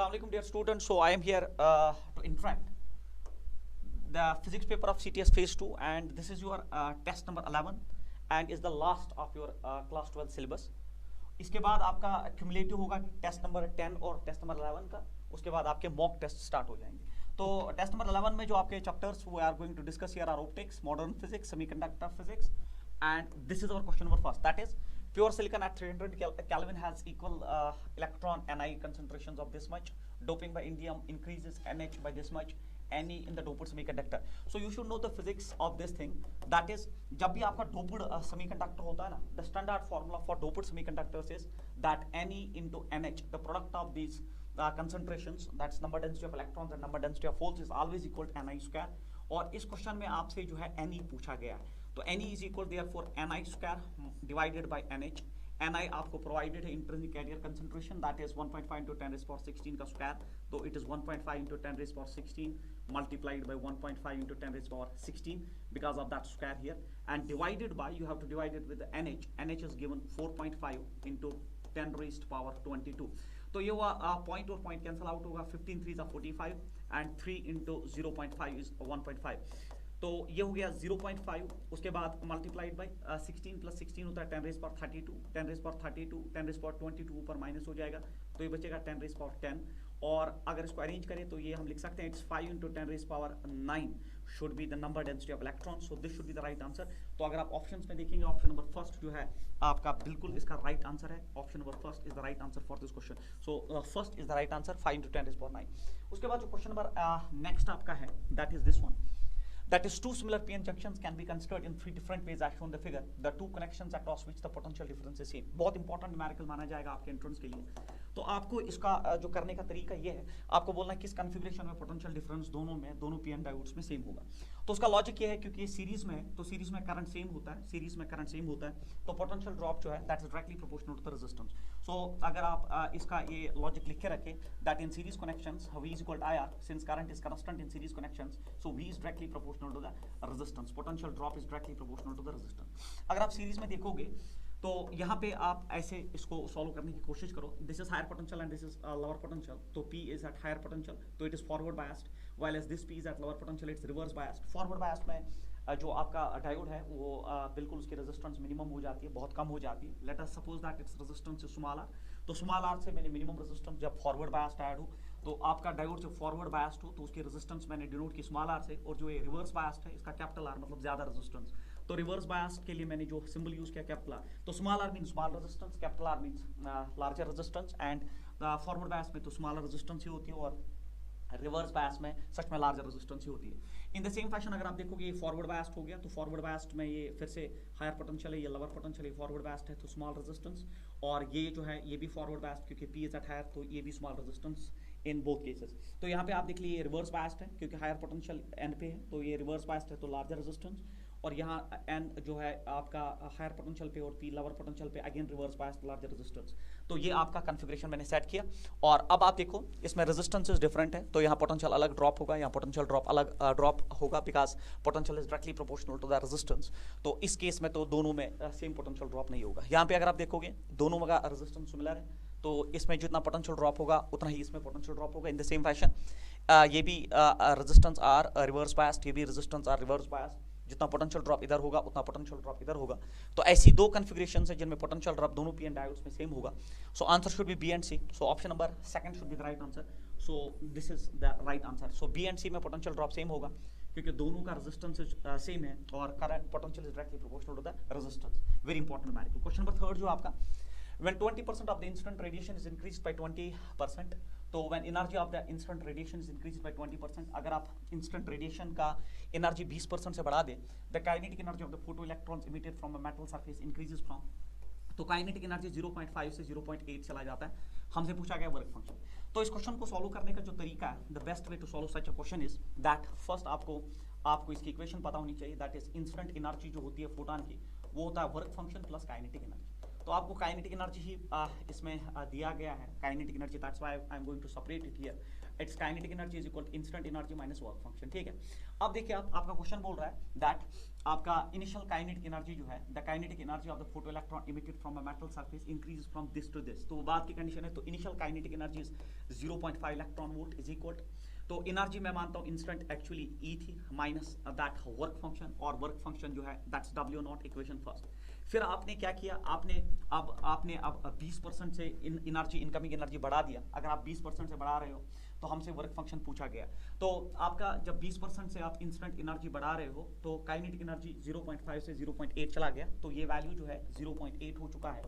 Assalamu alaikum dear students. So I am here to interact the physics paper of CTS phase 2 and this is your test number 11 and is the last of your class 12 syllabus. इसके बाद आपका cumulative होगा test number 10 और test number 11 का, उसके बाद आपके mock test start हो जाएंगे. तो टेस्ट नंबर 11 में जो आपके chapters we are going to discuss here are optics, modern physics, semiconductor physics and this is our question number first, that is pure silicon at 300 Kelvin has equal electron Ni concentrations of this much, doping by indium increases Nh by this much, Ne in the doped semiconductor. So you should know the physics of this thing, that is जब भी आपका doped semiconductor होता है ना, the standard formula for doped semiconductors is that Ne into Nh, the product of these concentrations, that's number density of electrons and number density of holes, is always equal to Ni square. और इस question में आपसे जो है Ne पूछा गया है, तो Ne is equal therefore Ni square divided by Nh. Ni आपको प्रोवाइडेड है intrinsic carrier concentration, that is 1.5 into 10 raised power 16 का स्क्वायर, तो it is 1.5 into 10 raised power 16 multiplied by 1.5 into 10 raised power 16 because of that square here, and divided by, you have to divide it with the Nh. Nh is given 4.5 into 10 raised power 22. तो ये हुआ point और point cancel out होगा, 15 3 45 and 3 into 0.5 is 1.5, तो ये हो गया 0.5. उसके बाद मल्टीप्लाइड बाई 16 प्लस 16 होता है 10 raise power 32, 10 raise power 32, 10 raise power 22 ऊपर माइनस हो जाएगा, तो ये बचेगा 10 रेज पावर 10. और अगर इसको अरेंज करें तो ये हम लिख सकते हैं it's 5 into 10 raise power 9 should be the number density of electron, so this should be the right answer. तो अगर आप ऑप्शंस में देखेंगे ऑप्शन नंबर फर्स्ट जो है आपका बिल्कुल इसका राइट आंसर है. Option number first is the right answer for this question. So first is the right answer 5 into 10 raise power 9. उसके बाद जो क्वेश्चन नंबर नेक्स्ट आपका है that is this one, that is two similar p-n junctions can be considered in three different ways as shown in the figure, the two connections across which the potential difference is same. बहुत important numerical माना जाएगा आपके entrance के लिए. तो आपको इसका जो करने का तरीका ये है, आपको बोलना है किस कॉन्फ़िगरेशन में पोटेंशियल डिफरेंस दोनों पी-एन डायोड्स में सेम होगा. तो उसका लॉजिक ये है क्योंकि ये सीरीज में है, तो सीरीज में करंट सेम होता है, सीरीज में करंट सेम होता है, तो पोटेंशियल ड्रॉप जो है that is directly proportional to the resistance. So अगर आप इसका ये लॉजिक लिख के रखें that in series connections V is equal to IR, since current is constant in series connections, so V is directly proportional to the resistance, potential drop is directly proportional to the resistance. अगर आप series में देखोगे तो यहाँ पे आप ऐसे इसको सॉल्व करने की कोशिश करो, this is higher potential and this is lower potential, तो P is at higher potential तो it is forward biased, while as this P is at lower potential it's reverse biased. Forward biased में जो आपका diode है वो बिल्कुल उसकी resistance minimum हो जाती है, बहुत कम हो जाती है. Let us suppose that its resistance is small R, तो स्मॉल आर से मैंने मिनिमम रेजिस्टेंस जब फॉरवर्ड बायस्ड ऐड हो, तो आपका डायोड जब फॉरवर्ड बायस्ड हो तो उसकी रेजिस्टेंस मैंने डिनोट की स्मॉल आर से, और जो ये रिवर्स बायस्ड है इसका कैपिटल आर मतलब ज्यादा रेजिस्टेंस, तो रिवर्स बायस्ड के लिए मैंने जो सिंबल यूज किया कैपिटल आर, तो small R mean small resistance, capital R means larger resistance, and forward biased में तो स्मॉलर रेजिस्टेंस ही होती है और रिवर्स बायस में सच में लार्जर रेजिस्टेंस ही होती है. इन द सेम फैशन अगर आप देखोगे ये फॉरवर्ड बायस्ड हो गया, तो फॉरवर्ड बायस्ड में ये फिर से हायर पोटेंशियल है, ये लोअर पोटेंशियल है, फॉरवर्ड बायस्ड है तो स्मॉल रेजिस्टेंस, और ये जो है ये भी फॉरवर्ड बायस्ड क्योंकि P इज एट हायर, तो ये भी small resistance in both cases. तो यहाँ पे आप देख लीजिए रिवर्स बायस्ड है क्योंकि हायर पोटेंशियल एन पे है, तो ये रिवर्स बायस्ड है तो लार्जर रेजिस्टेंस, और यहाँ एन जो है आपका हायर पोटेंशियल पे और P लोअर पोटेंशियल पे again reverse biased larger resistance. तो ये आपका कॉन्फ़िगरेशन मैंने सेट किया, और अब आप देखो इसमें रेजिस्टेंसेस डिफरेंट है, तो यहाँ पोटेंशियल अलग ड्रॉप होगा, यहाँ पोटेंशियल ड्रॉप अलग ड्रॉप होगा because potential is directly proportional to the resistance. तो इस केस में तो दोनों में सेम पोटेंशियल ड्रॉप नहीं होगा. यहाँ पे अगर आप देखोगे दोनों का रेजिस्टेंस सिमिलर है, तो इसमें जितना पोटेंशियल ड्रॉप होगा उतना ही इसमें पोटेंशियल ड्रॉप होगा. इन द सेम फैशन ये भी रेजिस्टेंस आर रिवर्स बायस्ड, ये भी रेजिस्टेंस आर रिवर्स बायस्ड, जितना पोटेंशियल ड्रॉप इधर होगा उतना पोटेंशियल ड्रॉप इधर होगा. तो ऐसी दो कॉन्फ़िगरेशंस है जिनमें पोटेंशियल ड्रॉप दोनों पी-एन डायोड्स में सेम होगा. So answer should be B and C. So option number second should be the right answer. So this is the right answer. So B and C में potential drop same होगा क्योंकि दोनों का resistance same है और current potential is directly proportional to the resistance. Very important numerical. Question number third जो आपका, when 20% of the incident radiation is increased by 20%, तो when energy of the instant radiation is increased by 20%, अगर आप instant radiation का energy 20% से बढ़ा दे, the kinetic energy of the photoelectrons emitted from a metal surface increases from, तो kinetic energy 0.5 से 0.8 चला जाता है. हमसे पूछा गया वर्क फंक्शन. तो इस क्वेश्चन को सॉल्व करने का जो तरीका है, the best way to solve such a question is that first आपको इसकी इक्वेशन पता होनी चाहिए, that is instant energy जो होती है फोटॉन की वो होता है work function plus kinetic energy. तो आपको काइनेटिक एनर्जी ही इसमें दिया गया है, kinetic energy, that's why I am going to separate it here. It's kinetic energy is equal to instant energy minus work function, ठीक है। अब देखिए आपका क्वेश्चन बोल रहा है दैट आपका इनिशियल काइनेटिक एनर्जी जो है, the kinetic energy of the photo electron emitted from a metal surface increases from this to this. तो वो बात की कंडीशन है, तो initial kinetic energy is 0.5 electron volt is equal, तो एनर्जी मैं मानता हूँ इंस्टेंट एक्चुअली ई थी माइनस दैट वर्क फंक्शन, और वर्क फंक्शन जो है that's W naught, equation first. फिर आपने क्या किया, आपने अब 20% से एनर्जी, इनकमिंग एनर्जी बढ़ा दिया। अगर आप 20% से बढ़ा रहे हो तो हमसे वर्क फंक्शन पूछा गया, तो आपका जब 20% से आप इंस्टेंट एनर्जी बढ़ा रहे हो तो काइनेटिक एनर्जी 0.5 से 0.8 चला गया, तो ये वैल्यू जो है 0.8 हो चुका है।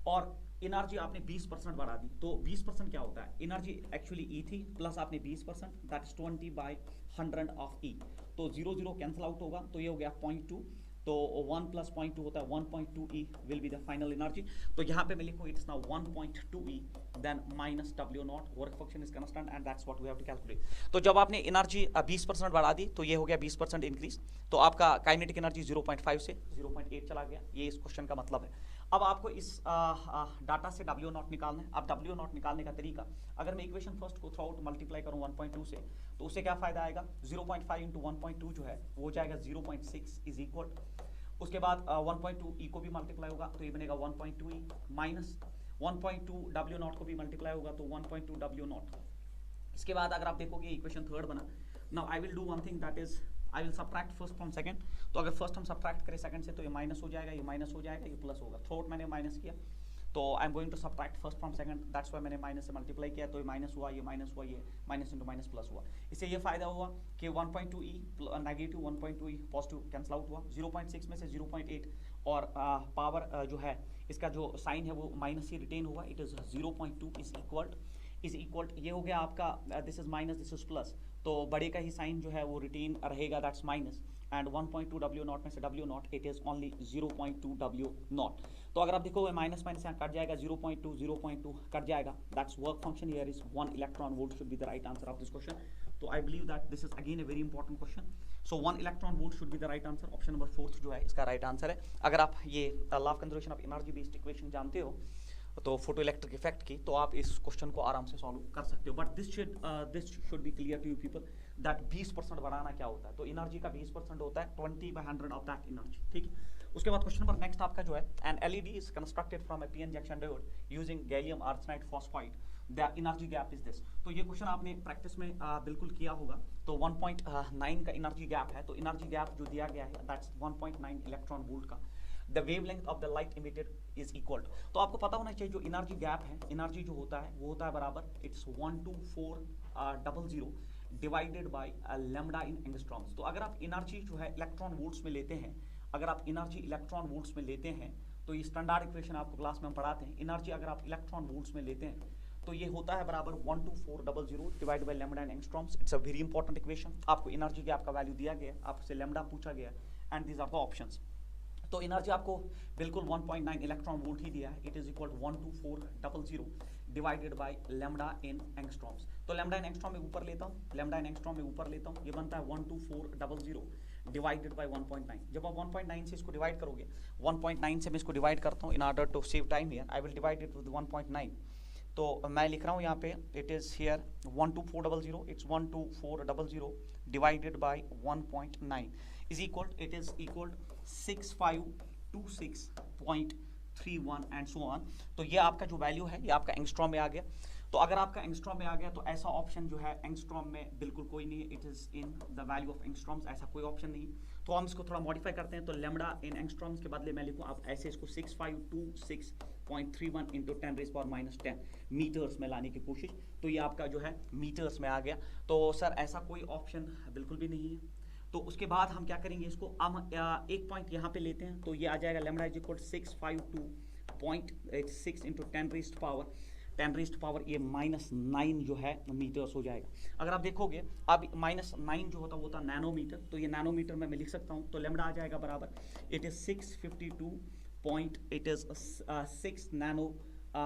और एनर्जी आपने 20% बढ़ा दी, तो 20% क्या होता है, एनर्जी एक्चुअली ई थी प्लस आपने 20%, दैट इज 20/100 ऑफ ई, तो 0 कैंसिल आउट होगा, तो ये हो गया 0.2, तो 1 + 0.2 होता है 1.2 E will be the final energy. तो यहाँ पे मैं लिखूँ it's now 1.2 E then minus W naught, work function is constant and that's what we have to calculate. तो जब आपने एनर्जी 20% बढ़ा दी तो ये हो गया 20% इंक्रीज, तो आपका काइनेटिक एनर्जी 0.5 से 0.8 चला गया, ये इस क्वेश्चन का मतलब है। अब आपको इस डाटा से W नॉट निकालना है। अब W नॉट निकालने का तरीका, अगर मैं इक्वेशन फर्स्ट को थ्रू आउट मल्टीप्लाई करूँ 1.2 से, तो उससे क्या फायदा आएगा, 0.5 इंटू 1.2 जो है वो हो जाएगा 0.6 इज इक्वल, उसके बाद 1.2 ई को भी मल्टीप्लाई होगा तो ये बनेगा 1.2 ई माइनस 1.2 W नॉट को भी मल्टीप्लाई होगा तो 1.2 W नॉट। इसके बाद अगर आप देखोगे इक्वेशन थर्ड बना, now I will do one thing that is I will subtract first from second. तो अगर फर्स्ट हम सब्ट्रैक्ट करें सेकंड से तो ये माइनस हो जाएगा, ये माइनस हो जाएगा, ये प्लस होगा, थ्रू आउट मैंने माइनस किया, तो I am going to subtract first from second, that's why मैंने माइनस से मल्टीप्लाई किया, तो ये माइनस हुआ, ये माइनस हुआ, ये माइनस इंटू माइनस प्लस हुआ। इससे ये फायदा हुआ कि 1.2 ई नेगेटिव 1.2 ई पॉजिटिव कैंसिल आउट हुआ, 0.6 में से 0.8 और पावर जो है इसका जो साइन है वो माइनस ही रिटेन हुआ, इट इज 0.2 इज इक्वल, ये हो गया आपका, this is minus this is plus, तो बड़े का ही साइन जो है वो रिटेन रहेगा, that's minus, and 1.2 W not में से W not it is only 0.2 W not. तो अगर आप देखोगे माइनस माइनस यहाँ कट जाएगा, 0.2 कट जाएगा, that's work function here is 1 electron volt should be the right answer of this question. तो I believe that this is again a very important question, so 1 electron volt should be the right answer, option number 4 जो है इसका right answer है। अगर आप ये law of conservation of energy based equation जानते हो तो फोटो इलेक्ट्रिक इफेक्ट की, तो आप इस क्वेश्चन को आराम से सॉल्व कर सकते हो, but this should be clear to you people that 20% बढ़ाना क्या होता है, तो एनर्जी का 20% होता है 20/100 ऑफ दैट एनर्जी, ठीक है। उसके बाद क्वेश्चन नंबर नेक्स्ट आपका जो है, an LED is constructed from a PN junction diode using gallium arsenide phosphide, the energy gap is this. तो ये क्वेश्चन आपने प्रैक्टिस में बिल्कुल किया होगा, तो 1.9 का एनर्जी गैप है, तो एनर्जी गैप जो दिया गया है दैट्स 1.9 इलेक्ट्रॉन वोल्ट का, the wavelength of the light emitted is equal. तो आपको पता होना चाहिए जो एनर्जी गैप है, एनर्जी जो होता है वो होता है बराबर, it's 12400 divided by lambda in angstroms. तो अगर आप एनर्जी जो है इलेक्ट्रॉन वोल्ट्स में लेते हैं, अगर आप एनर्जी इलेक्ट्रॉन वोल्ट्स में लेते हैं तो ये स्टैंडर्ड इक्वेशन आपको क्लास में हम पढ़ाते हैं, एनर्जी अगर आप इलेक्ट्रॉन वोल्ट्स में लेते हैं तो ये होता है बराबर 12400 divide by lambda in angstroms. It's a very important equation, आपको एनर्जी के आपका वैल्यू दिया गया, आपसे लैम्डा पूछा गया and these are the options. तो एनर्जी आपको बिल्कुल 1.9 इलेक्ट्रॉन वोल्ट ही दिया है, it is equal 12400 divided by lambda in angstroms. तो लैम्डा इन एंगस्ट्रॉम में ऊपर लेता हूँ, लैम्डा इन एंगस्ट्रॉम में ऊपर लेता हूँ, ये बनता है 12400 डिवाइडेड बाय 1.9। जब आप 1.9 से इसको डिवाइड करोगे, 1.9 से मैं इसको डिवाइड करता हूँ in order to save time here, I will divide it with 1.9। तो मैं लिख रहा हूँ यहाँ पे, it is here 12400, it's 12400 divided by 1.9 is equal, it is equal 6526.31 and so on. तो ये आपका जो वैल्यू है ये आपका एंगस्ट्रॉम में आ गया। तो अगर आपका एंगस्ट्रॉम में आ गया तो ऐसा ऑप्शन जो है एंगस्ट्रॉम में बिल्कुल कोई नहीं है, it is in the value of angstroms, ऐसा कोई ऑप्शन नहीं। तो हम इसको थोड़ा मॉडिफाई करते हैं, तो लैम्डा इन एंगस्ट्रॉम्स के बदले मैं लिखूँ आप ऐसे इसको 6526.31 इंटू 10⁻⁻10 मीटर्स में लाने की कोशिश, तो ये आपका जो है मीटर्स में आ गया। तो सर ऐसा कोई ऑप्शन बिल्कुल भी नहीं है। तो उसके बाद हम क्या करेंगे, इसको हम एक पॉइंट यहाँ पे लेते हैं, तो ये आ जाएगा लैम्डा इज इक्वल 652.86 इंटू 10⁻⁻, ये -9 जो है मीटर्स हो जाएगा। अगर आप देखोगे अब -9 जो होता है वो होता नैनोमीटर, तो ये नैनोमीटर में मैं लिख सकता हूँ, तो लैम्डा आ जाएगा बराबर, it is 652.6 nano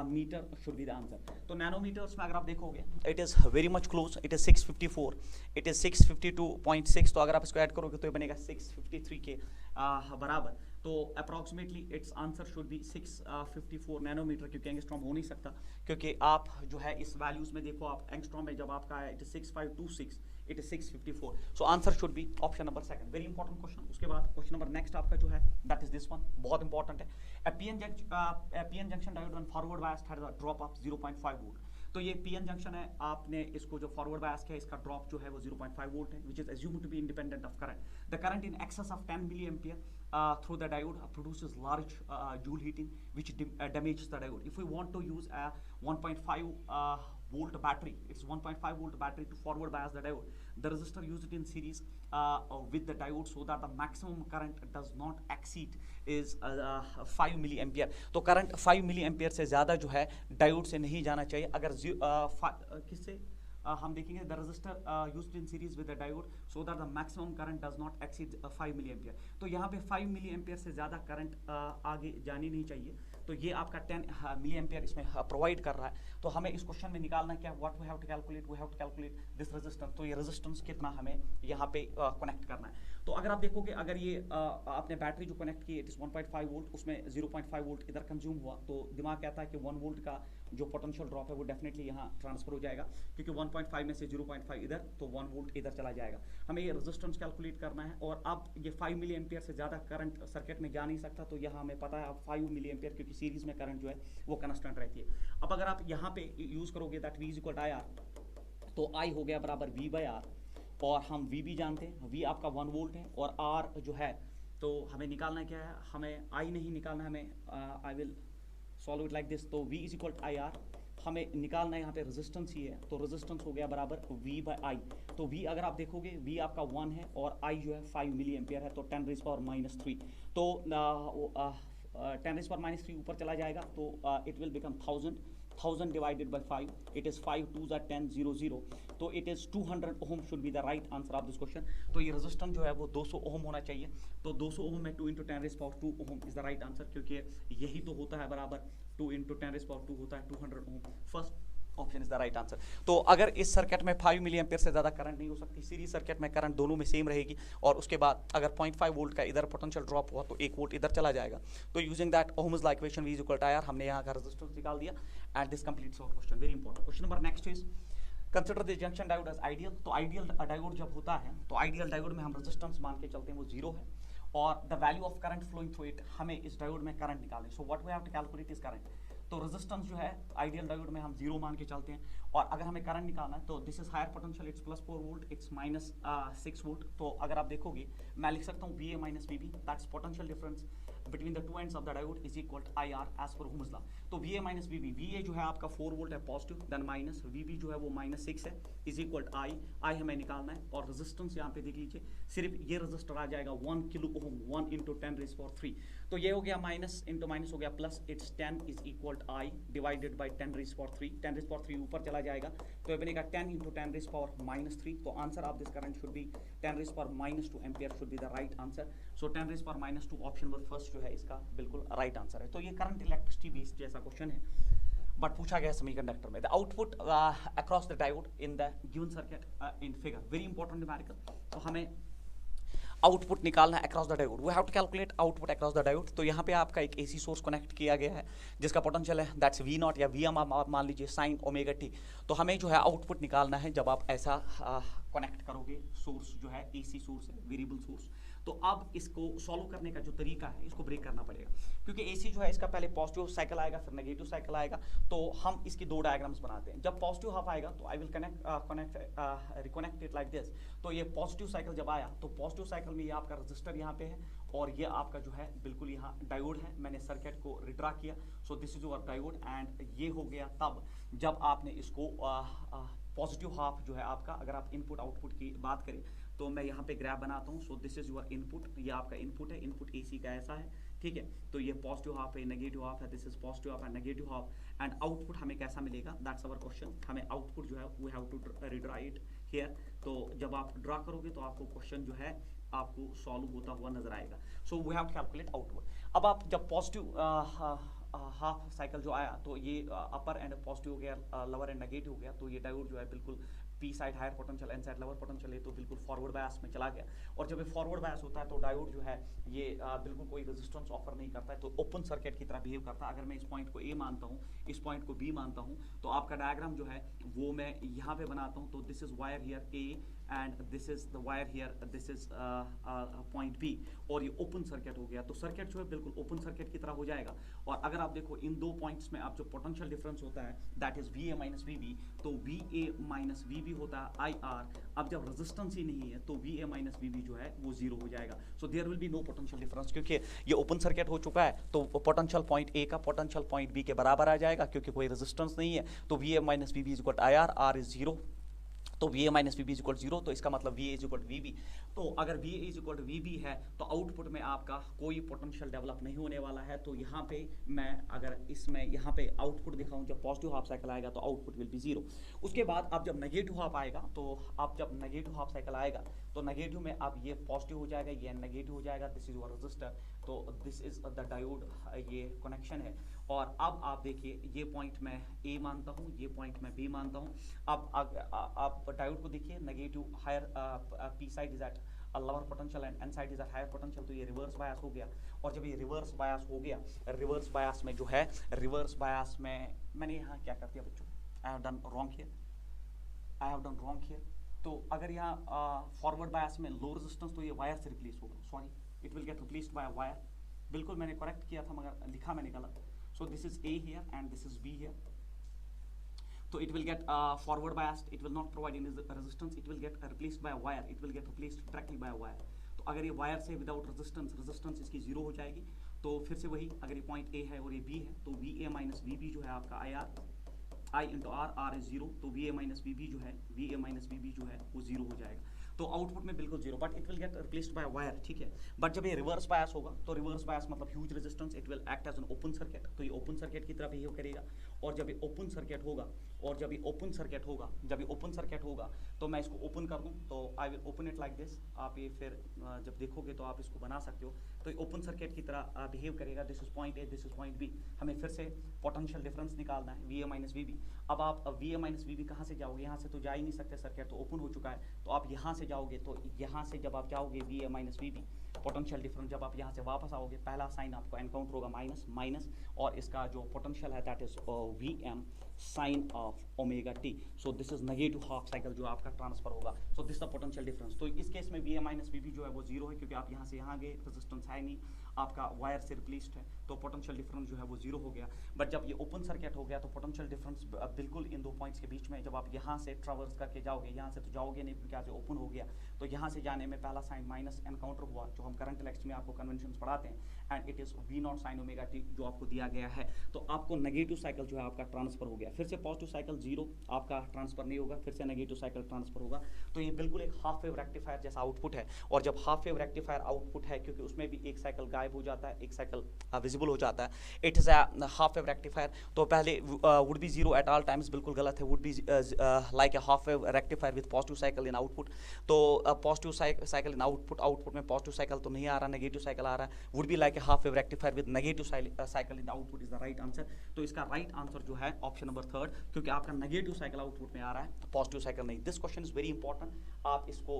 metre should be the answer. तो नैनोमीटर्स में अगर आप देखोगे it is very much close, it is 654, it is 652.6, तो अगर आप इसको ऐड करोगे तो ये बनेगा 653 के बराबर। तो approximately its answer should be 654 nanometre, क्योंकि एंगस्ट्रॉम हो नहीं सकता, क्योंकि आप जो है इस वैल्यूज में देखो, आप एंगस्ट्रॉम में जब आपका है it is 6526, it is 654, so answer should B option number second. Very important question. उसके बाद क्वेश्चन नंबर नेक्स्ट आपका जो है दैट इज दिस वन, बहुत इंपॉर्टेंट है। PN junction diode when forward biased has a drop of 0.5 volt. तो ये PN junction है, आपने इसको जो फॉरवर्ड बायस है इसका ड्रॉप जो है वो 0.5 वोल्ट है, which is assumed to be independent of current. The current in excess of 10 milliampere through the diode produces large joule heating which damages the diode. If we want to use a 1.5 volt battery, it's 1.5 volt battery to forward bias the diode. The resistor used in series with the diode so that the maximum current does not exceed is 5 milliampere. तो current 5 milliampere से ज़्यादा जो है diode से नहीं जाना चाहिए। अगर किससे हम देखेंगे, the resistor used in series with the diode so that the maximum current does not exceed 5 milliampere. तो यहाँ पे 5 मिली एम्पियर से ज़्यादा करंट आगे जानी नहीं चाहिए। तो ये आपका 10 मिली एम्पियर इसमें प्रोवाइड कर रहा है। तो हमें इस क्वेश्चन में निकालना क्या, what we have to calculate this resistance. तो ये रेजिस्टेंस कितना हमें यहाँ पे कनेक्ट करना है। तो अगर आप देखोगे, अगर ये आपने बैटरी जो कनेक्ट की इट इज 1.5 वोल्ट, उसमें 0.5 वोल्ट इधर कंज्यूम हुआ, तो दिमाग कहता है कि 1 वोल्ट का जो पोटेंशियल ड्रॉप है वो डेफिनेटली यहाँ ट्रांसफर हो जाएगा, क्योंकि 1.5 में से 0.5 इधर, तो 1 वोल्ट इधर चला जाएगा। हमें ये रेजिस्टेंस कैलकुलेट करना है, और अब ये 5 मिली एम्पियर से ज़्यादा करंट सर्किट में जा नहीं सकता। तो यहाँ हमें पता है अब 5 मिली एम्पियर, क्योंकि सीरीज में करंट जो है वो कांस्टेंट रहती है। अब अगर आप यहाँ पे यूज़ करोगे that V equal I R, तो I हो गया बराबर V बाई आर, और हम V भी जानते हैं, V आपका 1 वोल्ट है, और R जो है तो हमें निकालना क्या है, हमें I नहीं निकालना, हमें I will solve it like this. तो V is equal to I R, हमें निकालना है यहाँ पे रेजिस्टेंस ही है, तो रेजिस्टेंस हो गया बराबर V बाई आई। तो V अगर आप देखोगे V आपका 1 है और I जो है 5 मिली एम्पियर है, तो 10 रेज़ पावर माइनस 3, तो 10 रेज़ पावर माइनस 3 ऊपर चला जाएगा, तो it will become 1000 divided by 5, it is 5 2 10 0 0, तो it is 200 ohm should be the right answer of this question. तो ये रेजिस्टेंस जो है वो 200 ओम होना चाहिए। तो 200 ओम में 2 × 10 raise power 2 ohm is the right answer, क्योंकि यही तो होता है बराबर 2 × 10 रेज़ पावर 2 होता है 200 ohm. First option is the right answer. तो अगर इस सर्किट में 5 मिली एम्पियर से ज़्यादा करंट नहीं हो सकती, सीरीज सर्किट में करंट दोनों में सेम रहेगी, और उसके बाद अगर 0.5 वोल्ट का इधर पोटेंशियल ड्रॉप हुआ तो 1 वोल्ट इधर चला जाएगा। तो using that Ohm's law equation V is equal to IR, हमने यहाँ का रेजिस्टेंस निकाल दिया, and this completes our question. Very important question number next is consider the junction diode as ideal. तो आइडियल डायोड जब होता है, तो आइडियल डायोड में हम रेजिस्टेंस मान के चलते हैं वो 0 है, और the value of current flowing through it, हमें इस डायोड में करंट निकालना है। So what we have to calculate is current. तो रेजिस्टेंस जो है आइडियल डायोड में हम 0 मान के चलते हैं, और अगर हमें करंट निकालना है तो this is higher potential, it's +4 volt, it's -6 volt. तो अगर आप देखोगे मैं लिख सकता हूँ VA minus VB, that's potential difference between the two ends of the diode is equal to IR as per Ohm's law. तो VA माइनस VB, VA जो है आपका 4 वोल्ट है पॉजिटिव, देन माइनस VB जो है वो -6 है, इज इक्वल टू I हमें निकालना है, और रेजिस्टेंस यहाँ पे देख लीजिए, सिर्फ ये रेजिस्टर आ जाएगा 1 किलो ओम, 1 × 10 रेज़ पावर 3, तो ये हो गया माइनस इंटू माइनस हो गया plus, it's 10 is equal to I divided by 10 raise power 3, 10 raise power 3 ऊपर चला जाएगा, तो ये बनेगा 10 × 10 रेज़ पावर -3। तो answer of this current should be 10 raise power -2 ampere should be the right answer. So 10 raise power -2 option number first जो है इसका बिल्कुल राइट आंसर है। तो ये करंट इलेक्ट्रिसिटी बेस्ड जैसा क्वेश्चन है, बट पूछा गया सेमीकंडक्टर में। The output across the diode in the given circuit in figure, very important numerical. तो हमें आउटपुट निकालना है across the diode, we have to calculate output across the diode. तो यहाँ पे आपका एक AC सोर्स कनेक्ट किया गया है, जिसका पोटेंशियल है दैट्स V0 या VM आप मान लीजिए sin ω t। तो हमें जो है आउटपुट निकालना है जब आप ऐसा कनेक्ट करोगे, सोर्स जो है AC सोर्स है, वेरिएबल सोर्स। तो अब इसको सॉल्व करने का जो तरीका है इसको ब्रेक करना पड़ेगा, क्योंकि AC जो है इसका पहले पॉजिटिव साइकिल आएगा, फिर नेगेटिव साइकिल आएगा। तो हम इसकी 2 डायग्राम्स बनाते हैं। जब पॉजिटिव हाफ आएगा तो I will reconnect it like this. तो ये पॉजिटिव साइकिल जब आया, तो पॉजिटिव साइकिल में ये आपका रजिस्टर यहाँ पे है, और ये आपका जो है बिल्कुल यहाँ डायोड है। मैंने सर्किट को रिड्रा किया, सो this is your diode, and ये हो गया तब जब आपने इसको पॉजिटिव हाफ जो है आपका, अगर आप इनपुट आउटपुट की बात करें तो मैं यहाँ पे ग्राफ बनाता हूँ। सो दिस इज योर इनपुट, ये आपका इनपुट है, इनपुट AC का ऐसा है, ठीक है। तो ये पॉजिटिव हाफ है, नेगेटिव हाफ है, this is positive half and negative half, and output हमें कैसा मिलेगा, दैट्स अवर क्वेश्चन। हमें आउटपुट जो है we have to redraw it here. तो जब आप ड्रा करोगे तो आपको क्वेश्चन जो है आपको सॉल्व होता हुआ नजर आएगा। So we have to calculate output. अब आप जब पॉजिटिव हाफ साइकिल जो आया तो ये अपर एंड पॉजिटिव हो गया, लोअर एंड नेगेटिव हो गया, तो ये डायोड जो है बिल्कुल P side higher potential, N side lower potential है, तो बिल्कुल फॉरवर्ड बायस में चला गया। और जब ये फॉरवर्ड बायस होता है तो डायोड जो है ये बिल्कुल कोई रेजिस्टेंस ऑफर नहीं करता है, तो ओपन सर्किट की तरह बिहेव करता है। अगर मैं इस पॉइंट को ए मानता हूँ, इस पॉइंट को बी मानता हूँ, तो आपका डायग्राम जो है वो मैं यहाँ पे बनाता हूँ। तो this is wire here A and this is the wire here, this is point B, और ये ओपन सर्किट हो गया। तो सर्किट जो है बिल्कुल ओपन सर्किट की तरह हो जाएगा। और अगर आप देखो इन दो पॉइंट्स में आप जो पोटेंशियल डिफरेंस होता है that is V A minus V B, तो V A minus V B होता है आई आर। अब जब रेजिस्टेंस ही नहीं है तो V A minus V B जो है वो जीरो हो जाएगा। So there will be no potential difference, क्योंकि ये ओपन सर्किट हो चुका है, तो पोटेंशियल पॉइंट ए का पोटेंशियल पॉइंट बी के बराबर आ जाएगा, क्योंकि कोई रेजिस्टेंस नहीं है। तो V A minus V B is equal I R, R is zero, तो V A minus V B is equal zero, तो इसका मतलब V A is equal V B. तो अगर V A is equal V B है तो output में आपका कोई पोटेंशियल डेवलप नहीं होने वाला है। तो यहाँ पे मैं अगर इसमें यहाँ पे आउटपुट दिखाऊं, जब पॉजिटिव हाफ साइकिल आएगा तो आउटपुट विल बी जीरो। उसके बाद अब जब नेगेटिव हाफ आएगा, तो अब जब नेगेटिव हाफ साइकिल आएगा तो नेगेटिव में अब ये पॉजिटिव हो जाएगा, ये नेगेटिव हो जाएगा, दिस इज योर रेजिस्टर, तो दिस इज द डायोड, ये कनेक्शन है। और अब आप देखिए ये पॉइंट मैं ए मानता हूँ, ये पॉइंट मैं बी मानता हूँ। अब आप डायोड को देखिए, negative higher P side is at lower potential and N side is at higher potential, तो ये रिवर्स बायस हो गया। और जब ये रिवर्स बायस हो गया, रिवर्स बायस में जो है, रिवर्स बायस में मैंने यहाँ क्या कर दिया बच्चों, I have done wrong here, I have done wrong here. तो अगर यहाँ फॉरवर्ड बायस में लो रेजिस्टेंस, तो ये वायर से रिप्लेस होगा, sorry it will get replaced by wire. बिल्कुल मैंने करेक्ट किया था मगर लिखा मैंने गलत। So this is A here and this is B here. So it will get forward biased. It will not provide any resistance. It will get replaced by a wire. It will get replaced directly by a wire. तो अगर ये wire से without resistance इसकी zero हो जाएगी। तो फिर से वही, अगर ये पॉइंट A है और ये B है, तो V A minus V B जो है आपका I R, I into R, R is zero, तो V A minus V B जो है, V A minus V B जो है वो जीरो हो जाएगा। तो आउटपुट में बिल्कुल zero, but it will get replaced by wire, ठीक है। बट जब ये रिवर्स बायस होगा, तो रिवर्स बायस मतलब huge resistance, it will act as an open circuit, तो ये ओपन सर्किट की तरह बिहेव करेगा। और जब ये ओपन सर्किट होगा, और जब ये ओपन सर्किट होगा, जब ये ओपन सर्किट होगा, तो मैं इसको ओपन कर दूं, तो I will open it like this. आप ये फिर जब देखोगे तो आप इसको बना सकते हो। तो ये ओपन सर्किट की तरह बिहेव करेगा। This is point A, this is point B. हमें फिर से पोटेंशियल डिफरेंस निकालना है, V A minus V B. अब आप V A minus V B कहाँ से जाओगे, यहाँ से तो जा ही नहीं सकते, सर्किट तो ओपन हो चुका है। तो आप यहाँ से जाओगे, तो यहाँ से जब आप जाओगे V A minus V B, potential difference, जब आप यहाँ से वापस आओगे, पहला साइन आपको एनकाउंटर होगा माइनस माइनस, और इसका जो पोटेंशियल है that is V M sine of omega T. So this is negative half cycle जो आपका ट्रांसफर होगा। So this the potential difference. तो इस केस में V A minus V B जो है वो जीरो है, क्योंकि आप यहाँ से यहाँ गए, रेजिस्टेंस है नहीं, आपका वायर से रिप्लेस्ड है, तो पोटेंशियल डिफरेंस जो है वो जीरो हो गया। बट जब ये ओपन सर्किट हो गया तो पोटेंशियल डिफरेंस बिल्कुल इन दो पॉइंट्स के बीच में, जब आप यहाँ से ट्रावर्स करके जाओगे, यहाँ से तो जाओगे नहीं क्योंकि यहाँ से ओपन हो गया, तो यहाँ से जाने में पहला साइन माइनस एनकाउंटर हुआ, जो हम करंट इलेक्ट्रिक में आपको कन्वेंशन पढ़ाते हैं, and it is V naught sine omega T जो आपको दिया गया है। तो आपको नेगेटिव साइकिल जो है आपका ट्रांसफर हो गया, फिर से पॉजिटिव साइकिल जीरो, आपका ट्रांसफर नहीं होगा, फिर से नेगेटिव साइकिल ट्रांसफर होगा। तो ये बिल्कुल एक हाफ वेव रेक्टिफायर जैसा आउटपुट है। और जब हाफ वेव रेक्टिफायर आउटपुट है, क्योंकि उसमें भी एक साइकिल गायब हो जाता है, एक साइकिल विजिबल हो जाता है, it is a half wave rectifier. तो पहले would be zero at all times, बिल्कुल गलत है, would be like a half wave rectifier with positive cycle in output. तो positive cycle in output, output में पॉजिटिव साइकिल तो नहीं आ रहा, नेगेटिव साइकिल आ रहा है, would be like a half wave rectifier with negative cycle in output is the right answer. तो इसका राइट आंसर जो है ऑप्शन नंबर थर्ड, क्योंकि आपका नेगेटिव साइकिल आउटपुट में आ रहा है, पॉजिटिव साइकिल नहीं। This question is very important, आप इसको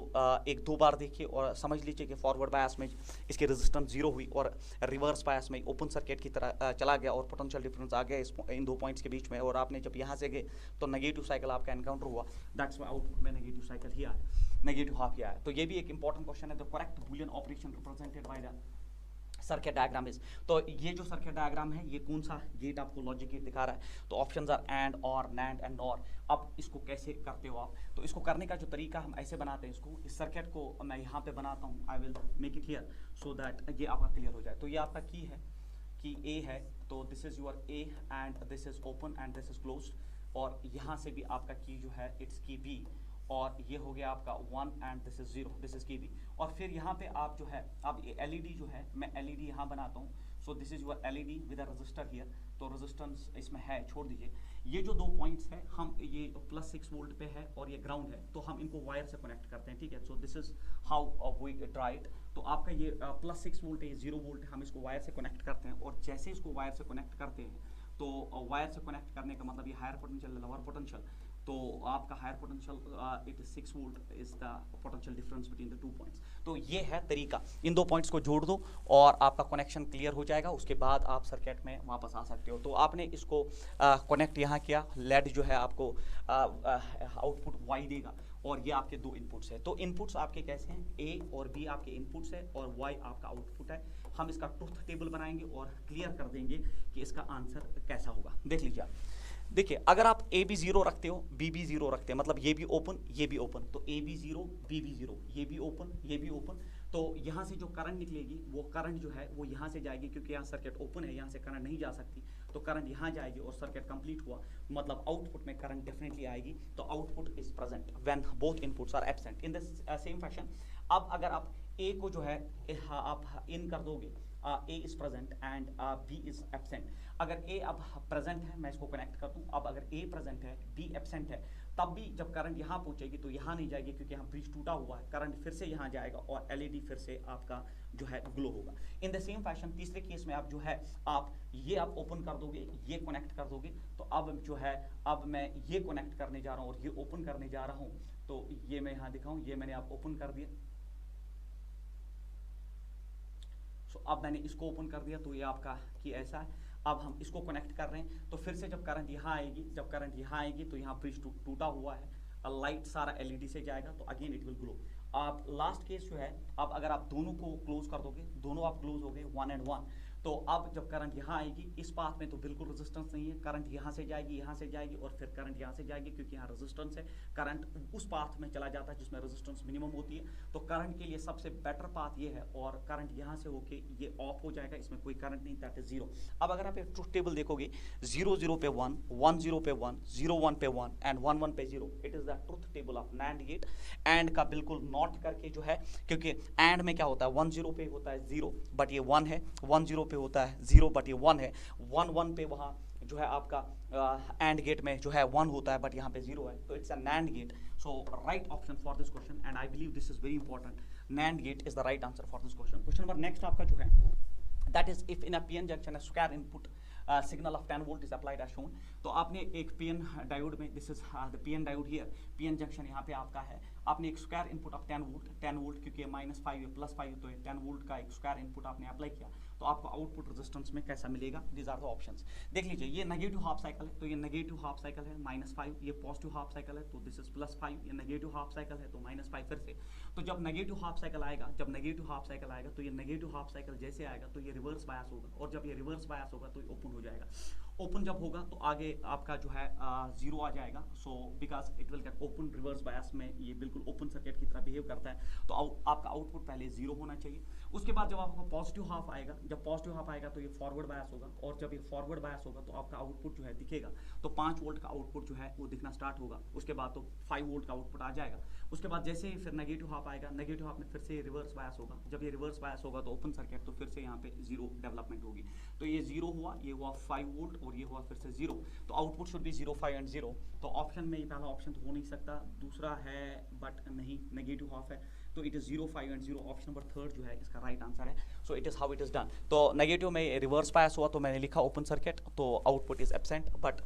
एक दो बार देखिए और समझ लीजिए कि फॉरवर्ड बायस में इसकी रेजिस्टेंस जीरो हुई, और रिवर्स बायस में ओपन सर्किट की तरह चला गया, और पोटेंशियल डिफरेंस आ गया इन दो पॉइंट्स के बीच में, और आपने जब यहाँ से गए तो नेगेटिव साइकिल आपका एनकाउंटर हुआ, दैट्स वाई आउटपुट में नेगेटिव साइकिल ही आया, नेगेटिव हाफ ही आया। तो ये भी एक इंपॉर्टेंट क्वेश्चन है। The correct Boolean operation represented by the circuit diagram is. तो ये जो सर्किट डायग्राम है, ये कौन सा गेट आपको लॉजिक गेट दिखा रहा है, तो ऑप्शंस आर एंड, और, नैंड एंड नॉर। अब इसको कैसे करते हो आप, तो इसको करने का जो तरीका हम ऐसे बनाते हैं, इसको, इस सर्किट को मैं यहाँ पे बनाता हूँ, I will make it here so that ये आपका क्लियर हो जाए। तो ये आपका की है, की ए है, तो this is your A and this is open and this is closed, और यहाँ से भी आपका की जो है इट्स की बी, और ये हो गया आपका 1 and this is 0, this is की बी। और फिर यहाँ पे आप जो है, अब एलईडी जो है, मैं एलईडी यहाँ बनाता हूँ, सो this is your LED with a resistor here, तो रेजिस्टेंस इसमें है, छोड़ दीजिए। ये जो दो पॉइंट्स है, हम ये +6 वोल्ट पे है और ये ग्राउंड है, तो हम इनको वायर से कनेक्ट करते हैं, ठीक है। So this is how we try it. तो आपका ये +6 वोल्ट है, ये 0 वोल्ट है, हम इसको वायर से कनेक्ट करते हैं, और जैसे इसको वायर से कनेक्ट करते हैं तो वायर से कनेक्ट करने का मतलब ये हायर पोटेंशियल लोअर पोटेंशियल, तो आपका higher potential it is 6 volt is the potential difference between the 2 points. तो ये है तरीका, इन दो पॉइंट्स को जोड़ दो और आपका कनेक्शन क्लियर हो जाएगा, उसके बाद आप सर्किट में वापस आ सकते हो। तो आपने इसको कनेक्ट यहाँ किया, लेड जो है आपको आउटपुट वाई देगा, और ये आपके दो इनपुट्स है। तो इनपुट्स आपके कैसे हैं, ए और बी आपके इनपुट्स है और वाई आपका आउटपुट है। हम इसका ट्रुथ टेबल बनाएंगे और क्लियर कर देंगे कि इसका आंसर कैसा होगा। देख लीजिए आप, देखिए अगर आप ए बी 0 रखते हो, बी बी 0 रखते हैं, मतलब ये भी ओपन ये भी ओपन, तो ए बी 0 बी बी 0, ये भी ओपन ये भी ओपन, तो यहाँ से जो करंट निकलेगी वो करंट जो है वो यहाँ से जाएगी, क्योंकि यहाँ सर्किट ओपन है, यहाँ से करंट नहीं जा सकती, तो करंट यहाँ जाएगी और सर्किट कंप्लीट हुआ, मतलब आउटपुट में करंट डेफिनेटली आएगी। तो output is present when both inputs are absent. In the same fashion अब अगर आप ए को जो है आप इन कर दोगे, A is present and B is absent. अगर ए अब प्रेजेंट है, मैं इसको कनेक्ट कर दूं, अब अगर ए प्रेजेंट है बी एब्सेंट है, तब भी जब करंट यहाँ पहुंचेगी तो यहाँ नहीं जाएगी, क्योंकि यहाँ ब्रिज टूटा हुआ है, करंट फिर से यहाँ जाएगा और एलईडी फिर से आपका जो है ग्लो होगा। इन द सेम फैशन तीसरे केस में आप जो है आप ये आप ओपन कर दोगे, ये कनेक्ट कर दोगे, तो अब जो है अब मैं ये कनेक्ट करने जा रहा हूँ और ये ओपन करने जा रहा हूँ, तो ये मैं यहाँ दिखाऊँ, ये मैंने आप ओपन कर दिया, अब मैंने इसको ओपन कर दिया, तो ये आपका कि ऐसा है। अब हम इसको कनेक्ट कर रहे हैं, तो फिर से जब करंट यहाँ आएगी, जब करंट यहाँ आएगी तो यहाँ ब्रिज टूटा हुआ है, लाइट सारा एलईडी से जाएगा, तो अगेन इट विल ग्लो। आप लास्ट केस जो है, अब अगर आप दोनों को क्लोज कर दोगे, दोनों आप क्लोज हो गए 1 and 1, तो अब जब करंट यहाँ आएगी, इस पाथ में तो बिल्कुल रेजिस्टेंस नहीं है, करंट यहाँ से जाएगी और फिर करंट यहाँ से जाएगी, क्योंकि यहाँ रेजिस्टेंस है, करंट उस पाथ में चला जाता है जिसमें रेजिस्टेंस मिनिमम होती है। तो करंट के लिए सबसे बेटर पाथ ये है, और करंट यहाँ से होके ये ऑफ हो जाएगा, इसमें कोई करंट नहीं, दैट इज 0। अब अगर आप ट्रुथ टेबल देखोगे, 0 0 पे 1, 1 0 पे 1, 0 1 पे 1 एंड 1 1 पे 0, it is the truth table of NAND gate. AND का बिल्कुल नॉट करके जो है, क्योंकि एंड में क्या होता है, 1 0 पे होता है 0 बट ये 1 है, 1 0 पे होता है 0 बट ये 1 है, 1 1 पे वहाँ जो है आपका एंड गेट में जो है 1 होता है बट यहाँ पे 0 है, तो it's a NAND gate. So right option for this question, and I believe this is very important, NAND gate is the right answer for this question. Question number next आपका जो है, that is if in a PN junction a square input signal of 10 volt is applied as shown। तो आपने एक PN diode में, this is the PN diode here, PN junction यहाँ पे आपका है, आपने एक स्क्वायर इनपुट ऑफ 10 वोल्ट, क्योंकि -5 है +5 तो 10 वोल्ट का एक स्क्वायर इनपुट आपने अप्लाई किया, तो आपको आउटपुट रेजिस्टेंस में कैसा मिलेगा, दीज आर द ऑप्शंस। देख लीजिए, ये नेगेटिव हाफ साइकिल है, तो ये नेगेटिव हाफ साइकिल है -5, ये पॉजिटिव हाफ साइकिल है, तो दिस इज +5, ये नेगेटिव हाफ साइकिल है, तो -5 फिर से। तो जब नेगेटिव हाफ साइकिल आएगा, तो ये नेगेटिव हाफ साइकिल जैसे आएगा तो ये रिवर्स बायस होगा, और जब ये रिवर्स बायस होगा तो ये ओपन हो जाएगा। ओपन जब होगा तो आगे आपका जो है 0 आ जाएगा, so because it will get open, reverse bias में ये बिल्कुल ओपन सर्किट की तरह बिहेव करता है, तो आपका आउटपुट पहले 0 होना चाहिए। उसके बाद जब आपका पॉजिटिव हाफ आएगा, तो ये फॉरवर्ड बायस होगा, और जब ये फॉरवर्ड बायस होगा तो आपका आउटपुट जो है दिखेगा, तो 5 वोल्ट का आउटपुट जो है वो दिखना स्टार्ट होगा, उसके बाद तो 5 वोल्ट का आउटपुट आ जाएगा। उसके बाद जैसे ही फिर नेगेटिव हाफ आएगा, नेगेटिव हाफ में फिर से रिवर्स बायस होगा, जब ये रिवर्स बायस होगा तो ओपन सर्किट, तो फिर से यहाँ पे 0 डेवलपमेंट होगी, तो ये 0 हुआ, ये हुआ 5 वोल्ट और ये हुआ फिर से 0, तो आउटपुट शुड बी 0 5 एंड 0। तो ऑप्शन में ये पहला ऑप्शन तो हो नहीं सकता, दूसरा है बट नहीं, नेगेटिव हाफ है, तो it is 0 5 and 0, option number 3 जो है इसका राइट आंसर है। सो it is how it is done. तो नेगेटिव में रिवर्स बायस हुआ तो मैंने लिखा ओपन सर्किट, तो output is absent, but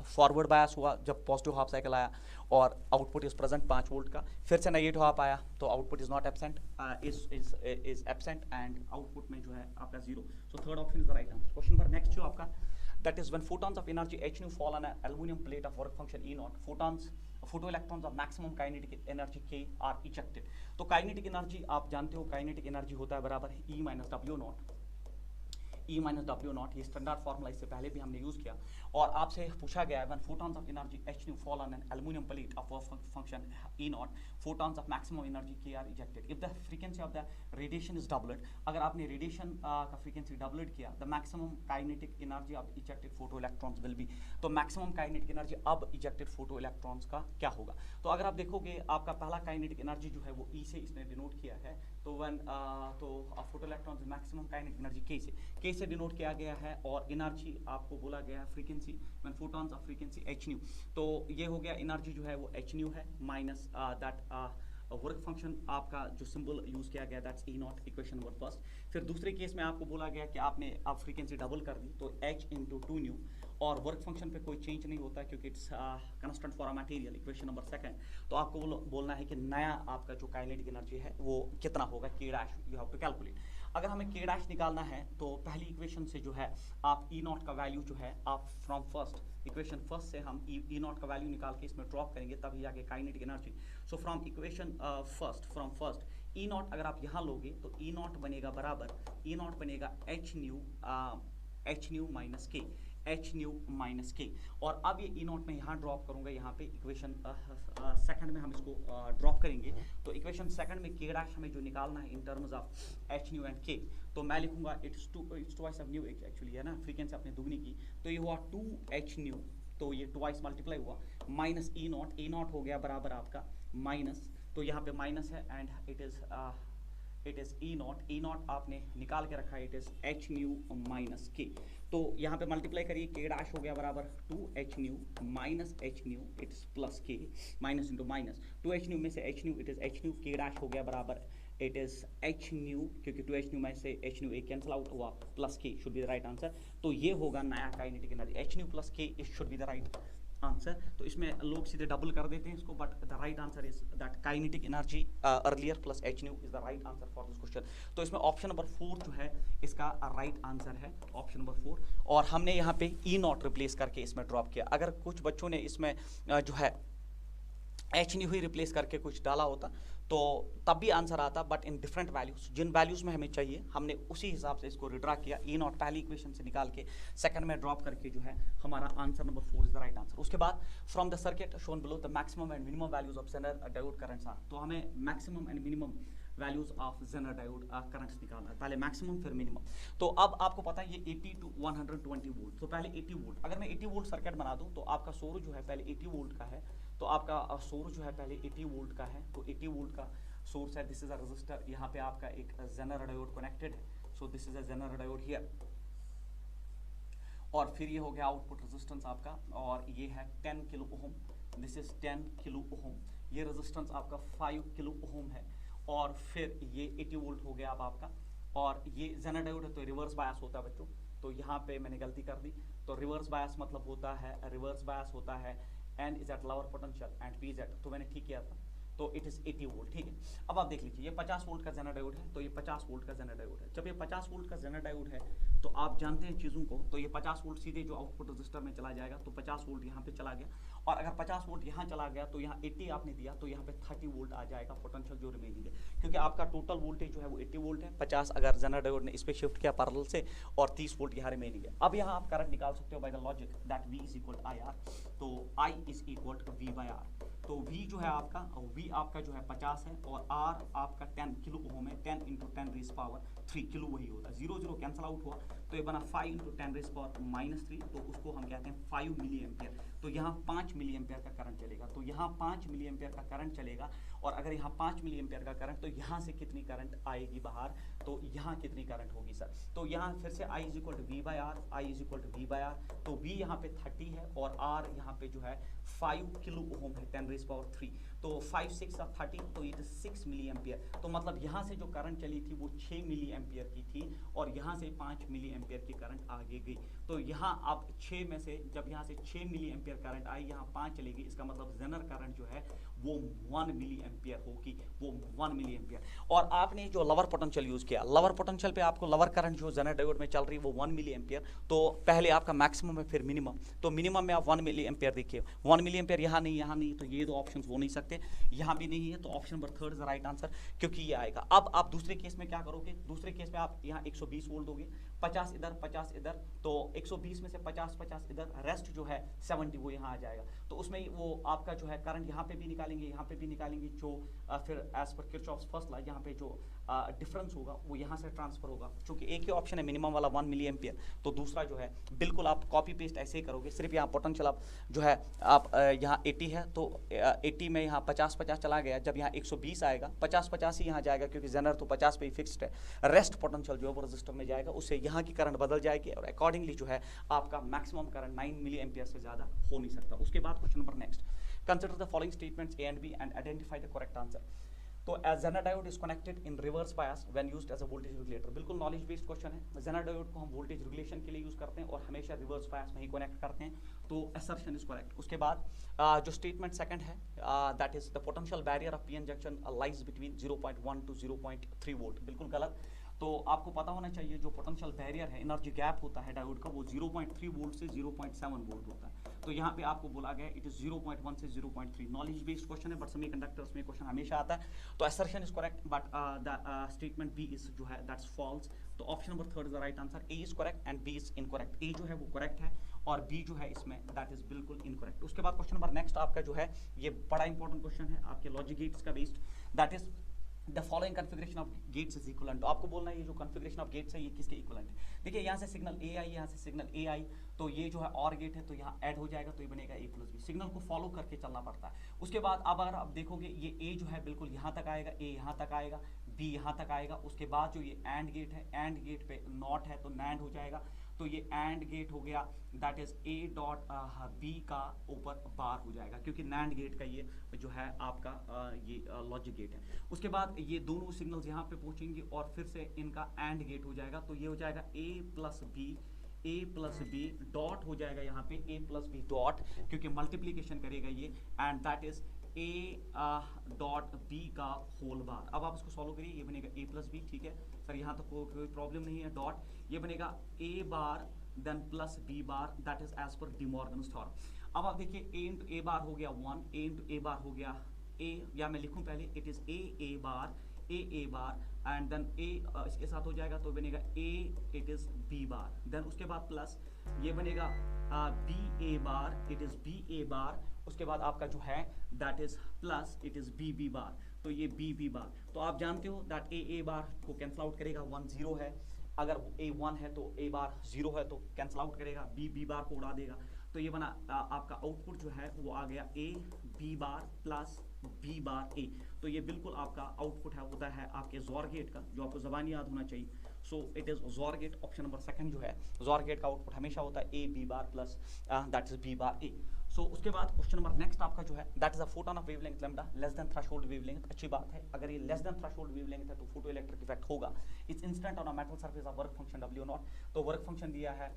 forward bias हुआ जब पॉजिटिव हाफ साइकिल आया और आउटपुट इज प्रेजेंट 5 वोल्ट का, फिर से नेगेटिव हाफ आया तो output is not absent, is absent and output में जो है आपका 0। So third option is the right answer. Question number next जो आपका, that is when photons of energy h nu fall on an aluminum plate of work function E naught, photoelectrons of maximum kinetic energy K are ejected। तो kinetic energy आप जानते हो, kinetic energy होता है बराबर है E minus W not, E minus W not, ये standard formula इससे पहले भी हमने यूज किया, और आपसे पूछा गया है when photons of energy h nu fall on an aluminum plate of work function E naught, photons of maximum energy K are ejected if the frequency of the radiation is doubled। अगर आपने radiation का frequency doublet किया, the maximum kinetic energy of ejected photoelectrons will be, तो maximum kinetic energy अब ejected photo electrons का क्या होगा। तो अगर आप देखोगे आपका पहला काइनेटिक एनर्जी जो है वो E से इसने डिनोट किया है, तो वन तो photo electrons maximum kinetic energy K से डिनोट किया गया है, और एनर्जी आपको बोला गया है frequency, when photons of frequency H new, तो ये हो गया एनर्जी जो है वो एच न्यू है, माइनस दैट वर्क फंक्शन आपका जो सिंबल यूज किया गया that's E not, equation number first. फिर दूसरे केस में आपको बोला गया कि आपने अब फ्रीक्वेंसी डबल कर दी, तो h इंटू टू न्यू, और वर्क फंक्शन पे कोई चेंज नहीं होता क्योंकि it's constant for a material, equation number second. तो आपको बोलना है कि नया आपका जो काइनेटिक एनर्जी है वो कितना होगा, k dash you have to calculate. अगर हमें k डैश निकालना है तो पहली इक्वेशन से जो है आप ई नॉट का वैल्यू जो है आप फ्रॉम फर्स्ट इक्वेशन फर्स्ट से हम ई नॉट का वैल्यू निकाल के इसमें ड्रॉप करेंगे, तभी जाके kinetic energy. So from equation first E not अगर आप यहाँ लोगे तो ई नॉट बनेगा बराबर, ई नॉट बनेगा एच न्यू माइनस के, एच न्यू माइनस के। और अब ये ई नॉट में यहाँ ड्रॉप करूँगा, यहाँ पे इक्वेशन सेकंड में हम इसको ड्रॉप करेंगे। तो इक्वेशन सेकंड में के डैश हमें जो निकालना है in terms of H new and के, तो मैं लिखूंगा it's twice of new actually है ना, फ्रीक्वेंसी अपने दुगनी की, तो ये हुआ 2h न्यू, तो ये ट्वाइस मल्टीप्लाई हुआ, माइनस ई नॉट हो गया बराबर आपका माइनस, तो यहाँ पे माइनस है and it is E not आपने निकाल के रखा है, it is H new minus के। तो यहाँ पे मल्टीप्लाई करिए, के डैश हो गया बराबर 2h nu minus h nu, it's plus K, minus into minus, 2h nu में से h nu, it is h nu, K dash हो गया बराबर इट इज h न्यू, क्योंकि 2h न्यू में से h न्यू एक कैंसिल आउट हुआ, plus K should be the right answer. तो ये होगा नया kinetic energy, h nu plus K, it should be the right answer. तो इसमें लोग सीधे डबल कर देते हैं इसको, but the right answer is that kinetic energy earlier plus h nu is the right answer for this question. तो इसमें ऑप्शन नंबर 4 जो है इसका राइट आंसर है, ऑप्शन नंबर 4। और हमने यहाँ पे ई नॉट रिप्लेस करके इसमें ड्रॉप किया। अगर कुछ बच्चों ने इसमें जो है एच न्यू ही रिप्लेस करके कुछ डाला होता तो तब भी आंसर आता, बट इन डिफरेंट वैल्यूज, जिन वैल्यूज में हमें चाहिए हमने उसी हिसाब से इसको रिड्रा किया, ई नॉट पहली इक्वेशन से निकाल के सेकंड में ड्रॉप करके जो है हमारा answer number 4 is the right answer. उसके बाद from the circuit shown below the maximum and minimum values of zener diode currents are, तो हमें maximum and minimum values of zener diode currents निकालना है, पहले मैक्सिमम फिर मिनिमम। तो अब आपको पता है ये 80 टू 120 वोल्ट, तो पहले 80 वोल्ट, अगर मैं 80 वोल्ट सर्किट बना दूं तो आपका सोर्स जो है पहले 80 वोल्ट का है, तो आपका सोर्स जो है पहले 80 वोल्ट का है, तो 80 वोल्ट का सोर्स है, दिस इज अ रेजिस्टर, यहाँ पे आपका एक जेनर डायोड कनेक्टेड है, so this is a zener diode here, और फिर ये हो गया आउटपुट रेजिस्टेंस आपका, और ये है 10 kilo ohm, this is 10 kilo ohm, ये रेजिस्टेंस आपका 5 किलो ओम है, और फिर ये 80 वोल्ट हो गया अब आपका, और ये जेनर डायोड है तो रिवर्स बायस होता है बच्चों, तो यहाँ पे मैंने गलती कर दी, तो रिवर्स बायस मतलब होता है, रिवर्स बायस होता है N is at lower potential and P is at, तो मैंने ठीक किया था, तो इट इज 80 वोल्ट, ठीक है। अब आप देख लीजिए ये 50 वोल्ट का जेनर डायोड है, तो ये 50 वोल्ट का जेनर डायोड है। जब ये 50 वोल्ट का जेनर डायोड है तो आप जानते हैं चीज़ों को, तो ये 50 वोल्ट सीधे जो आउटपुट रजिस्टर में चला जाएगा, तो 50 वोल्ट यहाँ पे चला गया, और अगर 50 वोल्ट यहाँ चला गया तो यहाँ 80 आपने दिया, तो यहाँ पे 30 वोल्ट आ जाएगा पोटेंशियल जो रिमेनिंग है, क्योंकि आपका टोटल वोल्टेज जो है वो 80 वोल्ट है, 50 अगर जेनर डायोड ने इस पे शिफ्ट किया पैरेलल से, और 30 वोल्ट यहाँ रिमेनिंग है। अब यहाँ आप करंट निकाल सकते हो by the logic that V is equal I R, तो I is equal to V by R, तो V जो है आपका, V आपका जो है 50 है, और R आपका 10 किलो ओम है, 10 इंटू 10 रेज़ पावर 3 किलो वही होता है, 0 0 कैंसिल आउट हुआ, तो ये बना 5 इंटू 10 रेज़ पावर -3, तो उसको हम कहते हैं 5 मिली एम्पियर, तो यहाँ 5 मिली एम्पियर का करंट चलेगा, तो यहाँ 5 मिली एम्पियर का करंट चलेगा, और अगर यहाँ 5 मिली एम्पियर का करंट, तो यहाँ से कितनी करंट आएगी बाहर, तो यहाँ कितनी करंट होगी सर, तो यहाँ फिर से I is equal to V by R, I is equal to V by R, तो V यहाँ पे 30 है, और R यहाँ पे जो है 5 किलो ओम है, 10 रेज़ पावर 3, तो 5 6 of 30, तो इट इज 6 मिली एम्पियर, तो मतलब यहाँ से जो करंट चली थी वो 6 मिली एम्पियर की थी, और यहाँ से 5 मिली एम्पियर की करंट आगे गई, तो यहाँ आप 6 में से जब यहाँ से 6 मिली एम्पियर करंट आई, यहाँ 5 चलेगी, इसका मतलब जेनर करंट जो है वो 1 मिली एम्पियर होगी, वो 1 मिली एम्पियर। और आपने जो लवर पोटेंशियल यूज किया, लवर पोटेंशियल पे आपको लवर करंट जो जेनर डायोड में चल रही है वो 1 मिली एम्पियर, तो पहले आपका मैक्सिमम है फिर मिनिमम, तो मिनिमम में आप 1 मिली एम्पियर देखिए, 1 मिली एम्पियर यहाँ नहीं, तो ये दो ऑप्शन हो नहीं सकते, यहाँ भी नहीं है, तो option number 3 is the right answer, क्योंकि ये आएगा। अब आप दूसरे केस में क्या करोगे, दूसरे केस में आप यहाँ 120 वोल्ट दोगे, 50 इधर 50 इधर, तो 120 में से 50 50 इधर, रेस्ट जो है 70 वो यहाँ आ जाएगा, तो उसमें वो आपका जो है करंट यहाँ पे भी निकालेंगे, यहाँ पे भी निकालेंगे, जो फिर as per Kirchhoff's first law यहाँ पे जो डिफरेंस होगा वो यहाँ से ट्रांसफर होगा, क्योंकि एक ही ऑप्शन है मिनिमम वाला 1 मिली एम्पियर, तो दूसरा जो है बिल्कुल आप कॉपी पेस्ट ऐसे ही करोगे, सिर्फ यहाँ पोटेंशियल आप जो है आप यहाँ 80 है, तो 80 में यहाँ 50 50 चला गया, जब यहाँ 120 आएगा 50 50 ही यहाँ जाएगा, क्योंकि जेनर तो 50 पे ही फिक्स्ड है, रेस्ट पोटेंशियल जो है वो रजिस्टर में जाएगा, उससे यहाँ की करंट बदल जाएगी और अकॉर्डिंगली जो है आपका मैक्सिमम करंट 9 मिली एम्पियर से ज़्यादा हो नहीं सकता। उसके बाद question number next, consider the following statements A and B and identify the correct answer. तो Jenner diode is connected in reverse bias when used as a voltage regulator. बिल्कुल knowledge based question है। Zener diode को हम voltage regulation के लिए use करते हैं और हमेशा रिवर्स बायस में ही कनेक्ट करते हैं, तो असर्शन इज करेक्ट। उसके बाद जो स्टेटमेंट सेकंड है, that is the potential barrier of PN junction lies between 0.1 to 0.3 volt. बिल्कुल गलत। तो आपको पता होना चाहिए जो पोटेंशियल बैरियर है, एनर्जी गैप होता है डायोड का, वो 0.3 वोल्ट से 0.7 वोल्ट होता है। तो यहाँ पे आपको बोला गया इट इज 0.1 से 0.3। नॉलेज बेस्ड क्वेश्चन है, बट सेमीकंडक्टर्स में क्वेश्चन हमेशा आता है। तो assertion is correct, but the statement B is जो है दैट्स फॉल्स। तो option number third is the right answer. A is correct and B is incorrect. A जो है वो करेक्ट है और बी जो है इसमें दैट इज बिल्कुल इनकरेक्ट। उसके बाद क्वेश्चन नंबर नेक्स्ट आपका जो है ये बड़ा इंपॉर्टेंट क्वेश्चन है आपके लॉजिक गेट्स का based, that is the following configuration of gates is equivalent. तो आपको बोलना है ये जो कन्फिग्रेशन ऑफ गेट्स है ये किसके इक्वलेंट है। देखिए यहाँ से सिग्नल ए आई, यहाँ से सिग्नल ए आई, तो ये जो है और गेट है तो यहाँ ऐड हो जाएगा, तो ये बनेगा ए प्लस बी। सिग्नल को फॉलो करके चलना पड़ता है। उसके बाद अब अगर आप देखोगे ये ए जो है बिल्कुल यहाँ तक आएगा, ए यहाँ तक आएगा, बी यहाँ तक आएगा। उसके बाद जो ये एंड गेट है, एंड गेट पे नॉट है तो नैंड हो जाएगा, तो ये एंड गेट हो गया, that is A dot B का ऊपर बार हो जाएगा, क्योंकि नैंड गेट का ये जो है आपका ये लॉजिक गेट है। उसके बाद ये दोनों सिग्नल्स यहाँ पे पहुंचेंगे और फिर से इनका एंड गेट हो जाएगा, तो ये हो जाएगा ए प्लस बी डॉट हो जाएगा यहाँ पे ए प्लस बी डॉट, क्योंकि मल्टीप्लीकेशन करेगा ये, and that is A dot B का होल बार। अब आप इसको सॉल्व करिए, ये बनेगा ए प्लस बी। ठीक है सर, यहाँ तक कोई प्रॉब्लम नहीं है। डॉट ये बनेगा A bar then plus B bar, that is as per De Morgan's theorem. अब आप देखिए ए इंटू ए बार हो गया 1, ए इंटू ए बार हो गया ए, या मैं लिखूं पहले it is A bar and then A इसके साथ हो जाएगा तो बनेगा A it is B bar, then उसके बाद प्लस ये बनेगा B A bar, it is B A bar. उसके बाद आपका जो है that is plus it is B B bar, तो ये बी बी बार। तो आप जानते हो दैट ए बार को कैंसल आउट करेगा, 1 0 है, अगर ए 1 है तो ए बार 0 है तो कैंसल आउट करेगा, बी बी बार को उड़ा देगा। तो ये बना आपका आउटपुट जो है वो आ गया A B bar plus B bar A. तो ये बिल्कुल आपका आउटपुट है होता है आपके ज़ोर गेट का, जो आपको ज़बानी याद होना चाहिए। So it is XOR gate. Option number second जो है ज़ोर गेट का आउटपुट हमेशा होता है A B bar plus that is B bar A. So उसके बाद क्वेश्चन नंबर नेक्स्ट आपका जो है that is a photon of wavelength lambda less than threshold wavelength. अच्छी बात है, अगर ये लेस देन थ्रेशोल्ड वेवलेंथ है तो फोटो इलेक्ट्रिक इफेक्ट होगा। It's instant on a metal surface of work function W not. तो वर्क फंक्शन दिया है,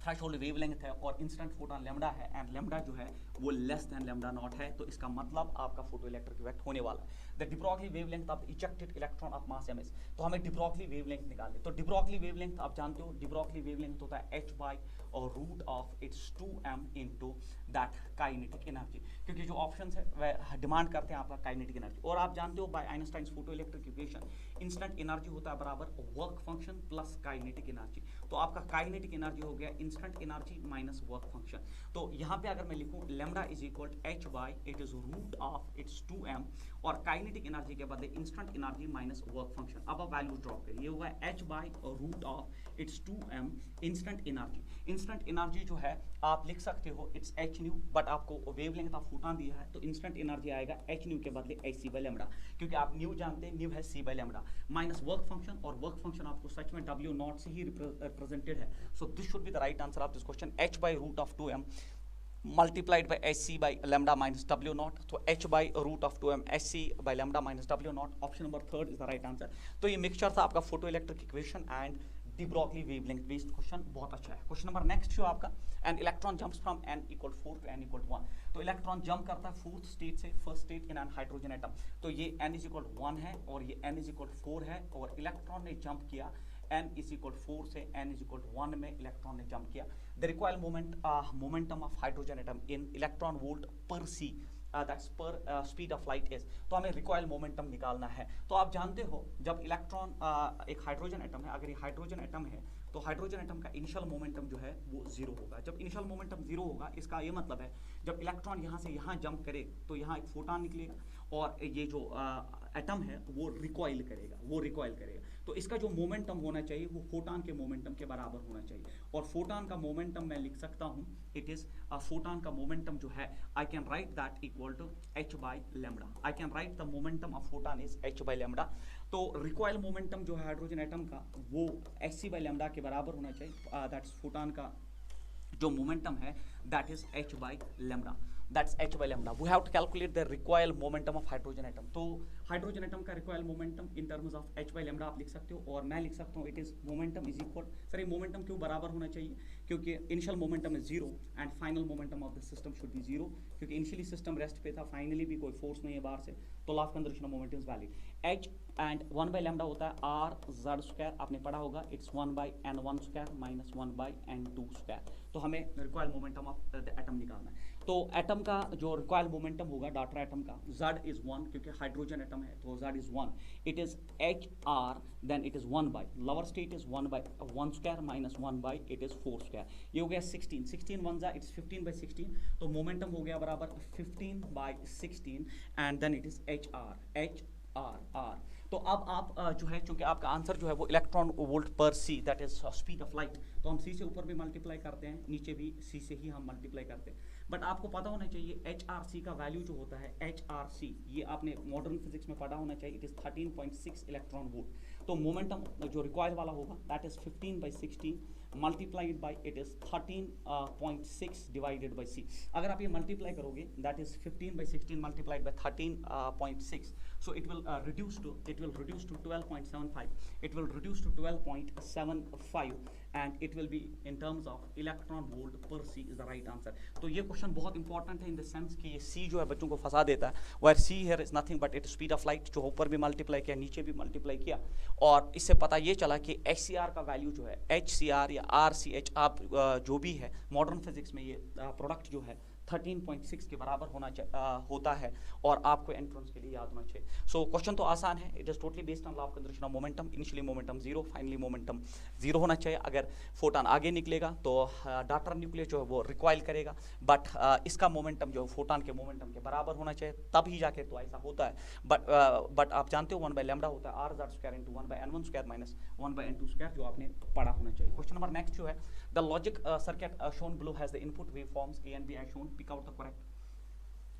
थ्रेशोल्ड वेवलेंथ है और इंस्टेंट फोटोन लैम्डा है, एंड लैम्डा जो है वो लेस देन लैम्डा नॉट है, तो इसका मतलब आपका फोटो इलेक्ट्रिक इफेक्ट होने वाला है। The D Broglie wavelength of ejected electron of mass ms। तो हमें डी ब्रॉगली वेवलेंथ निकालनी। तो डी ब्रॉगली वेवलेंथ आप जानते हो, डी ब्रॉगली वेवलेंथ होता है h बाई और root of its 2m into that kinetic energy, क्योंकि जो ऑप्शंस है वह डिमांड करते हैं आपका काइनेटिक एनर्जी। और आप जानते हो by Einstein's photoelectric equation instant energy होता है बराबर work function plus kinetic energy. तो आपका काइनेटिक एनर्जी हो गया instant energy minus work function. तो यहाँ पे अगर मैं लिखूँ lambda is equal h by it is root of its 2m और काइनेटिक एनर्जी के बदले instant energy minus work function. अब आप वैल्यूज ड्रॉप करिए, ये होगा h by root of its 2m instant energy. Instant energy जो है आप लिख सकते हो इट्स h न्यू, बट आपको वेवलेंथ ऑफ फोटोन दिया है तो इंस्टेंट एनर्जी आएगा h न्यू के बदले h बाई लैम्डा, क्योंकि आप न्यू जानते हैं, न्यू है c by lambda minus work function, और वर्क फंक्शन आपको सच में W नॉट से ही रिप्रेजेंटेड है। So this should be the right answer of this question, h by root of 2m multiplied by hc by lambda minus w naught। तो h by root of 2m hc by lambda minus w naught। Option number third is the right answer. तो ये mixture था आपका photoelectric equation and de Broglie wavelength based question, बहुत अच्छा है। Question number next जो आपका, an electron jumps from n equal 4 to n equal 1। तो इलेक्ट्रॉन जंप करता है फोर्थ स्टेट से first state in an hydrogen atom. तो ये n इज इक्वल 1 है और ये n इज इक्वल 4 है, और इलेक्ट्रॉन ने जंप किया n इज इक्वल 4 से n इज इक्वल 1 में इलेक्ट्रॉन ने जंप किया। The required momentum of hydrogen atom in electron volt per see that's पर स्पीड ऑफ लाइट इज। तो हमें रिक्वायर्ड मोमेंटम निकालना है। तो आप जानते हो जब इलेक्ट्रॉन एक हाइड्रोजन एटम है, अगर ये हाइड्रोजन एटम है तो हाइड्रोजन एटम का इनिशियल मोमेंटम जो है वो 0 होगा। जब इनिशियल मोमेंटम 0 होगा इसका ये मतलब है जब इलेक्ट्रॉन यहाँ से यहाँ जंप करे तो यहाँ एक फोटॉन निकलेगा, और ये जो एटम है वो रिकॉइल करेगा। तो इसका जो मोमेंटम होना चाहिए वो फोटॉन के मोमेंटम के बराबर होना चाहिए। और फोटॉन का मोमेंटम मैं लिख सकता हूँ, इट इज फोटॉन का मोमेंटम जो है I can write that equal to h by lambda. I can write the momentum of photon is h by lambda. तो रिकॉइल मोमेंटम जो है हाइड्रोजन एटम का वो hc बाई लैम्डा के बराबर होना चाहिए। दैट्स फोटॉन का जो मोमेंटम है that is h by lambda, that's h by lambda. We have to calculate the recoil momentum of hydrogen atom. तो हाइड्रोजन एटम का recoil momentum in terms of h by lambda आप लिख सकते हो, और मैं लिख सकता हूँ it is momentum is equal. Sir ये मोमेंटम क्यों बराबर होना चाहिए? क्योंकि initial momentum is zero and final momentum of the system should be zero, क्योंकि इनिशियली सिस्टम रेस्ट पे था, फाइनली भी कोई फोर्स नहीं है बाहर से, तो law of conservation of momentum is valid. h and 1 by lambda होता है r z स्क्वायर, आपने पढ़ा होगा, it's 1 by n1 square minus 1 by n2 square. तो हमें recoil momentum of the atom निकालना है। तो एटम का जो रिकॉइल मोमेंटम होगा डाटा एटम का, z इज 1, क्योंकि हाइड्रोजन एटम है तो z is 1, it is hr, then it is 1 by lower state is 1 by 1 square minus 1 by it is 4 square. ये हो गया 16, 16 1 जा इट्स 15 बाई 16, तो मोमेंटम हो गया बराबर 15 by 16 and then it is hr। तो अब आप जो है, चूंकि आपका आंसर जो है वो electron volt per c, that is speed of light, तो हम सी से ऊपर भी मल्टीप्लाई करते हैं, नीचे भी सी से ही हम मल्टीप्लाई करते हैं। बट आपको पता होना चाहिए HRC का वैल्यू जो होता है, HRC ये आपने मॉडर्न फिजिक्स में पढ़ा होना चाहिए, इट इज 13.6 इलेक्ट्रॉन वोल्ट। तो मोमेंटम जो रिक्वायर्ड वाला होगा that is 15 by 16 multiplied by it is 13.6 divided by c. अगर आप ये मल्टीप्लाई करोगे that is 15 by 16 multiplied by 13.6, so it will reduce to 12.75, it will reduce to 12.75 and it will be in terms of electron volt per c is the right answer। तो ये question बहुत important है in the sense कि ये c जो है बच्चों को फंसा देता है, where c here is nothing but it is speed of light, जो ऊपर भी मल्टीप्लाई किया नीचे भी मल्टीप्लाई किया, और इससे पता ये चला कि HCR का वैल्यू जो है HCR या RCH आप जो भी है मॉडर्न फिजिक्स में ये प्रोडक्ट जो है 13.6 के बराबर होता है, और आपको एंट्रेंस के लिए याद होना चाहिए। सो क्वेश्चन तो आसान है, it is totally based on law of conservation of momentum. Initially momentum zero, finally momentum zero होना चाहिए। अगर फोटॉन आगे निकलेगा तो डाटा न्यूक्लियस जो है वो रिकॉइल करेगा, बट इसका मोमेंटम जो फोटॉन के मोमेंटम के बराबर होना चाहिए, तभी जाके तो ऐसा होता है। बट आप जानते हो 1 बाई लैम्डा होता है r z square into 1 by n1 square minus 1 by n2 square, जो आपने पढ़ा होना चाहिए। क्वेश्चन नंबर नेक्स्ट जो है, the logic circuit shown below has the input wave forms a and b as shown, pick out the correct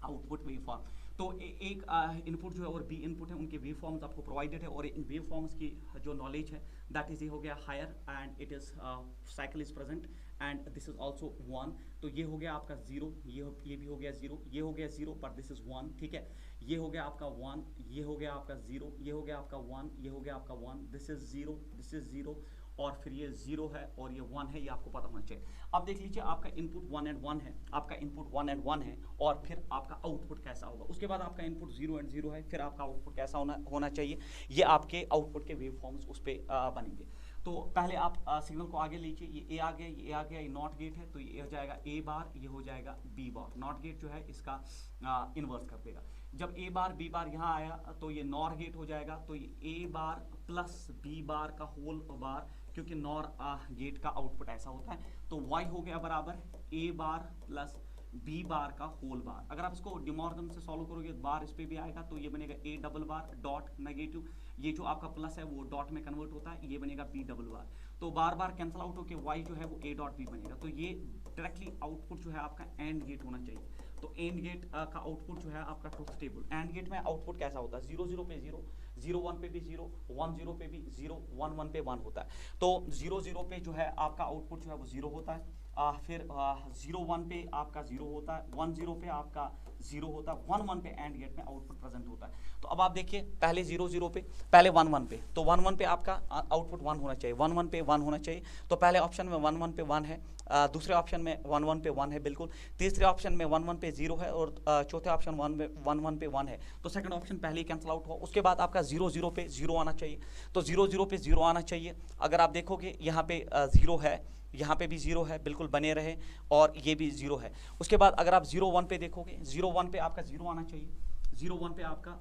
output wave form. तो एक input जो है और बी इनपुट है, उनके वेव फॉर्म्स आपको प्रोवाइडेड है, और इन वेव फॉर्म्स की जो नॉलेज है दैट इज ये हो गया higher and it is cycle is present and this is also 1। तो ये हो गया आपका 0, ये भी हो गया 0, ये हो गया 0 बट दिस इज 1, ठीक है। ये हो गया आपका 1, ये हो गया आपका 0, ये हो गया आपका 1, ये हो गया आपका 1, दिस इज 0, दिस इज 0, और फिर ये 0 है और ये 1 है, ये आपको पता होना चाहिए। अब देख लीजिए आपका इनपुट 1 एंड 1 है, आपका इनपुट 1 एंड 1 है, और फिर आपका आउटपुट कैसा होगा। उसके बाद आपका इनपुट 0 एंड 0 है, फिर आपका आउटपुट कैसा होना चाहिए, ये आपके आउटपुट के वेव फॉर्म्स उस पर बनेंगे। तो पहले आप सिग्नल को आगे लीजिए, ये ए आ गया, ये ए आ गया, ये नॉट गेट है, तो ये हो जाएगा ए बार, ये हो जाएगा बी बार। नॉट गेट जो है इसका इन्वर्स कर देगा। जब ए बार बी बार यहाँ आया तो ये नॉर गेट हो जाएगा, तो ये ए बार प्लस बी बार का होल बार, क्योंकि नॉर गेट का आउटपुट ऐसा होता है। तो y हो गया बराबर ए बार प्लस बी बार का होल बार। अगर आप इसको डिमॉर्गन से सॉल्व करोगे बार इस पे भी आएगा, तो ये बनेगा A double bar dot negative, ये जो आपका प्लस है वो डॉट में कन्वर्ट होता है, ये बनेगा बी डबल बार। तो बार बार कैंसिल आउट होकर y जो है वो ए डॉट बी बनेगा। तो ये डायरेक्टली आउटपुट जो है आपका एंड गेट होना चाहिए। तो एंड गेट का आउटपुट जो है आपका ट्रुथ टेबल, एंड गेट में आउटपुट कैसा होता है, 0 0 पे 0, 0 1 पे भी 0, 1 0 पे भी 0, 1 1 पे 1 होता है। तो 0 0 पे जो है आपका आउटपुट जो है वो 0 होता है, फिर 0 1 पे आपका 0 होता है, 1 0 पे आपका 0 होता है, 1 1 पे एंड गेट में आउटपुट प्रेजेंट होता है। तो अब आप देखिए पहले 0 0 पे, पहले 1 1 पे, तो 1 1 पे आपका आउटपुट 1 होना चाहिए, 1 1 पे 1 होना चाहिए। तो पहले ऑप्शन में 1 1 पे 1 है, दूसरे ऑप्शन में 1 1 पे 1 है बिल्कुल, तीसरे ऑप्शन में 1 1 पे 0 है, और चौथे ऑप्शन 1 1 पे 1 है। तो सेकंड ऑप्शन पहले ही कैंसिल आउट हुआ। उसके बाद आपका 0 0 पे 0 आना चाहिए, तो 0 0 पे 0 आना चाहिए। अगर आप देखोगे यहाँ पे 0 है, यहाँ पे भी 0 है, बिल्कुल बने रहे, और ये भी 0 है। उसके बाद अगर आप 0 1 पे देखोगे, 0 1 पे आपका 0 आना चाहिए, 0 1 पे आपका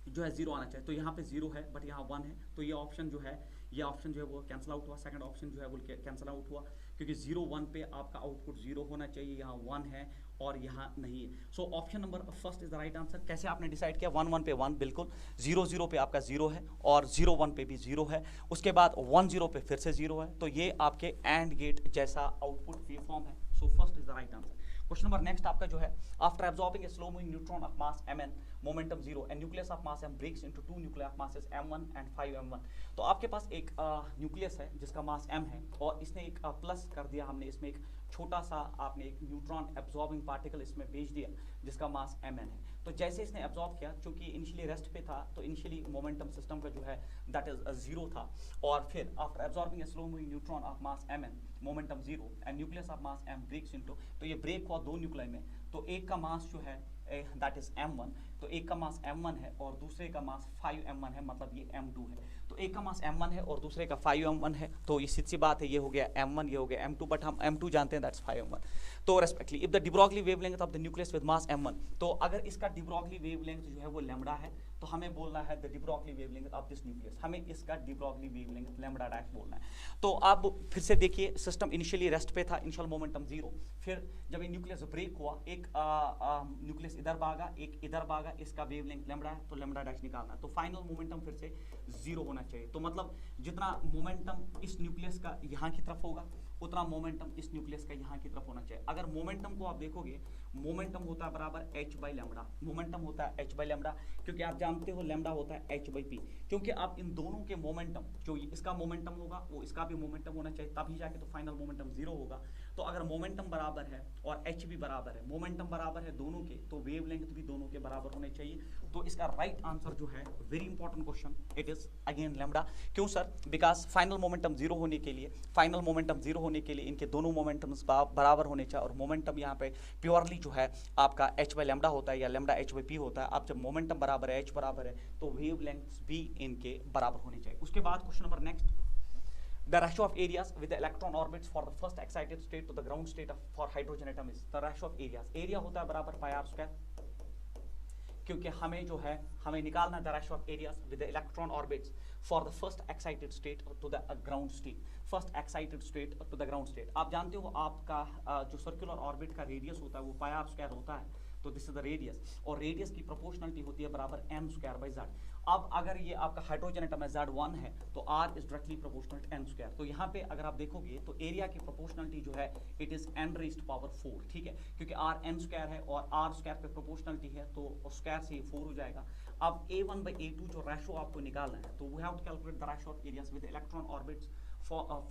जो है 0 आना चाहिए। तो यहाँ पे 0 है बट यहाँ 1 है, तो ये ऑप्शन जो है वो कैंसिल आउट हुआ। सेकंड ऑप्शन जो है वो कैंसिल आउट हुआ, क्योंकि 0 1 पे आपका आउटपुट 0 होना चाहिए, यहाँ 1 है, और यहाँ नहीं है। सो option number first is the right answer. कैसे आपने डिसाइड किया? 1 1 पे 1 बिल्कुल, 0 0 पे आपका 0 है और 0 1 पे भी 0 है, उसके बाद 1 0 पे फिर से 0 है, तो ये आपके एंड गेट जैसा आउटपुट वेव फॉर्म है। So first is the right answer. Question number next आपका जो है, after absorbing a slow moving neutron of mass mn, momentum 0 and nucleus of mass m breaks into two nuclear of masses m1 and 5m1। तो आपके पास एक nucleus है जिसका मास m है और इसने एक प्लस कर दिया, हमने इसमें एक छोटा सा आपने एक न्यूट्रॉन एब्जॉर्बिंग पार्टिकल इसमें भेज दिया जिसका मास mn है। तो जैसे इसने एब्जॉर्ब किया, चूंकि इनिशियली रेस्ट पे था तो इनिशियली मोमेंटम सिस्टम का जो है दैट इज 0 था, और फिर after absorbing a slow moving neutron of mass mn, momentum 0 and nucleus of mass m breaks into, तो ये ब्रेक हुआ दो न्यूक्लियर में, तो एक का मास जो है दैट इज m1, तो एक का मास m1 है और दूसरे का मास 5m1 है, मतलब ये m2 है। तो एक का मास m1 है और दूसरे का 5m1 है, तो ये सीधी सी बात है, ये हो गया m1, ये हो गया m2, बट हम m2 जानते हैं दैट्स 5m1। तो respectively if the D Broglie wavelength of the nucleus with mass m1, तो अगर इसका डी ब्रॉगली वेवलेंथ जो है वो लैम्बडा है, तो हमें बोलना है the D Broglie wavelength of this nucleus, हमें इसका D Broglie wavelength lambda dash बोलना है। तो अब फिर से देखिए, सिस्टम इनिशियली रेस्ट पे था, इनिशियल मोमेंटम 0, फिर जब ये न्यूक्लियस ब्रेक हुआ, एक न्यूक्लियस इधर भागा, एक इधर भागा, इसका वेवलेंथ लैम्बडा है, तो लैम्बडा डैश निकालना है, तो फाइनल मोमेंटम फिर से 0 होना चाहिए। तो मतलब जितना मोमेंटम इस न्यूक्लियस का यहाँ की तरफ होगा, उतना मोमेंटम इस न्यूक्लियस का यहाँ की तरफ होना चाहिए। अगर मोमेंटम को आप देखोगे, मोमेंटम होता है बराबर h बाई लैम्बडा, मोमेंटम होता है h बाई लैम्बडा, क्योंकि आप जानते हो लैम्बडा होता है h बाई पी, क्योंकि आप इन दोनों के मोमेंटम, जो इसका मोमेंटम होगा वो इसका भी मोमेंटम होना चाहिए, तभी जाके तो फाइनल मोमेंटम 0 होगा। तो अगर मोमेंटम बराबर है और h भी बराबर है, मोमेंटम बराबर है दोनों के, तो वेवलेंथ भी दोनों के बराबर होने चाहिए। तो इसका राइट आंसर जो है, very important question, it is again lambda. क्यों सर? बिकॉज फाइनल मोमेंटम 0 होने के लिए, फाइनल मोमेंटम 0 होने के लिए इनके दोनों मोमेंटम्स बराबर होने चाहिए, और मोमेंटम यहाँ पे प्योरली जो है आपका h बाई लैम्बडा होता है या लैम्बडा h बाई पी होता है। अब जब मोमेंटम बराबर है, h बराबर है, तो वेवलेंथ्स भी इनके बराबर होने चाहिए। उसके बाद question number next, the ratio of areas with the electron orbits for the first excited state to the ground state of for hydrogen atom is the ratio of areas, area होता है बराबर pi r square, क्योंकि हमें जो है हमें निकालना है the ratio of areas with the electron orbits for the first excited state to the ground state, first excited state to the ground state। आप जानते हो आपका जो सर्कुलर ऑर्बिट का रेडियस होता है वो pi r square होता है, तो दिस इज द रेडियस, और रेडियस की प्रोपोर्शनलिटी होती है बराबर m स्क्वायर बाई z। अब अगर ये आपका हाइड्रोजन एटम है Z1 है, तो R is directly proportional to n square. तो यहाँ पे अगर आप देखोगे तो एरिया की प्रोपोर्शनलिटी जो है it is n raised power 4, ठीक है, क्योंकि R n स्क्वायर है और R स्क्वायर पे प्रोपोर्शनलिटी है, तो स्क्वायर से 4 हो जाएगा। अब A1 बाई A2 जो रेशो आपको निकालना है, तो we have to calculate the ratio of areas with electron orbits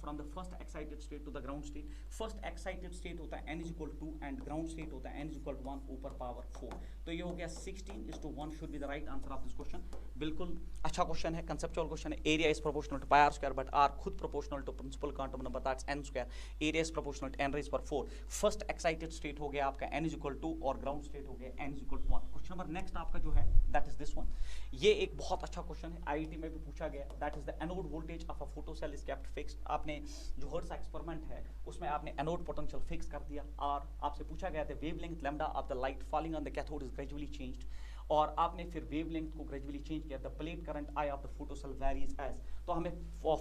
from the first excited state to the ground state। first excited state होता है n is equal to 2 and ground state होता है n is equal to 1 ऊपर power 4। तो ये हो गया 16:1 should be the right answer of this question। बिल्कुल अच्छा क्वेश्चन है, कंसेप्चुअल क्वेश्चन है। Area is proportional to pi r square, but r खुद proportional to principal quantum number that's n square. Area is proportional to n raise power 4। First excited state हो गया आपका n is equal to और ground state हो गया n is equal to 1। Question number next आपका जो है that is this one. ये एक बहुत अच्छा क्वेश्चन है, आईआईटी में भी पूछा गया। That is the anode voltage of a photocell is kept fixed. आपने जो हर्ट्ज एक्सपेरिमेंट है उसमें आपने एनोड पोटेंशियल फिक्स कर दिया, और आपसे पूछा गया था wavelength lambda of the light falling on the cathode is gradually changed, और आपने फिर वेवलेंथ को ग्रेजुअली चेंज किया। The plate current I of the photocell varies as, तो हमें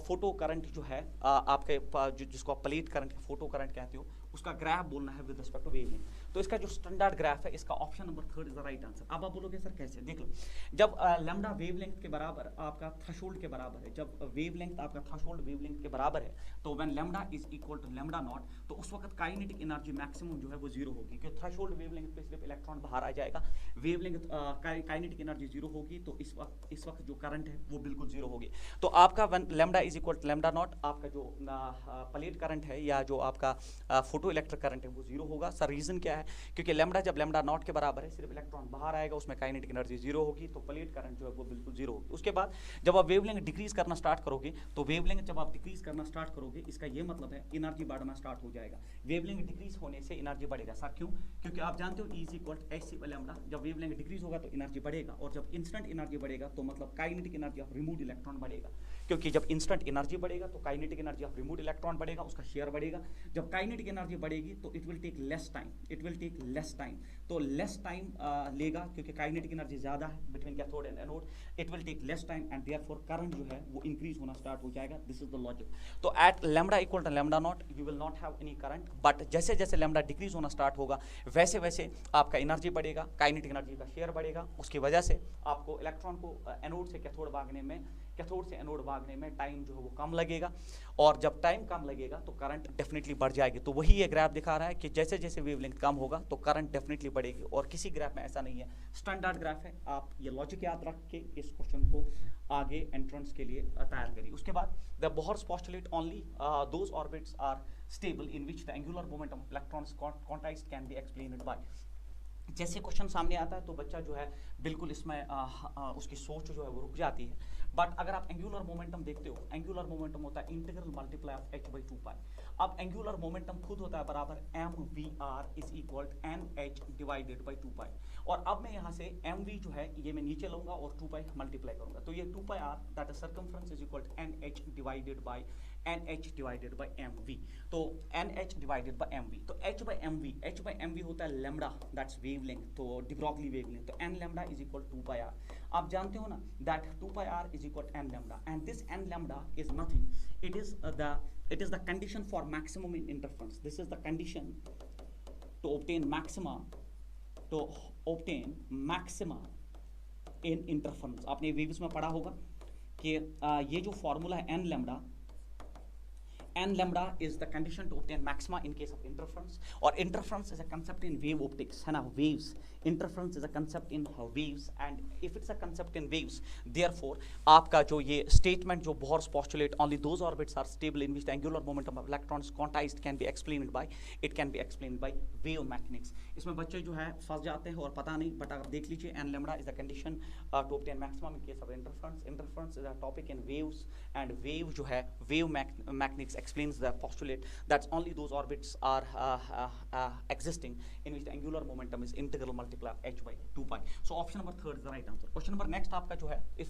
फोटो करंट जो है आपके जिसको आप प्लेट करंट या फोटो करंट कहते हो उसका ग्राफ बोलना है विद रिस्पेक्ट टू वेवलेंथ। तो इसका जो स्टैंडर्ड ग्राफ है, इसका option number 3 is the right answer. अब आप बोलोगे सर कैसे? देख लो, जब लैम्बडा वेवलेंथ के बराबर आपका थ्रेशोल्ड के बराबर है, जब वेवलेंथ आपका थ्रेशोल्ड वेवलेंथ के बराबर है, तो when lambda is equal to lambda naught, तो उस वक्त काइनेटिक एनर्जी मैक्सिमम जो है वो 0 होगी, क्योंकि थ्रेशोल्ड वेवलेंथ पे सिर्फ इलेक्ट्रॉन बाहर आ जाएगा। वेवलेंथ काइनेटिक एनर्जी 0 होगी, तो इस वक्त जो करंट है वो बिल्कुल 0 होगी। तो आपका when lambda is equal to lambda naught, आपका जो प्लेट करंट है या जो आपका फोटो इलेक्ट्रिक करंट है वो 0 होगा। सर रीजन क्या है? क्योंकि लैम्बडा जब लैम्बडा नॉट के बराबर है, सिर्फ इलेक्ट्रॉन बाहर आएगा, उसमें काइनेटिक एनर्जी 0 होगी, तो प्लेट करंट जो है वो बिल्कुल 0 होगी। उसके बाद जब आप वेवलेंथ डिक्रीज करना स्टार्ट करोगे, तो वेवलेंथ जब आप डिक्रीज करना स्टार्ट करोगे, इसका ये मतलब है एनर्जी बढ़ना स्टार्ट हो जाएगा। वेवलेंथ डिक्रीज होने से एनर्जी बढ़ेगा। सर क्यों? क्योंकि आप जानते हो E is equal to h by lambda. जब वेवलेंथ डिक्रीज होगा तो एनर्जी बढ़ेगा, और जब इंस्टेंट एनर्जी बढ़ेगा तो मतलब kinetic energy of removed electron बढ़ेगा, क्योंकि जब इंस्टेंट एनर्जी बढ़ेगा तो kinetic energy of removed electron बढ़ेगा, उसका शेयर बढ़ेगा। जब काइनेटिक एनर्जी बढ़ेगी तो it will take less time, it will will take less time, तो लेस टाइम लेगा क्योंकि काइनेटिक एनर्जी ज़्यादा है between cathode and anode, it will take less time and therefore current जो है वो इंक्रीज होना स्टार्ट हो जाएगा। This is the logic. तो at lambda equal to lambda naught you will not have any current, but जैसे जैसे lambda decrease होना स्टार्ट होगा वैसे वैसे आपका एनर्जी बढ़ेगा, काइनेटिक एनर्जी का शेयर बढ़ेगा, उसकी वजह से आपको इलेक्ट्रॉन को एनोड से कैथोड भागने में, कैथोड से एनोड भागने में टाइम जो है वो कम लगेगा, और जब टाइम कम लगेगा तो करंट डेफिनेटली बढ़ जाएगी। तो वही ये ग्राफ दिखा रहा है कि जैसे जैसे वेवलेंथ कम होगा तो करंट डेफिनेटली बढ़ेगी, और किसी ग्राफ में ऐसा नहीं है, स्टैंडर्ड ग्राफ है। आप ये लॉजिक याद रख के इस क्वेश्चन को आगे एंट्रेंस के लिए तैयार करिए। उसके बाद the Bohr's postulate only those orbits are stable in which the angular momentum of electrons quantized can be explained by. जैसे क्वेश्चन सामने आता है तो बच्चा जो है बिल्कुल इसमें उसकी सोच जो है वो रुक जाती है। बट अगर आप एंगुलर मोमेंटम देखते हो, एंगुलर मोमेंटम होता है integral multiply of h by 2 पाई। अब एंगुलर मोमेंटम खुद होता है बराबर mvr is equal nh divided by 2 पाई, और अब मैं यहाँ से mv जो है ये मैं नीचे लूंगा और 2 पाई मल्टीप्लाई करूंगा, तो ये 2 पाई r that is circumference is equal nh divided by nh divided by mv। तो nh डिवाइडेड बाई mv, तो h by mv होता है लैम्डा, दैट्स वेवलेंथ, तो डी ब्रॉगली वेवलेंथ, तो n lambda is equal 2 pi r। आप जानते हो ना that 2 pi r is equal n lambda, and this n lambda is nothing, it is the condition for maximum in interference. This is the condition to obtain maxima in interference. आपने waves में पढ़ा होगा कि ये जो formula है n lambda is the condition to obtain maxima in case of interference, or interference is a concept in wave optics, है ना, waves, interference is a concept in waves, and if it's a concept in waves, therefore आपका जो ये statement जो Bohr's postulate only those orbits are stable in which the angular momentum of electrons quantized can be explained by wave mechanics। इसमें बच्चे जो है फंस जाते हैं और पता नहीं, बट आप देख लीजिए n lambda is the condition to obtain maximum in case of interference। Interference is a topic in waves, and wave जो है wave mechanics explains the postulate that only those orbits are existing in which the angular momentum is integral multiply of h by 2 pi। So option number 3 is the right answer। Question number next आपका जो है, if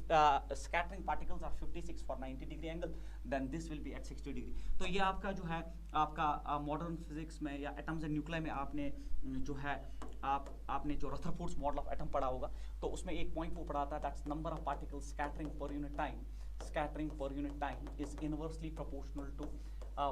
scattering particles are 56 for 90 degree angle, then this will be at 60 degree। तो ये आपका जो है आपका modern physics में या एटम्स एंड न्यूक्लियर में आपने जो है आपने जो रदरफोर्ड्स मॉडल ऑफ एटम पढ़ा होगा, तो उसमें एक पॉइंट वो पढ़ा था, that's number of particles scattering per unit time. Scattering per unit time is inversely proportional to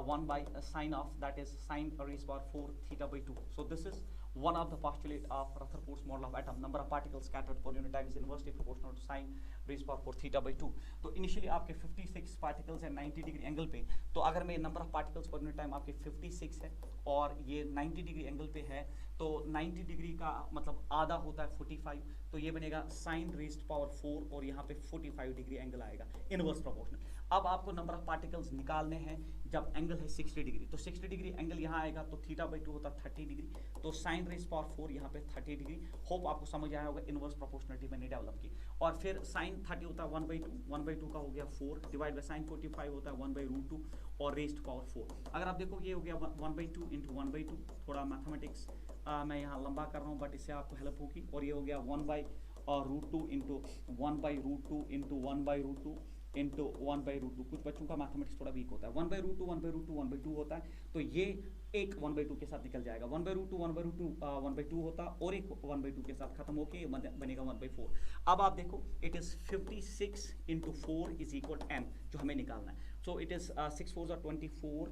1 by sine of, that is sine raised power 4 theta by 2। So this is one of the postulate of Rutherford's model of atom, number of particles scattered per unit time is inversely proportional to sine raised power 4 theta by 2। तो initially आपके 56 particles है 90 degree angle पे, तो अगर मैं number of particles per unit time आपके 56 है और ये 90 डिग्री एंगल पे है, तो 90 डिग्री का मतलब आधा होता है 45, तो ये बनेगा साइन रेज्ड पावर 4 और यहाँ पे 45 डिग्री एंगल आएगा, इनवर्स प्रोपोर्शनल। अब आपको नंबर ऑफ पार्टिकल्स निकालने हैं जब एंगल है 60 डिग्री, तो 60 डिग्री एंगल यहाँ आएगा तो थीटा बाई 2 होता है 30 डिग्री, तो साइन रेज पावर 4 यहाँ पे 30 डिग्री। होप आपको समझ आया होगा, इनवर्स प्रोपोर्शनलिटी मैंने डेवलप की। और फिर साइन 30 होता है 1/2 का हो गया 4 डिवाइड बाई साइन 45 होता है 1/√2 और रेज्ड पावर 4। अगर आप देखो ये हो गया 1/2 इंटू 1/2, थोड़ा मैथमेटिक्स मैं यहाँ लंबा कर रहा हूँ बट इससे आपको हेल्प होगी, और ये हो गया 1/√2 इंटू 1/√2 इंटू 1/√2 इंटू 1/√2। कुछ बच्चों का मैथमेटिक्स थोड़ा वीक होता है, 1/√2 1/√2 1/2 होता है, तो ये एक 1/2 के साथ निकल जाएगा, 1/√2 1/√2 1/2 होता और एक 1/2 के साथ खत्म होके बनेगा 1/4। अब आप देखो it is 56 into 4 is equal n जो हमें निकालना है। सो इट इज 6 4 are 24,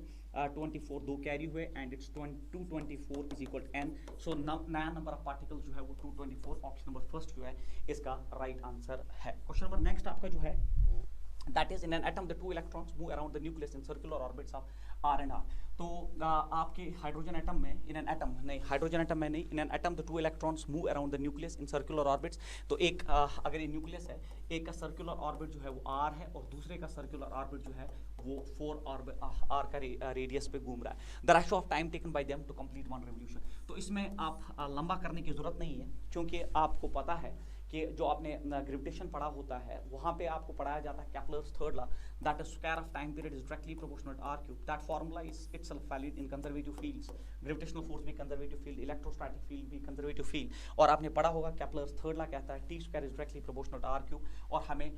24 दो कैरी हुए and it's 224 is equal n। सो नया नंबर ऑफ पार्टिकल्स जो है वो 224, ऑप्शन नंबर फर्स्ट जो है इसका राइट आंसर है। क्वेश्चन नंबर नेक्स्ट आपका जो है, that is in an atom the two electrons move around the nucleus in circular orbits of r and r। तो आपके हाइड्रोजन एटम में in an atom नहीं in an atom the two electrons move around the nucleus in circular orbits। तो एक अगर ये nucleus है, एक का सर्कुलर ऑर्बिट जो है वो r है और दूसरे का सर्कुलर ऑर्बिट जो है वो 4 r का रेडियस पे घूम रहा है। The ratio of time taken by them to complete one revolution. तो इसमें आप लंबा करने की जरूरत नहीं है, क्योंकि आपको पता है कि जो आपने ग्रेविटेशन पढ़ा होता है वहाँ पे आपको पढ़ाया जाता है Kepler's third law, that is square of time period is directly proportional to r cube. That formula is itself valid in conservative fields, gravitational force भी कंजर्वेटिव फील्ड, इलेक्ट्रोस्टैटिक फील्ड भी कंजर्वेटिव फील्ड। और आपने पढ़ा होगा Kepler's third law कहता है t square is directly proportional to r cube, और हमें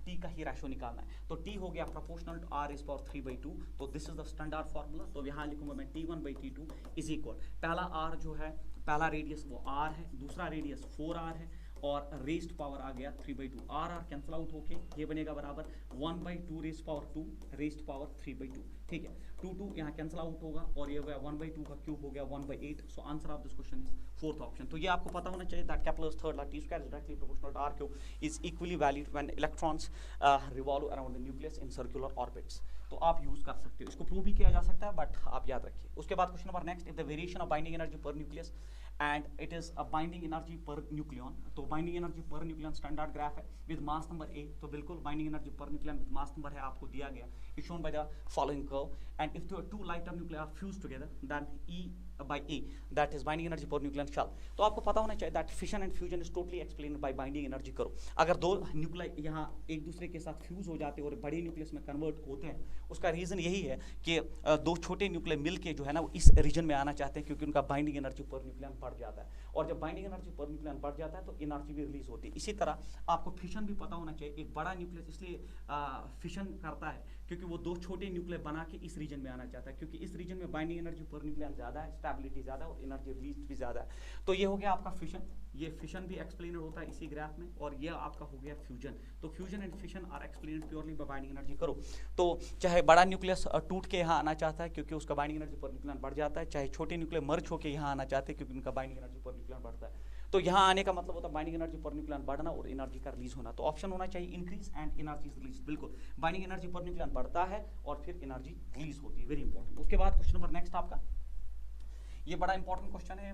t का ही रेशियो निकालना है। तो t हो गया proportional to r is power 3/2, तो this is the standard formula. तो यहाँ लिखूंगा मैं t1/t2 इज इक्वल, पहला r जो है पहला रेडियस वो r है, दूसरा रेडियस 4r है, और रेस्ट पावर आ गया 3/2। आर आर कैंसिल आउट होके ये बनेगा बराबर 1/2 रेस्ट पावर 2 रेस्ट पावर 3/2। ठीक है, 2 यहाँ कैंसिल आउट होगा और ये हो गया 1/2 का क्यूब हो गया 1/8। So answer of this question is fourth option. तो ये आपको पता होना चाहिए that Kepler's third law T square is directly proportional to R cube is equally valid when electrons revolve around the nucleus in circular orbits। तो आप use कर सकते हो, इसको प्रूव भी किया जा सकता है, बट आप याद रखिए। उसके बाद question number next, if the variation of binding energy per nucleus and it is a binding energy per nucleon. तो binding energy per nucleon standard graph है विद मास नंबर ए। तो बिल्कुल binding energy per nucleon with mass number है, आपको दिया गया, is shown by the following curve. And if the two lighter nuclear are fuse together then E by A, that is binding energy per nucleon shell। तो आपको पता होना चाहिए that fission and fusion is totally explained by binding energy करो। अगर दो nuclear यहाँ एक दूसरे के साथ फ्यूज हो जाते हैं और बड़े न्यूक्लियस में कन्वर्ट होते हैं, उसका रीज़न यही है कि दो छोटे न्यूक्लियर मिल के जो है ना वो इस रीजन में आना चाहते हैं, क्योंकि उनका बाइंडिंग एनर्जी पर न्यूक्लियन बढ़ जाता है, और जब बाइंडिंग एनर्जी पर न्यूक्लियन बढ़ जाता है तो एनर्जी भी रिलीज होती है। इसी तरह आपको फिशन भी पता होना चाहिए। एक बड़ा न्यूक्लियस इसलिए फिशन करता है क्योंकि वो दो छोटे न्यूक्लियर बना के इस रीजन में आना चाहता है, क्योंकि इस रीजन में बाइंडिंग एनर्जी पर न्यूक्लियन ज़्यादा है, स्टेबिलिटी ज़्यादा है और एनर्जी रिलीज भी ज़्यादा है। तो ये हो गया आपका फिशन। ये फिशन भी एक्सप्लेन होता है इसी ग्राफ में, और ये आपका हो गया फ्यूजन। तो fusion and fission are explain purely by binding energy करो। तो चाहे बड़ा न्यूक्लियस टूट के यहाँ आना चाहता है क्योंकि उसका बाइंडिंग एनर्जी पर न्यूक्लियन बढ़ जाता है, चाहे छोटे न्यूक्लियर मर्ज होकर यहाँ आना चाहते हैं क्योंकि उनका बाइंडिंग एनर्जी पर न्यूक्लियन बढ़ता है। तो यहाँ आने का मतलब होता है बाइंडिंग एनर्जी पर न्यूक्लियन बढ़ना और एनर्जी का रिलीज होना। तो ऑप्शन होना चाहिए इंक्रीज एंड एनर्जी रिलीज। बिल्कुल, बाइंडिंग एनर्जी पर न्यूक्लियन बढ़ता है और फिर एनर्जी रिलीज होती है, वेरी इंपॉर्टेंट। उसके बाद क्वेश्चन नंबर नेक्स्ट आपका, ये बड़ा इंपॉर्टेंट क्वेश्चन है,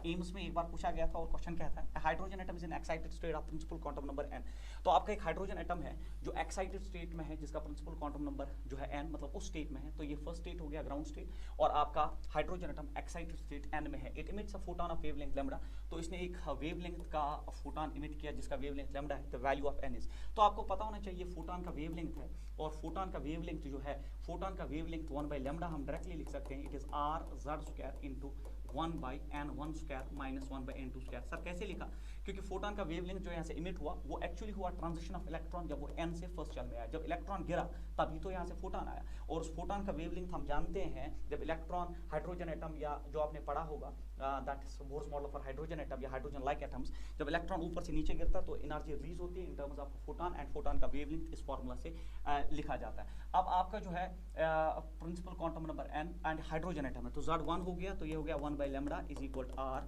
एम्स में एक बार पूछा गया था, और क्वेश्चन कहता है hydrogen atom is in excited state of principal quantum number n। तो आपका एक हाइड्रोजन एटम है जो एक्साइटेड स्टेट में है, जिसका प्रिंसिपल क्वांटम नंबर जो है n, मतलब उस स्टेट में है। तो ये फर्स्ट स्टेट हो गया ग्राउंड स्टेट, और आपका hydrogen atom excited state n में है। It emits a photon of wavelength lambda. तो इसने एक वेवलेंथ का फोटॉन इमिट किया जिसका वेवलेंथ लैम्डा है। The value of n is, तो आपको पता होना चाहिए फोटॉन का वेवलेंथ है, और फोटॉन का वेवलेंथ जो है, फोटॉन का वेवलेंथ 1/λ हम डायरेक्टली लिख सकते हैं, it is r(z)² into 1/n1² minus 1/n2²। Sir कैसे लिखा? क्योंकि फोटॉन का वेवलेंथ जो यहाँ से इमिट हुआ वो एक्चुअली हुआ ट्रांजिशन ऑफ इलेक्ट्रॉन, जब वो n से फर्स्ट शेल में आया। जब इलेक्ट्रॉन गिरा तभी तो यहाँ से फोटॉन आया, और उस फोटॉन का वेवलेंथ हम जानते हैं। जब इलेक्ट्रॉन हाइड्रोजन एटम, या जो आपने पढ़ा होगा that is Bohr's model for hydrogen atom या हाइड्रोजन लाइक एटम्स, जब इलेक्ट्रॉन ऊपर से नीचे गिरता तो एनर्जी रिलीज होती है in terms of photon, and photon का वेवलेंथ इस फॉर्मूला से लिखा जाता है। अब आपका जो है principal quantum number n and hydrogen atom है, तो Z1 हो गया, तो ये हो गया 1/λ इज इक्वल टू r।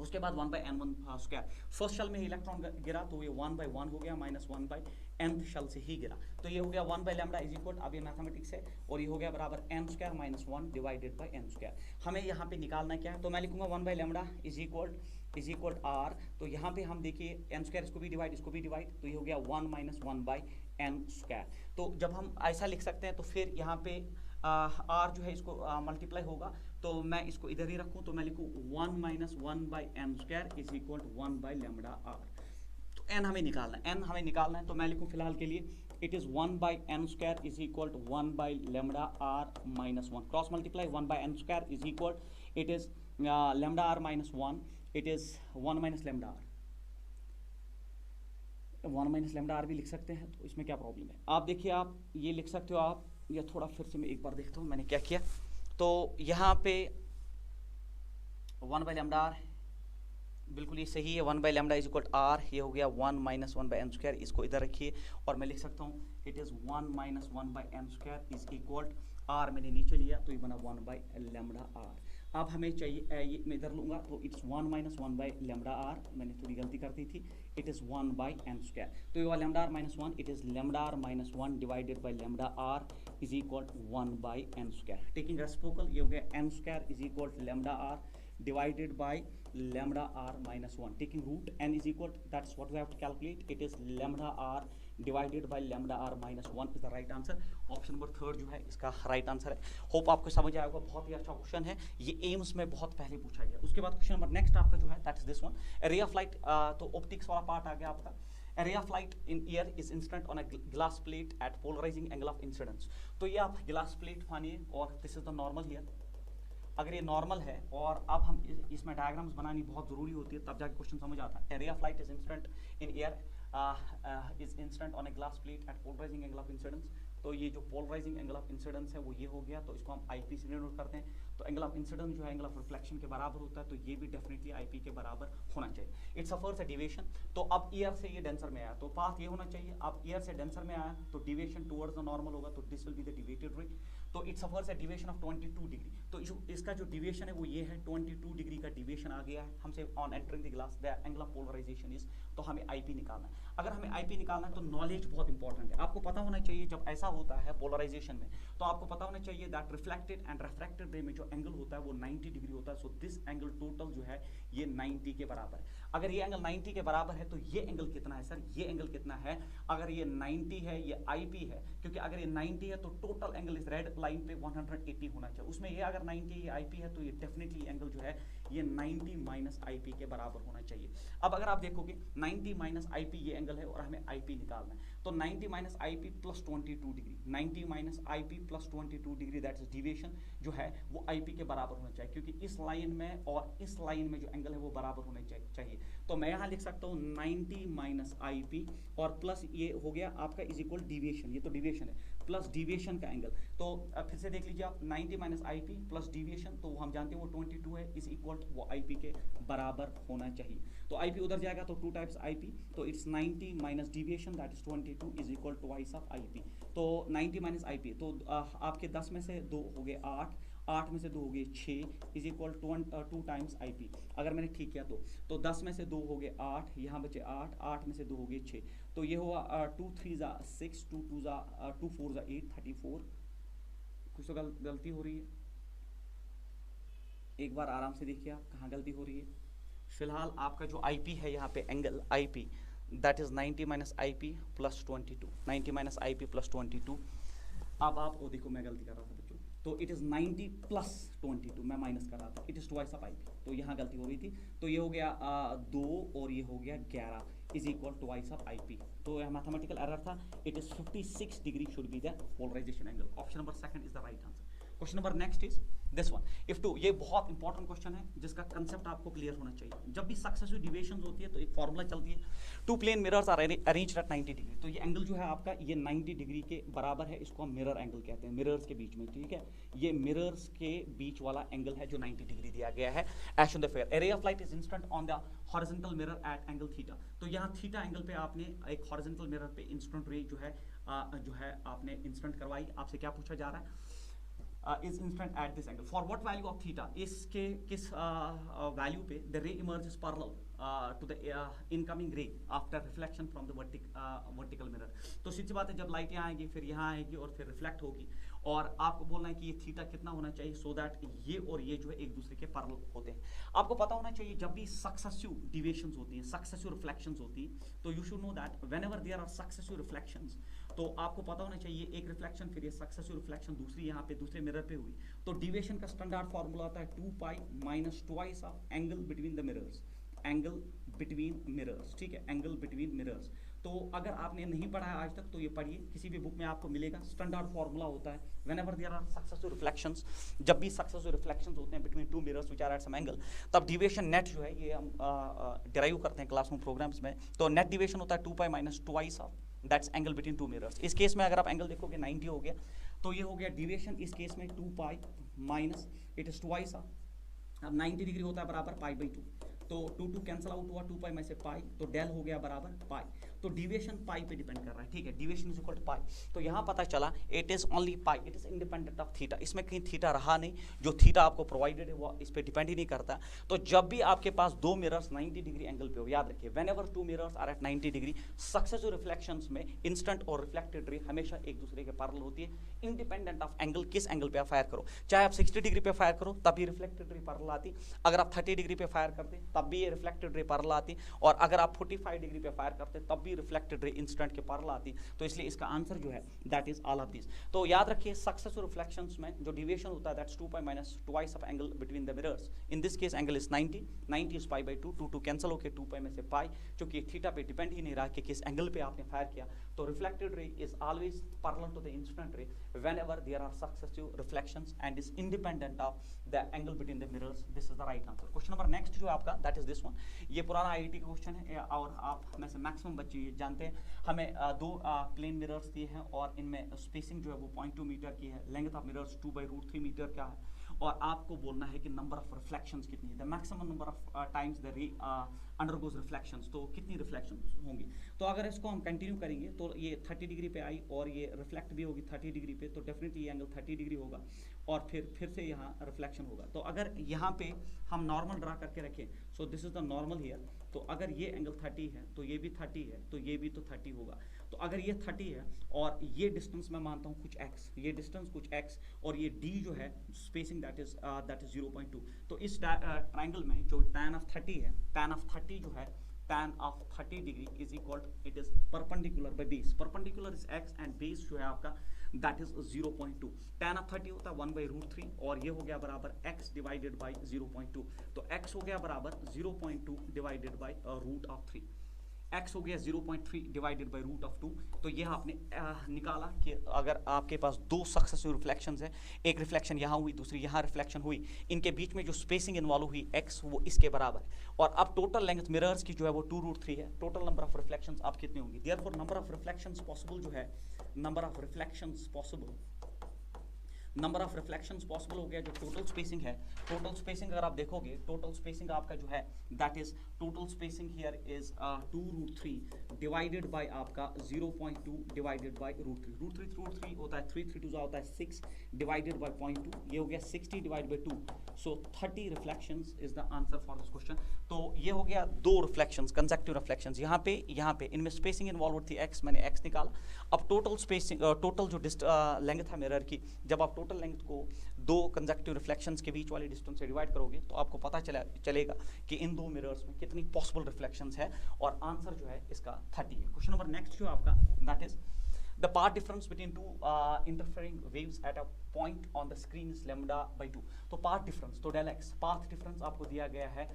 उसके बाद 1/n1²। फर्स्ट शेल में इलेक्ट्रॉन गिरा तो ये 1/1 हो गया माइनस 1/nth शेल से ही गिरा, तो ये हो गया 1/λ इज इक्वल, अब ये मैथमेटिक्स है, और ये हो गया बराबर n² minus 1 divided bye n²। हमें यहाँ पे निकालना क्या है, तो मैं लिखूंगा 1/λ इज इक्वल r। तो यहाँ पे हम देखिए n², इसको भी डिवाइड, तो ये हो गया 1 माइनस 1/n²। तो जब हम ऐसा लिख सकते हैं तो फिर यहाँ पे r जो है इसको मल्टीप्लाई होगा, तो मैं इसको इधर ही रखूं, तो मैं लिखूं 1 minus 1/n² is equal to 1/λr। तो n हमें निकालना है, तो मैं लिखूं फिलहाल के लिए it is 1/n² is equal to 1/λr minus 1। Cross multiply 1/n² is equal, it is λr minus 1, it is 1 minus λr। 1 minus λr भी लिख सकते हैं, तो इसमें क्या प्रॉब्लम है? आप देखिए, आप ये लिख सकते हो आप, या थोड़ा फिर से मैं एक बार देखता हूँ मैंने क्या किया। तो यहाँ पे 1/λr बिल्कुल ये सही है, 1/λ इज इक्वल r। ये हो गया 1 माइनस 1/n², इसको इधर रखिए, और मैं लिख सकता हूँ it is 1 minus 1/n² is equal r। मैंने नीचे लिया तो ये बना 1/λr। अब हमें चाहिए ये मैं इधर लूँगा, तो इट्स 1 माइनस 1/λr। मैंने थोड़ी गलती कर दी थी, इट इज़ 1/n²। तो ये हुआ λr minus 1, it is λr minus 1 divided by λr is equal 1/n²। Taking reciprocal, ये हो गया n² is equal to λr divided by λr minus 1. Taking root n is equal, that's what we have to calculate. It is λr divided by λr minus 1 is the right answer. Option number 3 जो है इसका right answer है। Hope आपको समझ आएगा, बहुत ही अच्छा question है, ये एम्स में बहुत पहले पूछा गया। उसके बाद क्वेश्चन नंबर नेक्स्ट आपका जो है दैट इज दिस वन, रे ऑफ लाइट। तो ऑप्टिक्स वाला पार्ट आ गया आपका। A ray of light in air is incident on a glass plate at polarizing angle of incidence. तो ये आप glass plate मानिए, और this is the normal here। अगर ये नॉर्मल है, और अब हम इसमें डायग्राम्स बनानी बहुत ज़रूरी होती है, तब जाके क्वेश्चन समझ आता है। Ray of light is incident in air is incident on a glass plate at polarising angle of incidence. तो ये जो पोलराइजिंग एंगल ऑफ इंसिडेंस है वो ये हो गया, तो इसको हम आईपी से डिनोट करते हैं। तो एंगल ऑफ इंसिडेंस जो है एंगल ऑफ रिफ्लेक्शन के बराबर होता है, तो ये भी डेफिनेटली आईपी के बराबर होना चाहिए। It suffers a deviation. तो अब ईयर से ये डेंसर में आया तो पाथ ये होना चाहिए। अब ईयर से डेंसर में आया तो डिविएशन टुवर्ड्स द नॉर्मल होगा, तो this will be the deviated रे। तो it suffers a deviation of 22 degree. तो इसका जो डिविएशन है वो ये है, 22 डिग्री का डिविएशन आ गया है हमसे on entering the glass. The angle of polarisation is, तो हमें आईपी निकालना है। अगर हमें आईपी निकालना है तो नॉलेज बहुत इंपॉर्टेंट है। आपको पता होना चाहिए जब ऐसा होता है पोलराइजेशन में, तो आपको पता होना चाहिए दैट रिफ्लेक्टेड एंड रिफ्रैक्टेड रे में जो एंगल होता है वो 90 डिग्री होता है। सो दिस एंगल टोटल जो है ये 90 के बराबर है। अगर ये एंगल 90 के बराबर है तो ये एंगल कितना है सर, ये एंगल कितना है? अगर ये 90 है, ये आईपी है, क्योंकि अगर ये 90 है तो टोटल एंगल इस रेड लाइन पे 180 होना चाहिए। उसमें ये अगर 90 ये आईपी है तो ये डेफिनेटली एंगल जो है ये 90 माइनस आईपी के बराबर होना चाहिए। अब अगर आप देखोगे 90 माइनस आईपी ये एंगल है और हमें आईपी निकालना है, तो 90 minus IP plus 22 degree, 90 minus IP plus 22 degree that is deviation जो है वो आईपी के बराबर होना चाहिए, क्योंकि इस लाइन में और इस लाइन में जो एंगल है वो बराबर होने चाहिए। तो मैं यहाँ लिख सकता हूँ 90 माइनस आईपी और प्लस ये हो गया आपका इज इक्वल डिविएशन, ये तो डिविएशन है, प्लस डिविएशन का एंगल। तो फिर से देख लीजिए आप 90 माइनस आईपी प्लस डिविएशन, तो हम जानते हैं वो 22 है, इज इक्वल वो आईपी के बराबर होना चाहिए। तो आईपी उधर जाएगा तो 2 टाइम्स आईपी, तो it's 90 minus deviation that is 22 is equal twice of IP. तो 90 माइनस आईपी, तो आपके 10 में से 2 हो गए 8, 8 में से 2 हो गए 6 इज इक्वल 2 टाइम्स आईपी। अगर मैंने ठीक किया तो 10 में से 2 हो गए 8, यहाँ बचे 8, 8 में से 2 हो गए 6, तो ये हुआ 2 3 ज़ा 6, 2 2 ज़ा 2 4 ज़ा 8, 34। कुछ तो गलती हो रही है, एक बार आराम से देखिए आप कहाँ गलती हो रही है। फिलहाल आपका जो आईपी है यहाँ पे angle IP that is 90 minus IP plus 22, 90 minus IP plus 22। अब आप वो देखो मैं गलती कर रहा था बच्चों, तो इट इज़ 90 प्लस 22, मैं माइनस कर रहा था, it is twice of IP, तो यहाँ गलती हो रही थी। तो ये हो गया 2 और ये हो गया 11 is equal twice of IP. तो यह मैथमेटिकल एरर था, it is 56 degree should be the polarization angle. Option number 2 is the right answer. Question number next is this one, if two, ये बहुत इंपॉर्टेंट क्वेश्चन है जिसका concept आपको clear होना चाहिए। जब भी सक्सेसिव डिविएशंस होती है तो एक फॉर्मूला चलती है, 2 plane mirrors are arranged at 90 degree. तो ये एंगल जो है आपका ये 90 डिग्री के बराबर है, इसको हम मिरर एंगल कहते हैं, मिरर्स के बीच में, ठीक है। ये मिरर्स के बीच वाला एंगल है जो 90 डिग्री दिया गया है as in the figure. A ray of light is incident on the horizontal mirror at angle theta. तो यहाँ थीटा एंगल पे आपने एक हॉरिजॉन्टल मिरर पे इंस्टेंट रे जो है आपने इंस्टेंट करवाई। आपसे क्या पूछा जा रहा है, is instant at this angle for what value of theta, इसके किस वैल्यू पे the ray emerges parallel to the incoming ray after reflection from the vertical mirror। तो सीधी बात है, जब लाइट यहाँ आएगी फिर यहाँ आएगी और फिर रिफ्लेक्ट होगी, और आपको बोलना है कि ये थीटा कितना होना चाहिए सो दैट ये और ये जो है एक दूसरे के पैरेलल होते हैं। आपको पता होना चाहिए जब भी सक्सेसिव डिविएशंस होती हैं, सक्सेसिव रिफ्लेक्शंस होती हैं, तो you should know that whenever there are successive reflections, तो आपको पता होना चाहिए एक रिफ्लेक्शन फिर ये सक्सेसिव रिफ्लेक्शन दूसरी यहाँ पे दूसरे मिरर पे हुई, तो डिविएशन का स्टैंडर्ड फार्मूला आता है 2 pi minus twice of angle between the mirrors, angle between mirrors, ठीक है, एंगल बिटवीन मिरर्स। तो अगर आपने नहीं पढ़ा है आज तक तो ये पढ़िए, किसी भी बुक में आपको मिलेगा। स्टैंडर्ड फार्मूला होता है whenever there are successive reflections, जब भी सक्सेसिव रिफ्लेक्शंस होते हैं between 2 mirrors which are at some angle, तब डिविएशन नेट जो है ये हम डिराइव करते हैं क्लासरूम प्रोग्राम्स में। तो नेट डिविएशन होता है 2 pi minus twice of that's angle between 2 mirrors. इस केस में अगर आप एंगल देखोगे 90 हो गया, तो ये हो गया डिविएशन इस केस में 2 pi minus it is twice of, अब 90 डिग्री होता है बराबर पाई बाई 2, तो 2 कैंसिल आउट हुआ, 2 पाई में से पाई, तो डेल हो गया बराबर पाई। तो डिविएशन पाई पे डिपेंड कर रहा है, ठीक है, डिविएशन इज इक्वल टू पाई। तो यहाँ पता चला it is only pi, it is independent of theta. इसमें कहीं थीटा रहा नहीं, जो थीटा आपको प्रोवाइडेड है वो इस पे डिपेंड ही नहीं करता। तो जब भी आपके पास 2 मिरर्स 90 डिग्री एंगल पे हो, याद रखिए whenever 2 mirrors are at 90 degree, successive reflections में इंस्टेंट और रिफ्लेक्टेड रे हमेशा एक दूसरे के पैरेलल होती है, इंडिपेंडेंट ऑफ एंगल, किस एंगल पे आप फायर करो। चाहे आप 60 डिग्री पे फायर करो तब भी रिफ्लेक्टेड रे पैरेलल आती, अगर आप 30 डिग्री पे फायर करते तब भी ये रिफ्लेक्टेड रे पैरेलल आती, और अगर आप 45 डिग्री पे फायर करते तब भी रिफ्लेक्टेड रे इंस्टेंट के पैरेलल आती। तो इसलिए इसका आंसर जो है that is all of this. तो याद रखिए सक्सेसिव रिफ्लेक्शंस में जो डिविएशन होता है that's 2 pi minus twice of angle between the mirrors. In this case angle is 90, 90 is pi by 2, 2 cancel होकर 2 पाई में से पाई, क्योंकि थीटा पे डिपेंड ही नहीं रहा कि किस एंगल पे आपने फायर किया। तो reflected ray is always parallel to the incident ray whenever there are successive reflections and is independent of the angle between the mirrors. This is the right answer. Question number next जो आपका that is this one, ये पुराना IIT का question है और आप में से मैक्सिमम बच्चे ये जानते हैं हमें दो प्लेन मिरर्स दिए हैं और इनमें स्पेसिंग जो है वो 0.2 मीटर की है, लेंथ ऑफ मिरर्स 2/√3 मीटर का है, और आपको बोलना है कि नंबर ऑफ रिफ्लेक्शंस कितनी है, the maximum number of times the रे अंडरगोज रिफ्लेक्शंस, तो कितनी रिफ्लेक्शंस होंगी। तो अगर इसको हम कंटिन्यू करेंगे तो ये 30 डिग्री पे आई और ये रिफ्लेक्ट भी होगी 30 डिग्री पे, तो डेफिनेटली ये एंगल 30 डिग्री होगा और फिर से यहाँ रिफ्लेक्शन होगा। तो अगर यहाँ पे हम नॉर्मल ड्रा करके रखें, सो this is the normal here, तो अगर ये एंगल 30 है तो ये भी 30 है, तो ये भी तो 30 होगा। तो अगर ये 30 है और ये डिस्टेंस मैं मानता हूँ कुछ x, ये डिस्टेंस कुछ x और ये d जो है स्पेसिंग दैट इज 0.2, तो इस ट्राइंगल में जो tan ऑफ 30 है, tan ऑफ 30 जो है tan of 30 degree is equal, it is perpendicular by base, perpendicular is x and base जो है आपका दैट इज 0.2, tan ऑफ 30 होता है 1/√3 और ये हो गया बराबर x डिवाइडेड बाय 0.2, तो x हो गया बराबर 0.2 डिवाइडेड बाय √3, x हो गया 0.3 डिवाइडेड बाय √2। तो यह आपने निकाला कि अगर आपके पास दो सक्सेसिव रिफ्लेक्शंस है, एक रिफ्लेक्शन यहाँ हुई, दूसरी यहाँ रिफ्लेक्शन हुई, इनके बीच में जो स्पेसिंग इन्वॉल्व हुई x वो इसके बराबर है, और अब टोटल लेंथ मिरर्स की जो है वो 2√3 है, टोटल नंबर ऑफ रिफ्लेक्शंस आप कितने होंगे, therefore number of reflections possible जो है, number of reflections possible, number of reflections possible हो गया जो टोटल स्पेसिंग है, टोटल स्पेसिंग अगर आप देखोगे, टोटल स्पेसिंग आपका जो है that is total spacing here is 2√3 divided by आपका 0.2 डिवाइडेड बाय √3 होता है 3 3 2 होता है 6 डिवाइडेड बाय 0.2, ये हो गया 60 divide by 2, so 30 reflections is the answer for this question. तो ये हो गया दो रिफ्लेक्शंस, कंसेक्टिव रिफ्लेक्शंस, यहाँ पे इनमें स्पेसिंग इन्वॉल्व थी x, मैंने x निकाला। अब टोटल स्पेसिंग, टोटल जो लेंथ है मिरर की, जब आप टोटल लेंथ को दो कंसेक्टिव रिफ्लेक्शंस के बीच वाले डिस्टेंस से डिवाइड करोगे तो आपको पता चलेगा कि इन दो मिरर्स में कितनी पॉसिबल रिफ्लेक्शंस है, और आंसर जो है इसका 30 है। क्वेश्चन नंबर नेक्स्ट जो आपका that is the path difference between two interfering waves at a point on the screen is λ/2। तो path difference, तो del x, path difference आपको दिया गया है,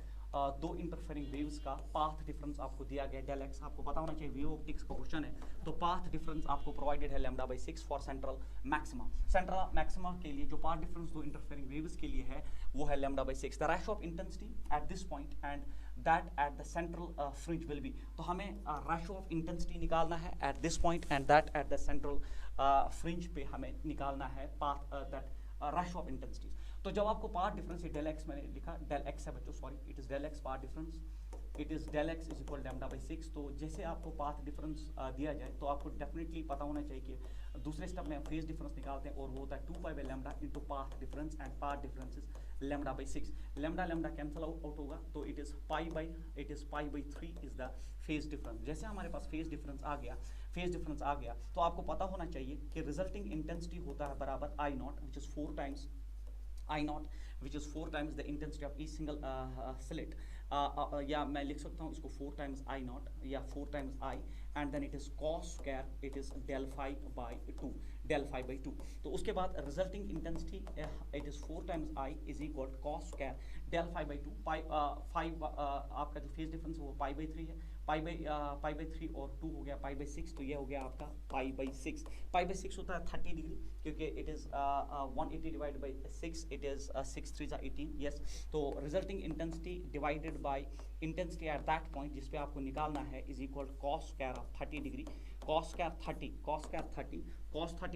दो इंटरफेरिंग वेव्स का पाथ डिफरेंस आपको दिया गया डेल एक्स, आपको पता होना चाहिए वेव ऑप्टिक्स का क्वेश्चन है, तो पाथ डिफरेंस आपको प्रोवाइडेड है λ/6 for central maxima. Central maxima के लिए जो पाथ डिफरेंस दो इंटरफेरिंग वेव्स के लिए है वो है λ/6। The ratio of intensity at this point and that at the central fringe will be, तो हमें रेशियो ऑफ इंटेंसिटी निकालना है at this point and that at the central fringe पे हमें निकालना है path that ratio of intensity. तो जब आपको पाथ डिफरेंस डेल एक्स मैंने लिखा, डेल एक्स है बच्चों, sorry it is del x path difference, it is del x is equal λ/6। तो जैसे आपको पाथ डिफरेंस दिया जाए तो आपको डेफिनेटली पता होना चाहिए कि दूसरे स्टेप में हम फेज डिफरेंस निकालते हैं और वो होता है 2π/λ into path difference, and path difference is λ/6। λ cancel out होगा तो it is π/3 is the phase difference. जैसे हमारे पास फेज डिफरेंस आ गया तो आपको पता होना चाहिए कि रिजल्टिंग इंटेंसिटी होता है बराबर I0 which is 4 times I0 which is 4 times the intensity of each single slit, या मैं लिख सकता हूँ इसको 4 times I0 या 4 times I, and then it is cos square, it is del phi by 2, तो उसके बाद resulting intensity it is 4 times I is equal to cos square del phi by 2, आपका जो फेज डिफरेंस है वो π/3 है, π/3 और 2 हो गया π/6, तो ये हो गया आपका π/6 होता है 30 डिग्री, क्योंकि it is 180 divided by 6, it is 6 3 18, yes. तो resulting intensity divided by intensity at that point जिस पे आपको निकालना है is equal cos square of 30 degree, cos square 30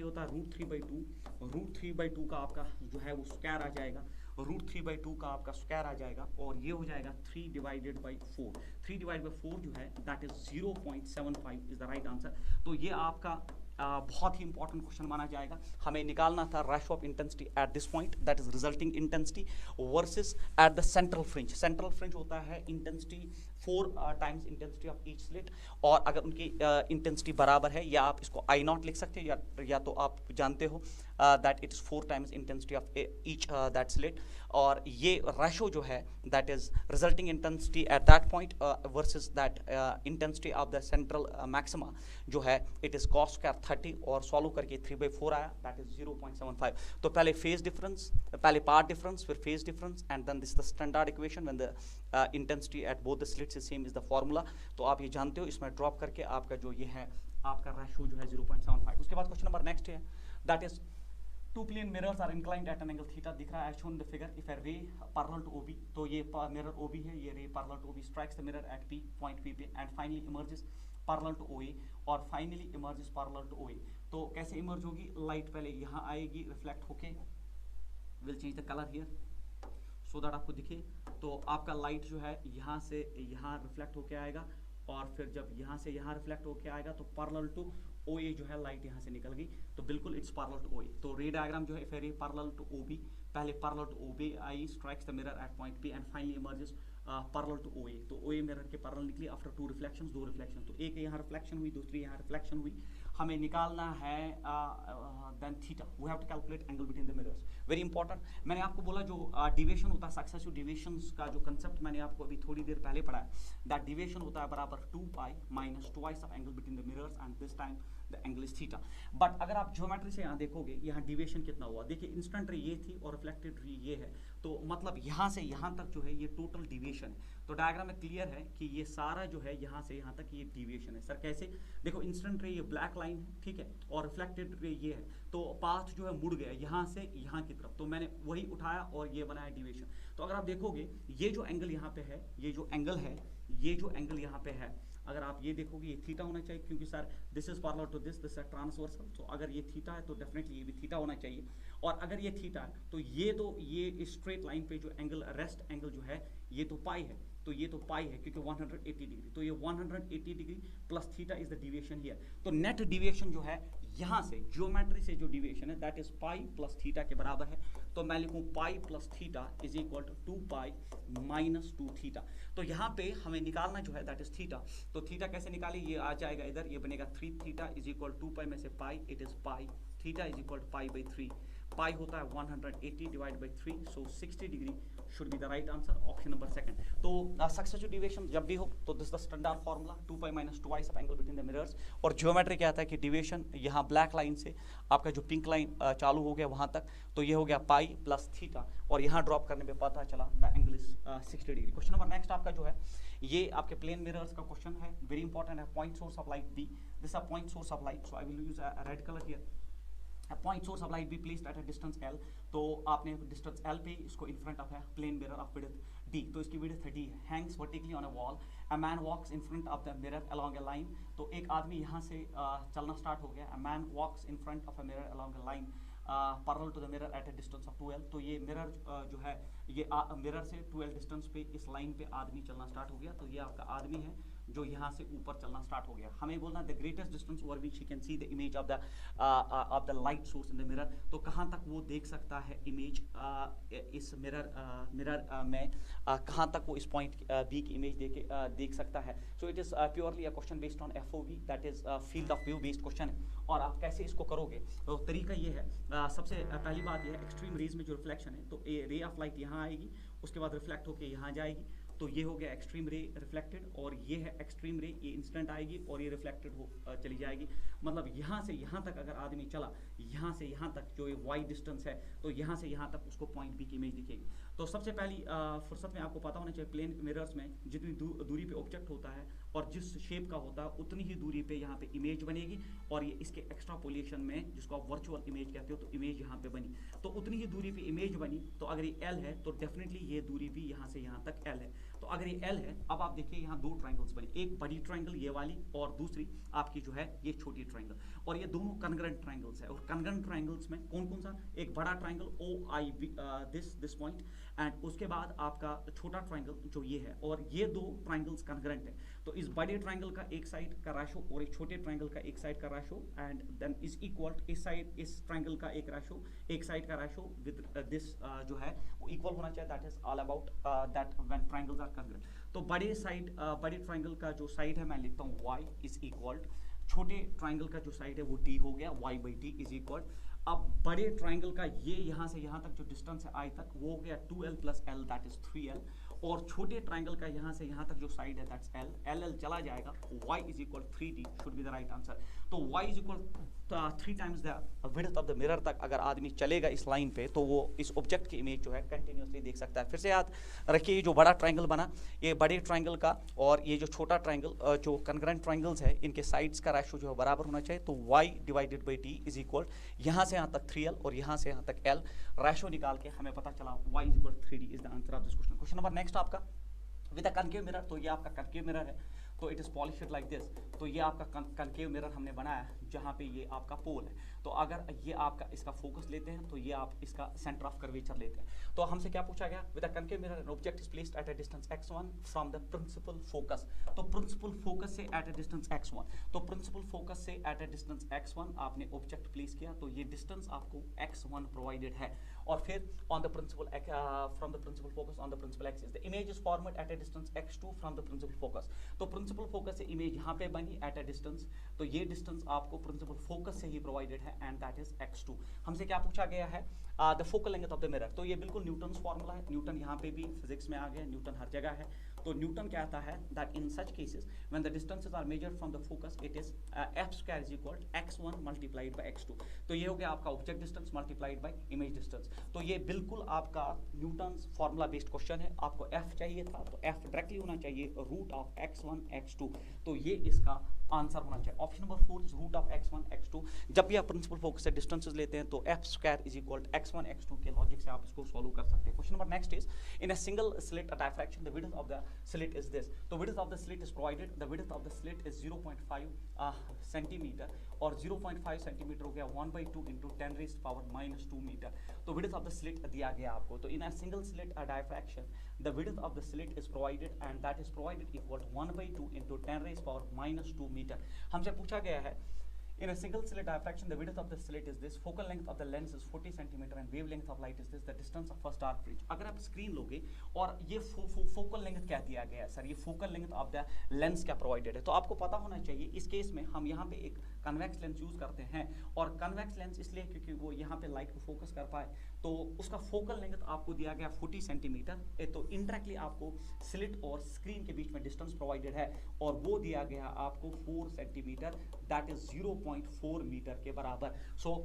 होता है √3/2 का आपका जो है वो स्क्वायर आ जाएगा, √3/2 का आपका स्क्वायर आ जाएगा, और ये हो जाएगा 3 डिवाइडेड बाई 4 जो है that is 0.75 is the right answer. तो ये आपका बहुत ही इंपॉर्टेंट क्वेश्चन माना जाएगा। हमें निकालना था ratio of intensity at this point that is resulting intensity versus eight the central fringe होता है intensity 4 times intensity of each slit, और अगर उनकी इंटेंसिटी बराबर है, या आप इसको I0 लिख सकते हैं, या तो आप जानते हो that it is 4 times intensity of each that slit, और ये रेशियो जो है that is resulting intensity at that point versus that intensity of the central maxima जो है इट इज cos स्क्वायर 30, और सॉल्व करके 3/4 आया दैट इज 0.75। तो पहले फेज डिफरेंस, पहले पार्ट डिफरेंस, फिर phase difference, and then this the standard equation when the intensity at both the slits is same is the formula. तो आप ये जानते हो, इसमें ड्रॉप करके आपका जो ये है आपका रेशियो जो है 0.75। उसके बाद क्वेश्चन नंबर नेक्स्ट है that is two plane mirrors are inclined at an angle theta, दिख रहा है as shown in the figure, if a ray parallel to OB, तो ये mirror OB है, ये ray parallel to OB strikes the mirror at P, point P पे, and finally emerges parallel to OA और finally emerges parallel to OA। तो कैसे emerge होगी, light पहले यहाँ आएगी रिफ्लेक्ट होके, will change the colour here so that आपको दिखे। तो आपका लाइट जो है यहाँ से यहाँ रिफ्लेक्ट होके आएगा और फिर जब यहाँ से यहाँ रिफ्लेक्ट होके आएगा तो पैरेलल टू OA जो है लाइट यहाँ से निकल गई, तो बिल्कुल इट्स पैरेलल टू OA। तो रे डायग्राम जो है फिर ये पैरेलल टू OB, पहले parallel to OB I strikes the mirror at point P and finally emerges parallel to OA। तो OA मिरर के पैरेलल निकली आफ्टर टू रिफ्लेक्शंस, दो रिफ्लेक्शन, तो एक यहाँ रिफ्लेक्शन हुई, दूसरी यहाँ रिफ्लेक्शन हुई। हमें निकालना है then theta, we have to calculate angle between the mirrors, very important. मैंने आपको बोला जो डिविएशन होता है, सक्सेसिव डिविएशंस का जो कंसेप्ट मैंने आपको अभी थोड़ी देर पहले पढ़ा है, दैट डिविएशन होता है बराबर 2 pi minus twice of angle between the mirrors and this time the angle is theta. But अगर आप ज्योमेट्री से यहाँ देखोगे, यहाँ डिविएशन कितना हुआ, देखिए इंस्टेंट रे ये थी और रिफ्लेक्टेड रे ये है, तो मतलब यहाँ से यहाँ तक जो है ये टोटल डिविएशन है। तो डायग्राम में क्लियर है कि ये सारा जो है यहाँ से यहाँ तक ये डिविएशन है। सर कैसे, देखो इंस्टेंट रे ये ब्लैक लाइन है, ठीक है, और रिफ्लेक्टेड रे ये है, तो पाथ जो है मुड़ गया यहाँ से यहाँ की तरफ, तो मैंने वही उठाया और ये बनाया डिविएशन। तो अगर आप देखोगे ये जो एंगल यहाँ पे है, ये जो एंगल है, ये जो एंगल यहाँ पे है, अगर आप ये देखोगे ये थीटा होना चाहिए, क्योंकि sir this is parallel to this is transversal, तो अगर ये थीटा है तो डेफिनेटली ये भी थीटा होना चाहिए। और अगर ये थीटा है तो ये स्ट्रेट लाइन पे जो एंगल रेस्ट एंगल जो है ये तो पाई है, तो ये तो पाई है क्योंकि 180 डिग्री, तो ये 180 degree plus theta is the deviation here. तो नेट डिविएशन जो है यहाँ से ज्योमेट्री से जो डिविएशन है that is pi plus theta के बराबर है। तो मैं लिखूँ pi plus theta is equal to 2 pi minus 2 theta. तो यहाँ पे हमें निकालना जो है दैट इज थीटा। तो थीटा कैसे निकाले, ये आ जाएगा इधर, ये बनेगा 3 थीटा इज इक्वल 2 पाई में से pi, it is pi theta is equal to pi by 3। Pi होता है 180 divide by 3, so 60 degree should be the right answer, option number second. तो सक्सेसिव डिविएशन जब भी हो तो this the standard formula 2 pi minus twice of angle between the mirrors. और geometry क्या आता है कि डिविएशन यहाँ ब्लैक लाइन से आपका जो पिंक लाइन चालू हो गया वहाँ तक, तो ये हो गया पाई प्लस थीटा, और यहाँ ड्रॉप करने पे पता चला the angle is 60 degree. Question number next आपका जो है ये आपके प्लेन मिरर्स का क्वेश्चन है, वेरी इंपॉर्टेंट है। Point source of light B, this a point source of light, so I will use a red colour here. A point source of light be placed at a distance L, तो आपने distance L पे इसको in front of है plane mirror of width D, तो इसकी width D है। Hangs vertically on a wall, a man walks in front of the mirror along a line, तो एक आदमी यहाँ से चलना स्टार्ट हो गया। A man walks in front of a mirror along a line parallel to the mirror at a distance of 2L, तो ये मिरर जो है ये मिरर से 2L डिस्टेंस पे इस लाइन पे आदमी चलना स्टार्ट हो गया। तो ये आपका आदमी है जो यहाँ से ऊपर चलना स्टार्ट हो गया। हमें बोलना the greatest distance over which he can see the image of the light source in the mirror, तो कहाँ तक वो देख सकता है इमेज इस मिरर में, कहाँ तक वो इस पॉइंट बी की इमेज देख सकता है। So it is purely a question based on FOV, that is field of view based question है। और आप कैसे इसको करोगे, तो तरीका ये है, सबसे पहली बात ये है एक्सट्रीम रेज में जो रिफ्लेक्शन है, तो ए रे ऑफ लाइट यहाँ आएगी, उसके बाद रिफ्लेक्ट होकर यहाँ जाएगी, तो ये हो गया एक्सट्रीम रे रिफ्लेक्टेड, और ये है एक्सट्रीम रे, ये इंस्टेंट आएगी और ये रिफ्लेक्टेड हो चली जाएगी। मतलब यहाँ से यहाँ तक अगर आदमी चला, यहाँ से यहाँ तक जो ये वाई डिस्टेंस है, तो यहाँ से यहाँ तक उसको पॉइंट बी की इमेज दिखेगी। तो सबसे पहली फुर्सत में आपको पता होना चाहिए प्लेन मिरर्स में जितनी दूरी पे ऑब्जेक्ट होता है और जिस शेप का होता है उतनी ही दूरी पे यहाँ पे इमेज बनेगी, और ये इसके एक्स्ट्रापोलेशन में जिसको आप वर्चुअल इमेज कहते हो, तो इमेज यहाँ पे बनी, तो उतनी ही दूरी पे इमेज बनी। तो अगर ये L है तो डेफिनेटली ये दूरी भी यहाँ से यहाँ तक L है। तो अगर ये L है, अब आप देखिए यहाँ दो ट्राइंगल्स बने, एक बड़ी ट्राइंगल ये वाली और दूसरी आपकी जो है ये छोटी ट्राइंगल, और ये दोनों कनग्रेंट ट्राइंगल्स है। और कनग्रेंट ट्राइंगल्स में कौन कौन सा, एक बड़ा triangle OIB this point, and उसके बाद आपका छोटा ट्राइंगल जो ये है, और ये दो ट्राइंगल्स कनग्रेंट है। तो इस बड़े ट्राइंगल का एक साइड का रेशो और एक छोटे ट्राइंगल का एक साइड का ratio and then is equal इस साइड इस ट्राइंगल का एक रेशो एक साइड का रेशो विद दिस जो है वो इक्वल होना चाहिए। That is all about that when triangles are congruent. तो बड़े ट्राइंगल का जो साइड है मैं लिखता हूँ y इज इक्वल, छोटे ट्राइंगल का जो साइड है वो d हो गया, y by d is equal. अब बड़े ट्राइंगल का ये यहाँ से यहाँ तक जो डिस्टेंस है I तक वो हो गया 2L plus L that is 3L, और छोटे ट्राइंगल का यहाँ से यहाँ तक जो साइड है दैट्स L चला जाएगा, y is equal 3D should be the right answer. तो y is equal 3 times the width of the mirror तक अगर आदमी चलेगा इस लाइन पे तो वो इस ऑब्जेक्ट की इमेज जो है कंटिन्यूसली देख सकता है। फिर से याद रखिए ये जो बड़ा ट्राइंगल बना, ये बड़े ट्राइंगल का और ये जो छोटा ट्राइंगल जो कनग्रेंट ट्राइंगल्स है इनके साइड्स का रेशो जो है बराबर होना चाहिए। तो y divided by d is equal यहाँ से यहाँ तक 3L और यहाँ से यहाँ तक L, रेशो निकाल के हमें पता चला y is equal 3D is the answer of this question. Question number next आपका विद अ कनकेव मिरर, तो ये आपका कनकेव मिरर है। तो it is polished like this. तो ये आपका कनकेव मिरर हमने बनाया जहाँ पे ये आपका पोल है। तो अगर ये आपका इसका फोकस लेते हैं तो ये आप इसका सेंटर ऑफ कर्वेचर लेते हैं। तो हमसे क्या पूछा गया, with a concave mirror an object is placed at a distance x1 from the principal focus. तो प्रिंसिपल फोकस से एट अ डिस्टेंस x1, तो प्रिंसिपल फोकस से एट अ डिस्टेंस x1 आपने ऑब्जेक्ट प्लेस किया, तो ये डिस्टेंस आपको x1 provided है। और फिर on the principal from the principal focus on the principal axis the image is formed at a distance x2 from the principal focus. तो principal focus से इमेज यहाँ पे बनी एट अ डिस्टेंस, तो ये डिस्टेंस आपको प्रिंसिपल फोकस से ही provided है एंड दैट इज x2। हमसे क्या पूछा गया है, the focal length of the mirror. तो ये बिल्कुल न्यूटन फॉर्मूला है, न्यूटन यहाँ पे भी फिजिक्स में आ गया, न्यूटन हर जगह है। तो न्यूटन कहता है that in such cases when the distances are measured from the focus it is f square is equal x1 multiplied by x2। तो ये हो गया आपका object distance multiplied by image distance. तो ये बिल्कुल आपका न्यूटन फॉर्मूला बेस्ड क्वेश्चन है। आपको f चाहिए था तो f डायरेक्टली होना चाहिए रूट ऑफ x1 x2। तो ये इसका आंसर होना चाहिए। Option number 4 is root of x1 x2। जब भी आप प्रिंसिपल फोकस से डिस्टेंसेस लेते हैं तो f square is equal x1 x2 के लॉजिक से आप इसको सॉल्व कर सकते हैं। Question number next is in a single slit diffraction the width of the slit is this. तो width of the slit is provided, the width of the slit is 0.5 centimetre और 0.5 centimetre हो गया 1/2 into 10⁻⁻² metre. तो width of the slit दिया गया आपको। तो in a single slit diffraction the width of the slit is provided and that is provided equal 1/2 into 10⁻² metre. हमसे पूछा गया है in a single slit diffraction the width of the slit is this, focal length of the lens is 40 cm and wavelength of light is this, the distance of first arc fringe। अगर आप screen लोगे और ये focal length क्या दिया गया है sir, ये focal length of the lens क्या प्रोवाइडेड है, तो आपको पता होना चाहिए। इस केस में हम यहाँ पे एक कन्वेक्स लेंस यूज करते हैं और कन्वेक्स लेंस इसलिए क्योंकि वो यहाँ पे लाइट को फोकस कर पाए, तो उसका फोकल लेंथ आपको दिया गया 40 सेंटीमीटर। तो इनडायरेक्टली आपको स्लिट और स्क्रीन के बीच में डिस्टेंस प्रोवाइडेड है और वो दिया गया आपको 4 सेंटीमीटर, दैट इज 0.4 मीटर के बराबर। सो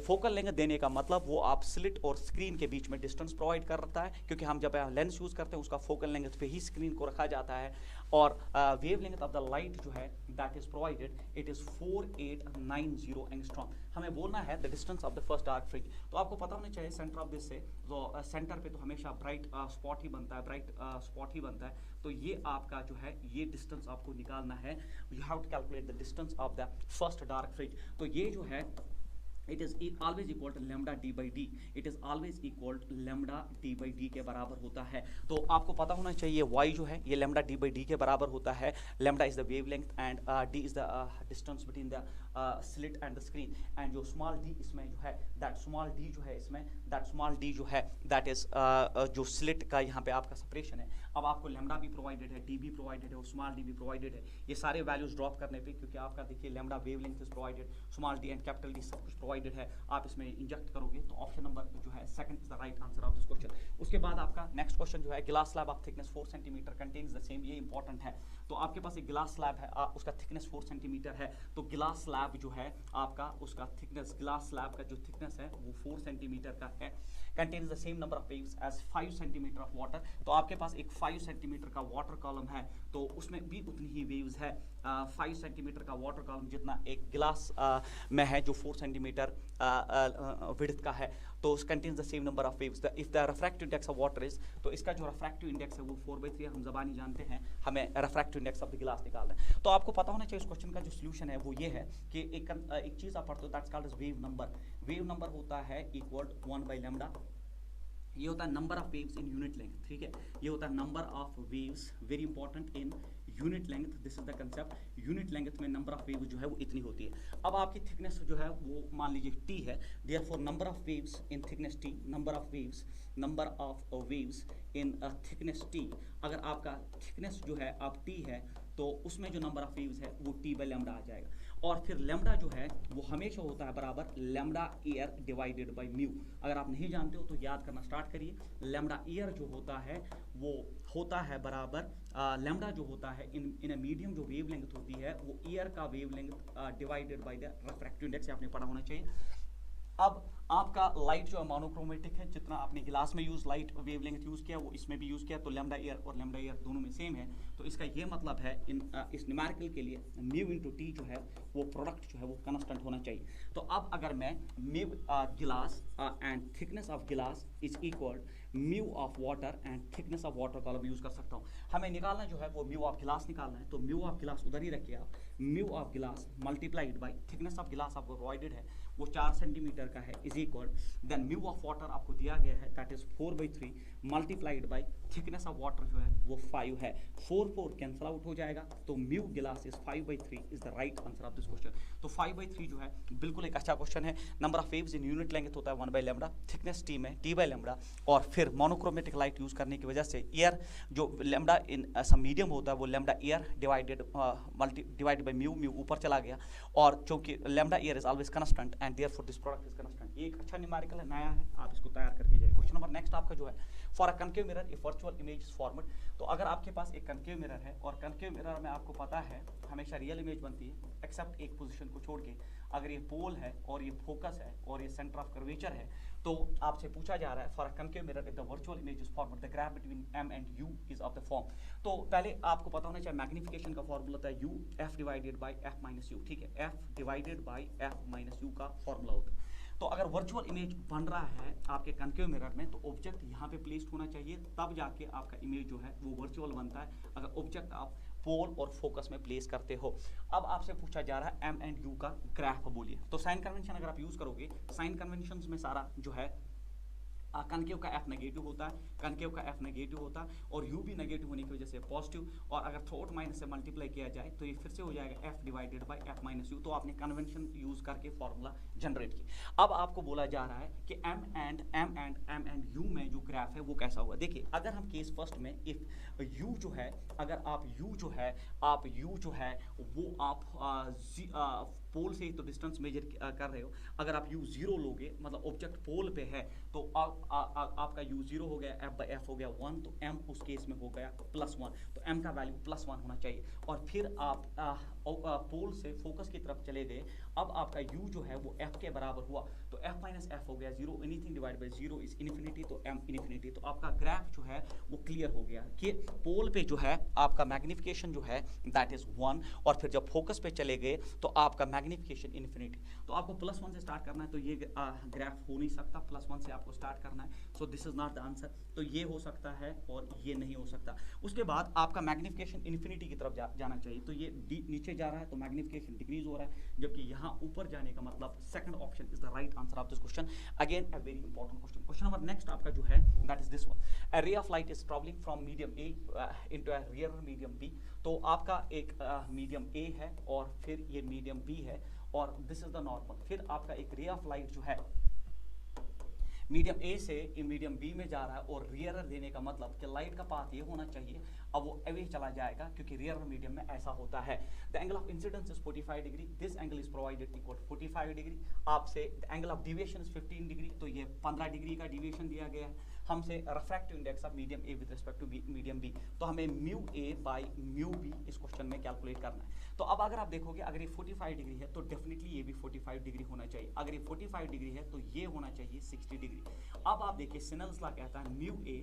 फोकल लेंथ देने का मतलब वो आप स्लिट और स्क्रीन के बीच में डिस्टेंस प्रोवाइड करता है, क्योंकि हम जब लेंस यूज करते हैं उसका फोकल लेंथ पे ही स्क्रीन को रखा जाता है। और wave length of the light जो है that is provided it is 4890 angstrom. हमें बोलना है the distance of the first dark fringe. तो आपको पता होना चाहिए सेंटर ऑफ दिस से, तो सेंटर पे तो हमेशा ब्राइट स्पॉट ही बनता है, ब्राइट स्पॉट ही बनता है। तो ये आपका जो है ये डिस्टेंस आपको निकालना है, you have to calculate the distance of the first dark fringe. तो ये जो है it is always equal to lambda D by d, it is always equal to lambda D by d के बराबर होता है। तो आपको पता होना चाहिए y जो है ये लैम्डा डी बाई डी के बराबर होता है। Lambda is the wave length and d is the distance between the slit and the screen, and जो स्मॉल d इसमें जो है दैट स्मॉल d जो है इसमें दैट स्मॉल d जो है दैट इज जो स्लिट का यहाँ पे आपका सेपरेशन है। अब आपको लैम्डा भी प्रोवाइडेड है, d भी प्रोवाइडेड है और स्मॉल d भी प्रोवाइडेड है। ये सारे वैल्यूज ड्रॉप करने पे, क्योंकि आपका देखिए lambda wave length is provided, small d and capital D सब कुछ प्रोवाइडेड है, आप इसमें इंजेक्ट करोगे तो ऑप्शन नंबर जो है second is the right answer of this question. उसके बाद आपका नेक्स्ट क्वेश्चन जो है गिलास slab of thickness 4 centimetre contains the same, ये इंपॉर्टेंट है। तो आपके पास एक गिलास स्लैब है, उसका थिकनेस 4 सेंटीमीटर है। तो गिलास स्लैब जो है आपका उसका थिकनेस, गिलास स्लैब का जो थिकनेस है वो 4 सेंटीमीटर का है, contains the same number of waves as 5 centimetre of water. तो आपके पास एक 5 सेंटीमीटर का वाटर कॉलम है, तो उसमें भी उतनी ही वेव्स है। 5 सेंटीमीटर का वाटर कॉलम जितना एक गिलास में है जो 4 सेंटीमीटर विड्थ का है, तो contains the same number of waves. If the refractive index of water is, तो इसका जो रिफ्रैक्टिव इंडेक्स है वो 4/3, हम ज़बानी जानते हैं, हमें रिफ्रैक्टिव इंडेक्स ऑफ द गिलास निकालना है। तो आपको पता होना चाहिए इस क्वेश्चन का जो सोल्यूशन है वो ये है कि एक चीज़ आप पढ़ते हो that's called as wave number. Wave number होता है इक्वल 1/λ, ये होता है number of waves in unit length, ठीक है। ये होता है number of waves, very important, in unit length, this is the concept. Unit length में नंबर ऑफ वेव्स जो है वो इतनी होती है। अब आपकी थिकनेस जो है वो मान लीजिए t है, therefore number of waves in thickness t, number of waves in thickness t, अगर आपका थिकनेस जो है आप t है तो उसमें जो नंबर ऑफ वेव्स है वो t/λ आ जाएगा। और फिर लैम्डा जो है वो हमेशा होता है बराबर lambda air divided by mu. अगर आप नहीं जानते हो तो याद करना स्टार्ट करिए। लैम्डा एयर जो होता है वो होता है बराबर लैम्डा जो होता है इन अ मीडियम जो वेव लेंथ होती है वो एयर का wave length divided by the refractive index, आपने पढ़ा होना चाहिए। अब आपका लाइट जो है मोनोक्रोमेटिक है, जितना आपने गिलास में लाइट वेवलेंथ यूज किया वो इसमें भी यूज किया, तो लैम्डा एयर और लैम्डा एयर दोनों में सेम है। तो इसका ये मतलब है इस न्यूमेरिकल के लिए म्यू इंटू टी जो है वो प्रोडक्ट जो है वो कांस्टेंट होना चाहिए। तो अब अगर मैं म्यू गिलास एंड थिकनेस ऑफ गिलास is equal mu of water and thickness of water column use कर सकता हूँ। हमें निकालना जो है वो म्यू ऑफ गिलास निकालना है, तो म्यू ऑफ गिलास उधर ही रखिए आप, म्यू ऑफ गिलास मल्टीप्लाइड बाई थिकनेस ऑफ गिलास आपको प्रोवाइडेड है वो 4 सेंटीमीटर का है is equal then mu of water आपको दिया गया है that is 4/3 multiplied by thickness of water जो है वो 5 है। 4 कैंसल आउट हो जाएगा, तो म्यू गिलास is 5/3 is the right answer of this question. तो 5/3 जो है बिल्कुल एक अच्छा क्वेश्चन है। Number of waves in unit length होता है 1/λ, थिकनेस टी में t/λ, और फिर मोनोक्रोमेटिक लाइट यूज करने की वजह से एयर जो लैम्डा इन सम मीडियम होता है वो lambda air divided by mu, mu ऊपर चला गया, और चूंकि lambda air is always constant and therefore this product is constant. ये एक अच्छा न्यूमेरिकल है, नया है, आप इसको तैयार करके जाइए। क्वेश्चन नंबर नेक्स्ट आपका जो है for a concave mirror if virtual image is formed. तो अगर आपके पास एक कनकेव मिरर है और कनकेव मिरर में आपको पता है हमेशा रियल इमेज बनती है एक्सेप्ट एक पोजीशन को छोड़ के, अगर ये पोल है और ये फोकस है और ये सेंटर ऑफ कर्वेचर है, तो आपसे पूछा जा रहा है for a concave mirror if the virtual image is formed the graph between m and u is of the form. तो पहले आपको पता होना चाहिए मैग्निफिकेशन का फॉर्मूला होता है u f divided by f minus u, ठीक है, f divided by f minus u का फॉर्मूला होता है। तो अगर वर्चुअल इमेज बन रहा है आपके कनकेव मिरर में तो ऑब्जेक्ट यहाँ पे प्लेस्ड होना चाहिए, तब जाके आपका इमेज जो है वो वर्चुअल बनता है, अगर ऑब्जेक्ट आप पोल और फोकस में प्लेस करते हो। अब आपसे पूछा जा रहा है m एंड u का ग्राफ बोलिए। तो साइन कन्वेंशन अगर आप यूज करोगे, साइन कन्वेंशन में सारा जो है कनकेव का f नेगेटिव होता है, कनकेव का f नेगेटिव होता है और u भी नेगेटिव होने की वजह से पॉजिटिव, और अगर थ्रोट माइनस से मल्टीप्लाई किया जाए तो ये फिर से हो जाएगा f divided by f minus u। तो आपने कन्वेंशन यूज करके फॉर्मूला जनरेट किया। अब आपको बोला जा रहा है कि m एंड u में जो ग्राफ है वो कैसा होगा। देखिए अगर हम केस फर्स्ट में इफ u जो है, अगर आप u जो है वो आप पोल से ही तो डिस्टेंस मेजर कर रहे हो, अगर आप u 0 लोगे मतलब ऑब्जेक्ट पोल पे है तो आपका u 0 हो गया, f बाई f हो गया 1, तो m उस केस में हो गया +1, तो m का वैल्यू +1 होना चाहिए। और फिर आप पोल से फोकस की तरफ चले गए, अब आपका u जो है वो f के बराबर हुआ, तो f माइनस f हो गया 0, anything divide by 0 is infinity, तो m इन्फिनिटी। तो आपका ग्राफ जो है वो क्लियर हो गया कि पोल पे जो है आपका मैग्निफिकेशन जो है दैट इज 1, और फिर जब फोकस पे चले गए तो आपका मैग्निफिकेशन इन्फिनिटी। तो आपको +1 से स्टार्ट करना है, तो ये ग्राफ हो नहीं सकता, +1 से आपको स्टार्ट करना है, so this is not the answer. तो ये हो सकता है और ये नहीं हो सकता। उसके बाद आपका मैग्निफिकेशन इन्फिनिटी की तरफ जाना चाहिए, तो ये नीचे जा रहा है तो मैग्निफिकेशन डिक्रीज हो रहा है, जबकि यहाँ ऊपर जाने का मतलब second option is the right answer of this question. Again a very important question. Question number next आपका जो है that is this one, a ray of light is travelling from medium A into a rarer medium B. तो आपका एक medium ए है और फिर ये मीडियम बी है और दिस इज द नॉर्मल। फिर आपका एक रे ऑफ लाइट जो है मीडियम ए से मीडियम बी में जा रहा है, और रियर देने का मतलब कि लाइट का पाथ ये होना चाहिए, अब वो अवे चला जाएगा क्योंकि रियर मीडियम में ऐसा होता है। The angle of incidence is 45 degree, this angle is provided equal 45 degree. आपसे the angle of deviation is 15 degree, तो ये 15 डिग्री का डिविएशन दिया गया है। हमसे refractive index of medium A with respect to medium B, तो हमें mu A by mu B इस क्वेश्चन में कैलकुलेट करना है। तो अब अगर आप देखोगे अगर ये 45 डिग्री है तो डेफिनेटली ये भी 45 डिग्री होना चाहिए, अगर ये 45 डिग्री है तो ये होना चाहिए 60 डिग्री। अब आप देखिए सिनेल्स लॉ कहता है mu A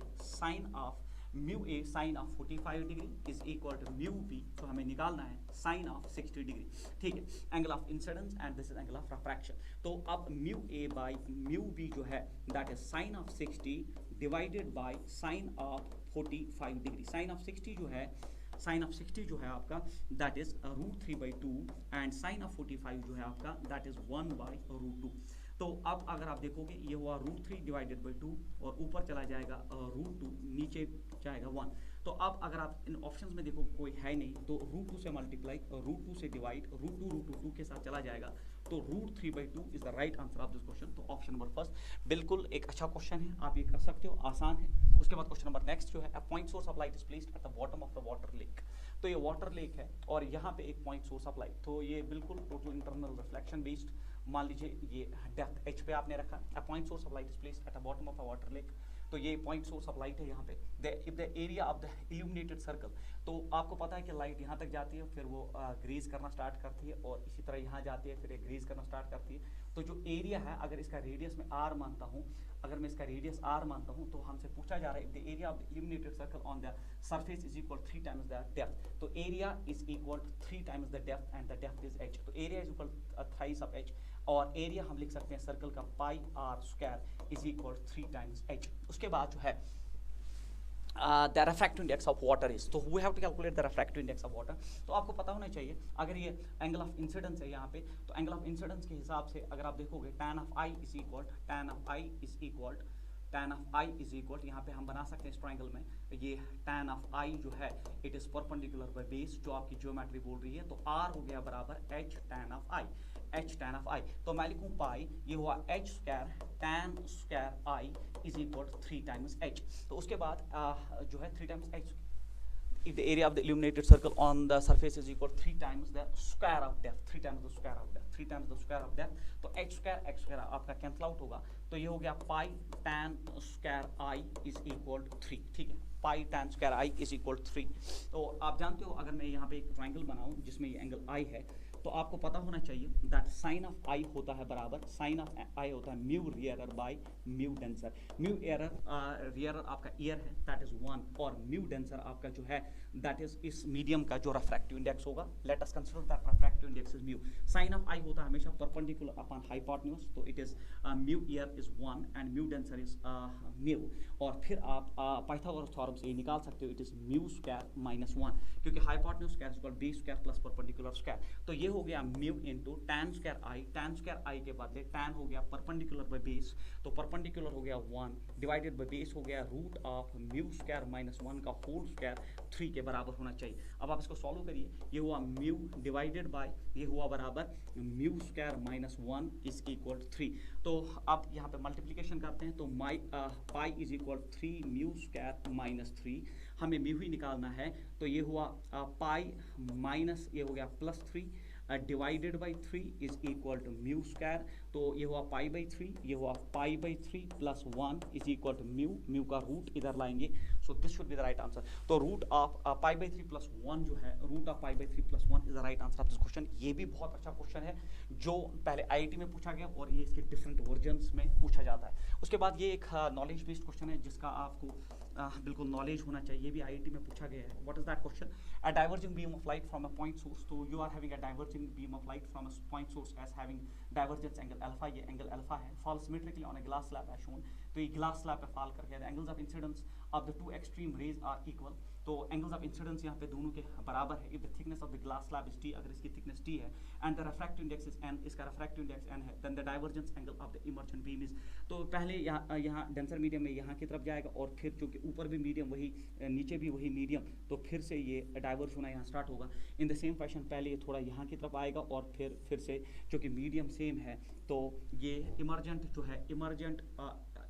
sine of 45 degree is equal to mu B, तो हमें निकालना है साइन ऑफ 60 डिग्री, ठीक है, angle of incidence and this is angle of refraction. तो अब mu A by mu B जो है that is sine of 60 divided by sine of 45 degree. Sine of 60 जो है आपका that is √3/2 and sine of 45 जो है आपका दैट इज 1/√2। तो अब अगर आप देखोगे ये हुआ √3 डिवाइडेड बाई 2 और ऊपर चला जाएगा √2, नीचे जाएगा 1। तो अब अगर आप इन ऑप्शंस में देखो कोई है नहीं, तो √2 से मल्टीप्लाई, √2 से डिवाइड, √2 के साथ चला जाएगा, तो √3/2 is the right answer of this question. तो ऑप्शन नंबर फर्स्ट बिल्कुल एक अच्छा क्वेश्चन है, आप ये कर सकते हो, आसान है। उसके बाद क्वेश्चन नंबर नेक्स्ट जो है, अ point source of light is placed at the bottom of the water lake. तो ये वाटर लेक है और यहाँ पे एक पॉइंट सोर्स ऑफ लाइट, तो ये बिल्कुल टोटल इंटरनल रिफ्लेक्शन बेस्ड, मान लीजिए ये डेप्थ h पे आपने रखा, अ point source of light is placed at the bottom of a water lake. तो ये पॉइंट सोर्स ऑफ लाइट है यहाँ पे, if the area of the illuminated circle, तो आपको पता है कि लाइट यहाँ तक जाती है, फिर वो ग्रेज करना स्टार्ट करती है और इसी तरह यहाँ जाती है, फिर ये ग्रेज करना स्टार्ट करती है। तो जो एरिया है, अगर इसका रेडियस में r मानता हूँ, अगर मैं इसका रेडियस r मानता हूँ, तो हमसे पूछा जा रहा है if the area of the illuminated circle on the surface is equal 3 times the depth. तो area is equal 3 times the depth and the depth is h, तो area is equal thrice of h। और area हम लिख सकते हैं circle का pi r square is equal 3 times h। उसके बाद जो है the refractive index of water is, तो we have to calculate the refractive index of water। तो आपको पता होना चाहिए अगर ये एंगल ऑफ इंसिडेंस है यहाँ पे, तो एंगल ऑफ इंसिडेंस के हिसाब से अगर आप देखोगे tan of I is equal यहाँ पे हम बना सकते हैं इस ट्रायंगल में ये tan of I जो है it is perpendicular by base, जो आपकी ज्योमेट्री बोल रही है, तो R हो गया बराबर h tan of I। तो मैं लिखूं पाई, ये हुआ h square tan square I is equal 3 times h। तो उसके बाद जो है 3 times h, if the area of the illuminated circle on the surface is equal 3 times the square of depth, 3 times the square of depth, तो h square आपका cancel out होगा, तो ये हो गया पाई tan square I is equal 3, ठीक है, पाई tan square I is equal 3। तो आप जानते हो अगर मैं यहाँ पे एक ट्राइंगल बनाऊं जिसमें ये एंगल I है, तो आपको पता होना चाहिए दैट साइन ऑफ I होता है बराबर, साइन ऑफ I होता है mu rarer by mu denser. Mu rarer आपका ईयर है दैट इज 1, और म्यू डेंसर आपका जो है दैट इज इस मीडियम का जो रिफ्रैक्टिव इंडेक्स होगा। Let us consider that refractive index is mu. Sine of I होता है हमेशा परपेंडिकुलर अपॉन हाइपोटेन्यूज, तो it is mu rarer is 1 and mu denser is mu. और फिर आप पाइथागोरस थ्योरम से ये निकाल सकते हो it is mu square minus 1, क्योंकि hypotenuse square is equal B square plus perpendicular square. तो ये हो गया mu into tan square I के बदले tan हो गया परपेंडिकुलर बाय बेस, तो परपेंडिकुलर हो गया 1 डिवाइडेड बाय बेस हो गया root of mu square minus 1 का होल स्क्वायर 3 के बराबर होना चाहिए। अब आप इसको सॉल्व करिए, ये हुआ म्यू डिवाइडेड बाय ये हुआ बराबर mu square minus 1 is equal 3। तो अब यहाँ पे मल्टीप्लीकेशन करते हैं, तो pi is equal 3 mu square minus 3, हमें म्यू ही निकालना है, तो ये हुआ पाई माइनस ये हो गया plus 3 divided by 3 is equal to mu square, तो ये हुआ पाई बाई 3, ये हुआ pi by 3 plus 1 is equal to mu, mu का रूट इधर लाएंगे, so this should be the right answer. तो root of pi by 3 plus 1 जो है, root of pi by 3 plus 1 is the right answer of this question. ये भी बहुत अच्छा क्वेश्चन है जो पहले IIT में पूछा गया और ये इसके डिफरेंट वर्जन्स में पूछा जाता है। उसके बाद ये एक नॉलेज बेस्ड क्वेश्चन है जिसका आपको बिल्कुल नॉलेज होना चाहिए, भी IIT में पूछा गया है। What is that question? A diverging beam of light from a point source, तो you are having a diverging beam of light from a point source as having divergence angle alpha, ये angle alpha है, fall symmetrically on a glass slab as shown, तो ये glass slab पे fall करके the angles of incidence of the two extreme rays are equal, तो angles of incidence यहाँ पे दोनों के बराबर है। If the thickness of the glass slab is t, अगर इसकी थिकनेस t है, and the refractive index is n, इसका रिफ्रैक्टिव इंडेक्स n है, then the divergence angle of the emergent beam is, तो पहले यहाँ डेंसर मीडियम में यहाँ की तरफ जाएगा, और फिर चूंकि ऊपर भी मीडियम वही नीचे भी वही मीडियम, तो फिर से ये डाइवर्ज होना यहाँ स्टार्ट होगा। इन द सेम फैशन पहले ये थोड़ा यहाँ की तरफ आएगा, और फिर से चूंकि मीडियम सेम है, तो ये इमर्जेंट जो है, इमर्जेंट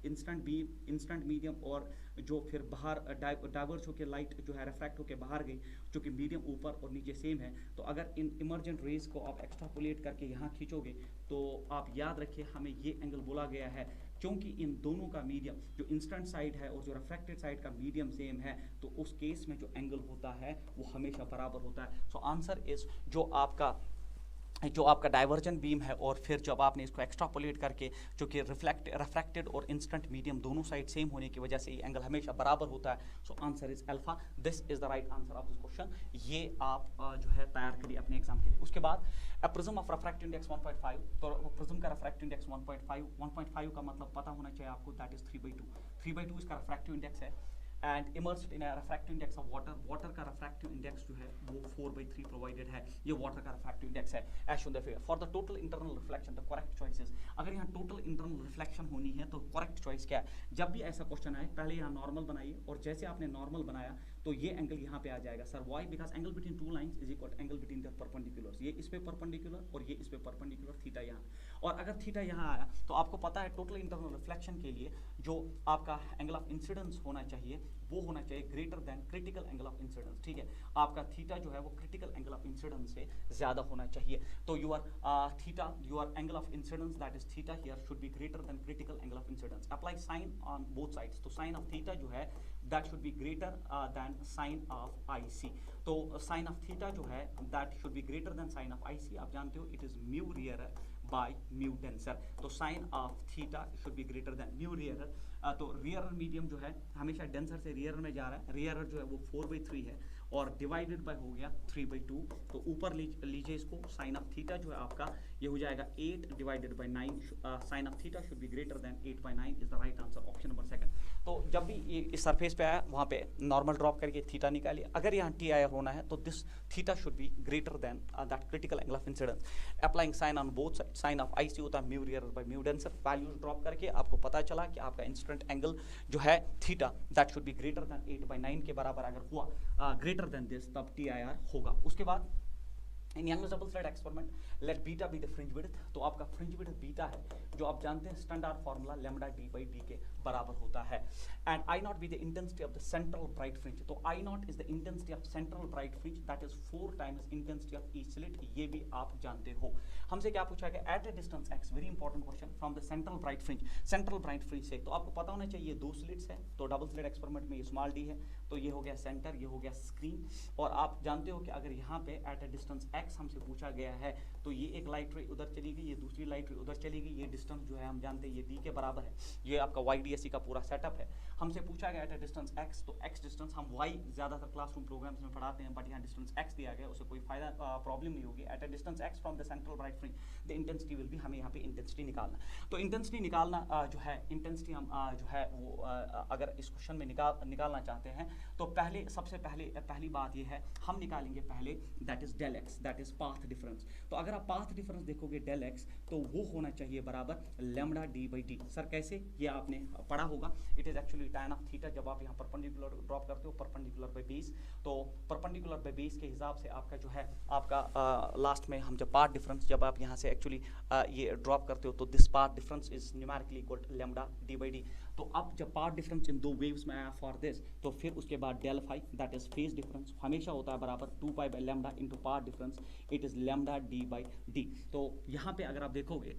इंस्टेंट मीडियम, और जो फिर बाहर डाइवर्ज होकर लाइट जो है रिफ्रैक्ट होकर बाहर गई, चूँकि मीडियम ऊपर और नीचे सेम है, तो अगर इन इमर्जेंट रेज को आप एक्स्ट्रापोलेट करके यहाँ खींचोगे, तो आप याद रखिए हमें ये एंगल बोला गया है, क्योंकि इन दोनों का मीडियम जो इंस्टेंट साइड है और जो रिफ्रैक्टेड साइड का मीडियम सेम है, तो उस केस में जो एंगल होता है वो हमेशा बराबर होता है। सो आंसर इज जो आपका डाइवर्जेंट बीम है, और फिर जब आपने इसको एक्स्ट्रापोलेट करके, जो कि रिफ्रैक्टेड और इंस्टेंट मीडियम दोनों साइड सेम होने की वजह से ये एंगल हमेशा बराबर होता है। So answer is alpha, this is the right answer of this question. ये आप जो है तैयार करिए अपने एग्जाम के लिए। उसके बाद प्रिज्म ऑफ रिफ्रैक्टिव इंडेक्स 1.5, तो प्रिज्म का रिफ्रैक्टिव इंडेक्स 1.5 का मतलब पता होना चाहिए आपको, दैट इज 3/2 इसका रिफ्रैक्टिव इंडेक्स है, and immersed in a refractive index of water का रिफ्रैक्टिव इंडेक्स जो है वो 4/3 प्रोवाइडेड है, ये वाटर का रिफ्रैक्टिव इंडेक्स है as shown the figure. For the total internal reflection the correct choice is, अगर यहाँ टोटल इंटरनल रिफ्लेक्शन होनी है तो करेक्ट चॉइस क्या है? जब भी ऐसा क्वेश्चन आए पहले यहाँ नॉर्मल बनाइए, और जैसे आपने नॉर्मल बनाया तो ये एंगल यहाँ पे आ जाएगा। Sir why? Because angle between two lines is equal angle between the perpendiculars, ये इस पे परपेंडिकुलर और ये इस पे परपेंडिकुलर, थीटा यहाँ, और अगर थीटा यहाँ आया तो आपको पता है टोटल इंटरनल रिफ्लेक्शन के लिए जो आपका एंगल ऑफ इंसिडेंस होना चाहिए वो होना चाहिए greater than critical angle of incidence, ठीक है? आपका थीटा जो है वो क्रिटिकल एंगल ऑफ इंसिडेंस से ज्यादा होना चाहिए, तो your angle of incidence that is theta here should be greater than critical angle of incidence. Apply sine on both sides, तो साइन ऑफ थीटा जो है that should be greater than sine of IC, तो sine of theta जो है that should be greater than sine of IC। आप जानते हो it is mu rarer by mu denser, तो sine of theta should be greater then mu rarer. तो rarer medium जो है हमेशा डेंसर से रियरर में जा रहा है, रियरर जो है वो 4/3 है, और डिवाइडेड बाय हो गया 3/2। तो ऊपर लीजिए इसको, साइन ऑफ थीटा जो है आपका ये हो जाएगा 8 divided by 9। Sine of theta should be greater than 8/9 is the right answer, option number second. तो जब भी ये इस सरफेस पे आया वहाँ पे नॉर्मल ड्रॉप करके थीटा निकालिए। अगर यहाँ टी आई होना है तो this theta should be greater than that critical angle of incidence. Applying sine on both side, sine of I C होता है mu rear by mu denser. Values drop करके आपको पता चला कि आपका इंसिडेंट एंगल जो है theta that should be greater than 8/9 के बराबर अगर हुआ, ग्रेटर देन दिस, तब टी आई आर होगा। उसके बाद in Young's double slit experiment let beta be the fringe width. तो आपका फ्रिंज विड्थ बीटा है जो आप जानते हैं standard formula lambda D by d के बराबर होता है। And I naught be the intensity of the central bright fringe. तो I naught is the intensity of central bright fringe that is 4 times intensity of each slit. ये भी आप जानते हो। हमसे क्या पूछा गया, at a distance x, very important question, from the central bright fringe. Central bright fringe से तो आपको पता होना चाहिए 2 स्लिट्स हैं। तो डबल स्लिट एक्सपेरिमेंट में ये स्मॉल डी है, तो ये हो गया सेंटर, ये हो गया स्क्रीन। और आप जानते हो कि अगर यहाँ पे एट ए डिस्टेंस एक्स हमसे पूछा गया है तो ये एक लाइट रे उधर चली गई, ये दूसरी लाइट रे उधर चली गई। ये डिस्टेंस जो है हम जानते हैं ये डी के बराबर है। ये आपका वाई डी एस सी का पूरा सेटअप है। हमसे पूछा गया एट ए डिस्टेंस एक्स, तो एक्स डिस्टेंस हम वाई ज़्यादातर क्लासरूम प्रोग्राम्स में पढ़ाते हैं, बट यहाँ डिस्टेंस एक्स दिया गया, उससे कोई फायदा प्रॉब्लम नहीं होगी। At a distance x from the central bright fringe the intensity will be, हमें यहाँ पे इंटेंसिटी निकालना। तो इंटेंसिटी निकालना जो है, इंटेंसिटी हम जो है वो अगर इस क्वेश्चन में निकालना चाहते हैं तो पहले सबसे पहली बात ये है, हम निकालेंगे पहले that is del x, that is path difference. तो अगर आप पाथ डिफरेंस देखोगे डेल एक्स, तो वो होना चाहिए बराबर lambda D by d. Sir कैसे, ये आपने पढ़ा होगा, it is actually tan of theta. जब आप यहाँ परपेंडिकुलर ड्रॉप करते हो, परपेंडिकुलर बाय बेस, तो परपेंडिकुलर बाय बेस के हिसाब से आपका जो है आपका लास्ट में हम जब पाथ डिफरेंस जब आप यहाँ से एक्चुअली ये ड्रॉप करते हो तो this path difference is numerically equal to lambda D by D. तो अब जब पाथ डिफरेंस इन 2 वेव्स में आया फॉर दिस, तो फिर उसके बाद del phi that is phase difference हमेशा होता है बराबर 2 pi by lambda into path difference, it is lambda D by D. तो यहाँ पे अगर आप देखोगे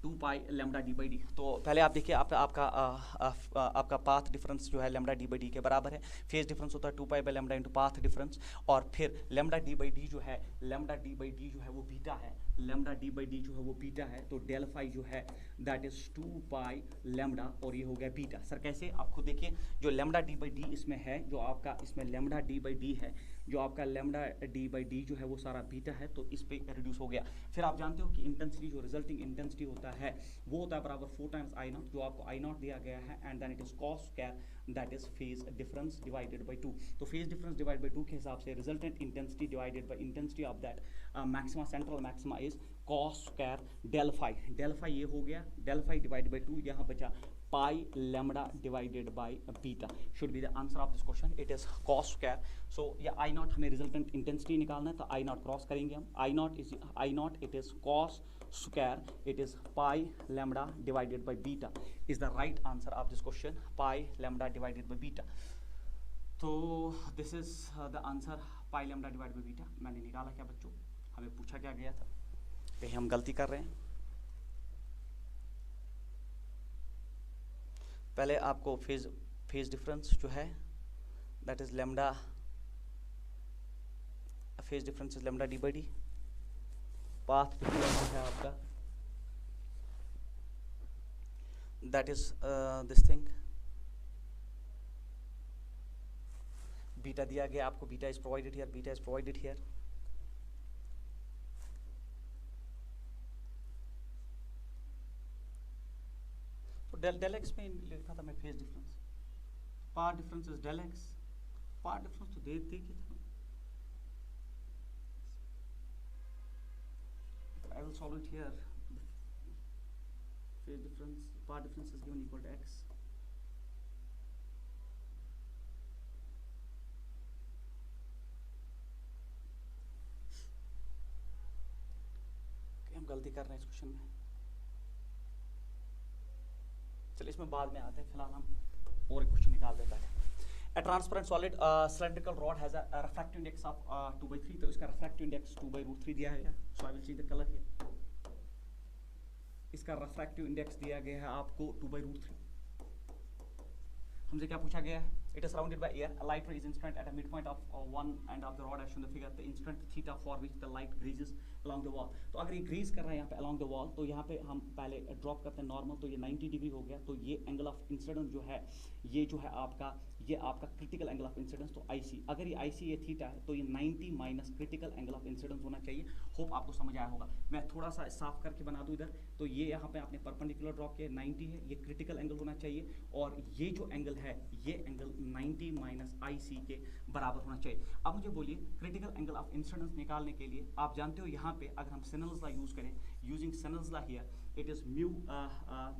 2 pi lambda D by D, तो पहले आप देखिए आपका पाथ डिफरेंस जो है लैम्डा डी बाई डी के बराबर है। फेज डिफरेंस होता है 2 pi by lambda into path difference, और फिर लैम्डा डी बाई डी जो है, लैम्डा डी बाई डी जो है वो बीटा है, लैम्डा डी बाई डी जो है वो बीटा है। तो डेल फाई जो है दैट इज 2 पाई लैम्डा, और ये हो गया बीटा। सर कैसे, आप खुद देखिए, जो लैम्डा डी बाई डी इसमें है, जो आपका इसमें लैम्डा डी बाई डी है, जो आपका लैम्डा डी बाई डी जो है वो सारा बीटा है, तो इस पे रिड्यूस हो गया। फिर आप जानते हो कि इंटेंसिटी, जो रिजल्टिंग इंटेंसिटी होता है वो होता है बराबर 4 टाइम्स आई नॉट, जो आपको आई नॉट दिया गया है, and then it is cos square that is phase difference divided by 2। तो फेज डिफरेंस डिवाइड बाई 2 के हिसाब से resultant intensity divided by intensity of that maxima, central maxima is cos square del phi. Del phi ये हो गया, del phi divide by 2, यहाँ बचा pi lambda divided by beta should be the answer of this question. It is cos square. So ये I naught, हमें resultant intensity निकालना है, तो आई नॉट क्रॉस करेंगे हम। I naught it is cos square, it is pi lambda divided by beta is the right answer of this question, pi lambda divided by beta. तो this is the answer, pi lambda divided by beta। मैंने निकाला क्या बच्चों, हमें पूछा क्या गया था, कहीं हम गलती कर रहे हैं? पहले आपको फेज डिफरेंस जो है that is lambda, phase difference is lambda D by D. Path difference है आपका that is this thing, beta दिया गया आपको, beta is provided here, beta is provided here. तो डेल एक्स में लिखा था मैं phase difference, path difference is del x, path difference तो देखते ही था। I will solve it here. Phase difference, path difference is given equal to x. हम गलती कर रहे हैं इस क्वेश्चन में, चलिए इसमें बाद में आते हैं, फिलहाल हम और एक क्वेश्चन निकाल देते हैं। A transparent solid cylindrical rod has a refractive index of 2/3, तो इसका refractive index 2/√3 दिया है। So I will change the color here. इसका refractive index दिया गया है आपको 2/√3। हमसे क्या पूछा गया है, it is surrounded by air, a light ray is incident at a midpoint of one end of the rod as shown in the figure, the incident theta for which the light grazes along the wall। तो अगर ये graze कर रहा है यहाँ पे along the wall, तो यहाँ पे हम पहले ड्रॉप करते हैं नॉर्मल, तो ये 90 डिग्री हो गया। तो ये एंगल ऑफ इंसिडेंस जो है, ये जो है आपका ये आपका क्रिटिकल एंगल ऑफ इंसिडेंस, तो IC, अगर ये IC ये थीटा है तो ये 90 minus critical angle of incidence होना चाहिए। होप आपको समझ आया होगा। मैं थोड़ा सा साफ करके बना दूं इधर, तो ये यहाँ पे आपने परपेंडिकुलर ड्रॉ किया, 90 है, ये क्रिटिकल एंगल होना चाहिए, और ये जो एंगल है ये एंगल 90 माइनस IC के बराबर होना चाहिए। अब मुझे बोलिए क्रिटिकल एंगल ऑफ इंसिडेंस निकालने के लिए आप जानते हो यहाँ पे अगर हम Snell's लॉ यूज करें, using Snell's law here, it is mu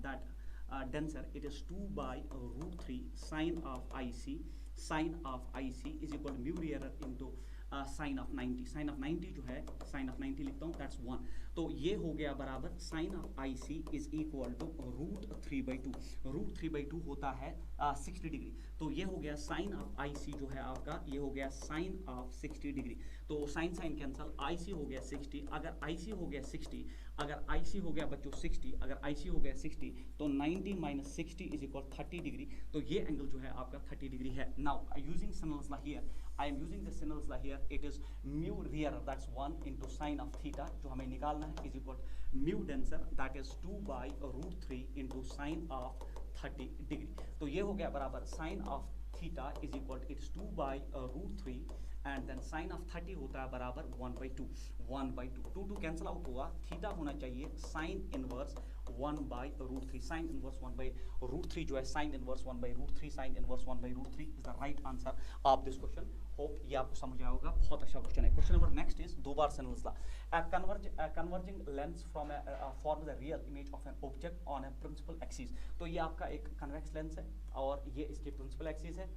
that denser, it is 2 by √3 sine of IC is equal to mu rear into sine of 90, sine of 90 जो है, साइन ऑफ 90 लिखता हूँ, दैट्स 1, तो ये हो गया बराबर sine of IC is equal to √3/2, √3/2 होता है 60 डिग्री, तो ये हो गया साइन ऑफ IC जो है आपका, ये हो गया साइन ऑफ 60 डिग्री, तो साइन साइन कैंसल, IC हो गया 60, अगर IC हो गया 60, अगर IC हो गया बच्चों 60, अगर IC हो गया 60 तो 90 माइनस 60 इज इक्वल 30 डिग्री, तो ये एंगल जो है आपका 30 डिग्री है। Now using Snell's law here, I am using the Snell's law here, it is mu rear, that's 1 into sine of theta, जो हमें निकालना है, is equal mu denser, that is 2 by √3 into sine of 30 degree, तो ये हो गया बराबर sine of theta is equal to it's 2 by √3 and then sine of 30 होता है बराबर 1/2, 2 कैंसिल आउट हुआ, थीटा होना चाहिए साइन इनवर्स 1/√3, साइन इनवर्स 1/√3 जो है sine inverse 1/√3, sine inverse 1/√3 is the right answer of this question. Hope ये आपको समझ आया होगा, बहुत अच्छा क्वेश्चन है। क्वेश्चन नंबर नेक्स्ट इज दो बार Snell's law, converging lens from form the real image of an object on a principal axis, तो ये आपका एक कन्वेक्स लेंस है और ये इसकी प्रिंसिपल एक्सिस है,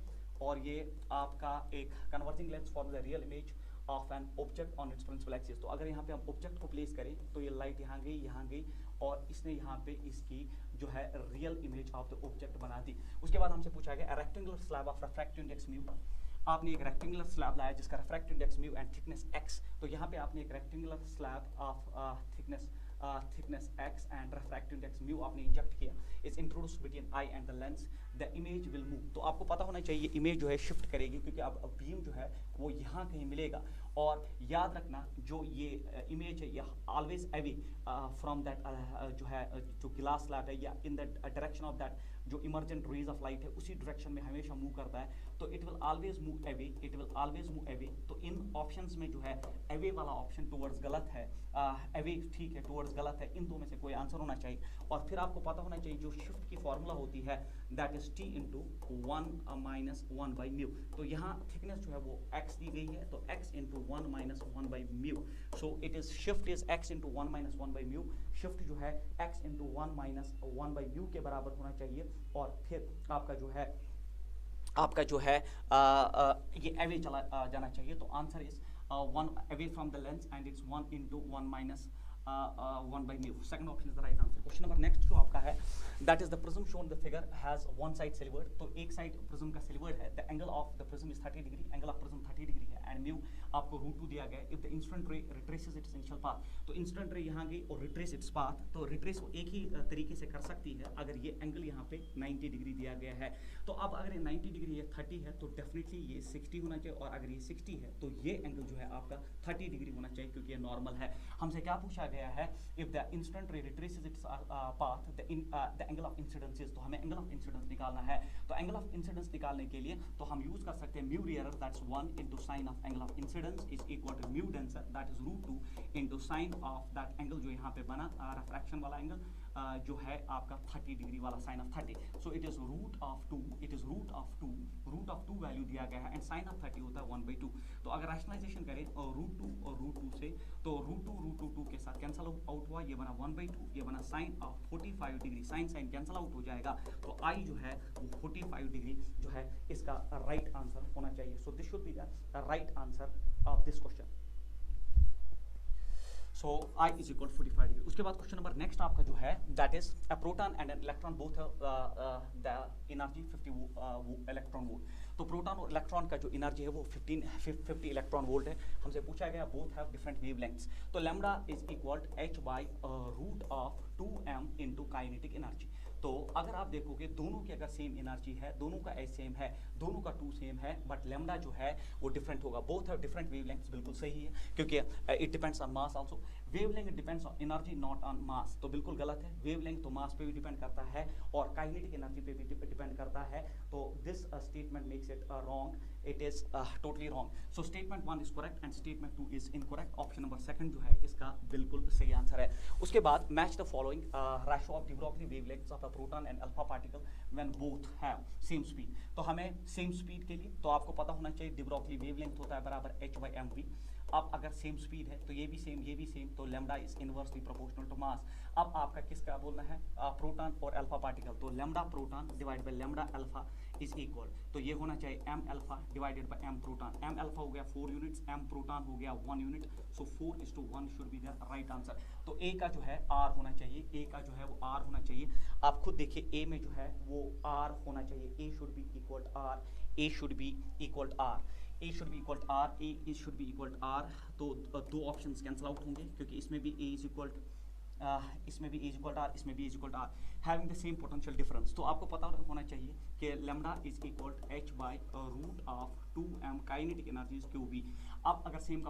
और ये आपका एक converging lens for the real image of an object on its principal axis, तो अगर यहाँ पे हम ऑब्जेक्ट को प्लेस करें तो ये लाइट यहाँ गई और इसने यहाँ पे इसकी जो है real image of the object बना दी। उसके बाद हमसे पूछा गया rectangular slab of refractive index mu, आपने एक रेक्टेंगुलर स्लैब लाया जिसका refractive index mu and thickness x, तो यहाँ पे आपने एक rectangular slab of thickness x and refractive index mu आपने इंजेक्ट किया, is introduced between I and the lens, the image will move, तो आपको पता होना चाहिए इमेज जो है शिफ्ट करेगी, क्योंकि अब बीम जो है वो यहाँ कहीं मिलेगा, और याद रखना जो ये इमेज है ये ऑलवेज अवे फ्रॉम दैट जो है जो ग्लास स्लैब है, या in the direction of that जो इमर्जेंट रेज ऑफ लाइट है उसी डायरेक्शन में हमेशा मूव करता है, तो it will always move away, it will always move away, तो इन ऑप्शंस में जो है अवे वाला ऑप्शन टुवर्ड्स गलत है, अवे ठीक है टुवर्ड्स गलत है, इन दो में से कोई आंसर होना चाहिए। और फिर आपको पता होना चाहिए जो शिफ्ट की फॉर्मूला होती है that is t into 1 minus 1/μ, तो यहाँ थिकनेस जो है वो x दी गई है, तो x into 1 minus 1/μ, so it is shift is x into 1 minus 1/μ, shift जो है x इंटू 1 माइनस 1/μ के बराबर होना चाहिए, और फिर आपका जो है ये अवे चला जाना चाहिए, तो answer is 1 away from the lens and it's 1 into 1 minus 1/μ. Second option is the right answer. Question number next जो आपका है, that is the prism shown the figure has one side silvered, तो एक side prism का silvered है, the angle of the prism is 30 degree, angle of prism 30 degree है, and mu आपको √2 दिया गया है। If the incident ray retraces its initial path, तो incident ray यहाँ गई और retrace its path, तो retrace वो एक ही तरीके से कर सकती है अगर ये एंगल यहाँ पे 90 डिग्री दिया गया है, तो अब अगर ये 90 डिग्री है 30 है, तो डेफिनेटली ये 60 होना चाहिए, और अगर ये 60 है तो ये एंगल जो है आपका 30 डिग्री होना चाहिए, क्योंकि ये नॉर्मल है। हमसे क्या पूछा गया है, इफ द इंसिडेंट रे retraces its path the angle of incidence is, तो हमें एंगल ऑफ इंसिडेंस निकालना है, तो एंगल ऑफ इंसिडेंस निकालने के लिए तो हम यूज कर सकते हैं mu rear, that's 1 into sine of angle of incidence is equal to mu denser, that is √2 into sine of that angle जो यहाँ पे बना रिफ्रैक्शन वाला एंगल जो है आपका 30 डिग्री वाला sine of 30, so it is √2, it is √2 value दिया गया है, एंड साइन ऑफ 30 होता है 1/2, तो अगर रैशनलाइजेशन करें √2 और √2 से, तो √2 के साथ कैंसल आउट हुआ, ये बना 1/2, ये बना sine of 45 degree, sine cancel out हो जाएगा, तो आई जो है वो 45 डिग्री जो है इसका राइट आंसर होना चाहिए, सो this should be the right answer of this question. So I is equal to 45 degree. उसके बाद क्वेश्चन नंबर नेक्स्ट आपका जो है that is a proton and an electron both the energy 50 electron volt, तो proton और electron का जो energy है वो 50 इलेक्ट्रॉन वोल्ट है। हमसे पूछा गया बोथ हैव डिफरेंट वेवलेंथ्स, तो lambda is equal h by √2m into kinetic energy, तो अगर आप देखोगे दोनों की अगर सेम एनर्जी है, दोनों का एच सेम है, दोनों का 2 सेम है, बट लैम्डा जो है वो डिफरेंट होगा, बोथ हैव डिफरेंट वेवलेंथ्स, बिल्कुल सही है, क्योंकि it depends on mass also. Wavelength depends on energy not on मास, तो बिल्कुल गलत है। वेवलेंथ तो मास पे भी डिपेंड करता है और काइनेटिक एनर्जी पे भी डिपेंड करता है, तो this statement makes it wrong, it is totally wrong. So statement 1 is correct and statement 2 is incorrect. Option number second जो है इसका बिल्कुल सही आंसर है। उसके बाद match the following ratio of de Broglie wavelengths of a proton and alpha particle when both have same speed. तो हमें सेम स्पीड के लिए तो आपको पता होना चाहिए डी ब्रॉगली वेवलेंथ होता है बराबर h/mv। अब अगर सेम स्पीड है तो ये भी सेम, तो lambda is inversely proportional to mass. अब आपका किसका बोलना है, प्रोटॉन और अल्फा पार्टिकल, तो lambda proton divide by lambda alpha is equal, तो ये होना चाहिए m alpha divided by m proton. m alpha हो गया 4 यूनिट्स, m प्रोटॉन हो गया 1 unit, so 4:1 should be the right answer. तो a का जो है r होना चाहिए, a का जो है वो r होना चाहिए। आप खुद देखिए a में जो है वो r होना चाहिए, a should be equal r, a should be equal r, a should be equal r, a should be equal r। तो दो ऑप्शंस कैंसिल आउट होंगे क्योंकि इसमें भी a इज इक्वल इसमें भी a इक्वल r, इसमें भी a equal r, having the same potential difference. तो आपको पता होना चाहिए कि lambda is equal h by root of 2m kinetic energy QB। अब अगर सेम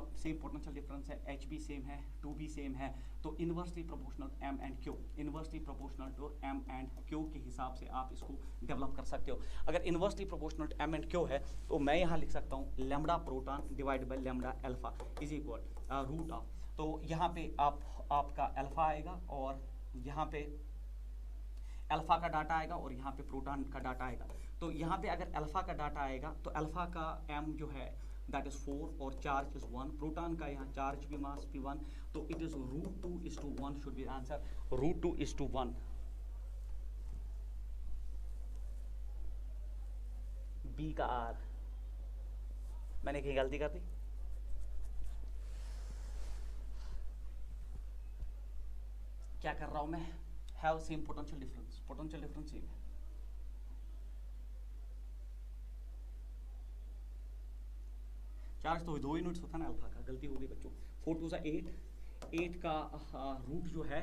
पोटेंशियल डिफरेंस है, h भी सेम है, 2 भी सेम है, तो inversely proportional m and q, inversely proportional to m and q के हिसाब से आप इसको डेवलप कर सकते हो। अगर inversely proportional m and q है तो मैं यहाँ लिख सकता हूँ lambda proton divide by lambda alpha is equal root of, तो यहाँ पे आपका अल्फा आएगा और यहाँ पे अल्फा का डाटा आएगा और यहाँ पे प्रोटॉन का डाटा आएगा। तो यहाँ पे अगर अल्फा का डाटा आएगा तो अल्फा का m जो है दैट इज 4 और चार्ज इज 1, प्रोटॉन का यहाँ चार्ज भी मास भी 1, तो it is √2:1 should be answer, √2:1। B का r, मैंने कहीं गलती कर दी? क्या कर रहा हूं मैं, have same potential difference, potential difference same है। चार्ज तो 2 यूनिट्स होता है ना अल्फा का, गलती हो गई बच्चों। 4 2 8, 8 का रूट जो है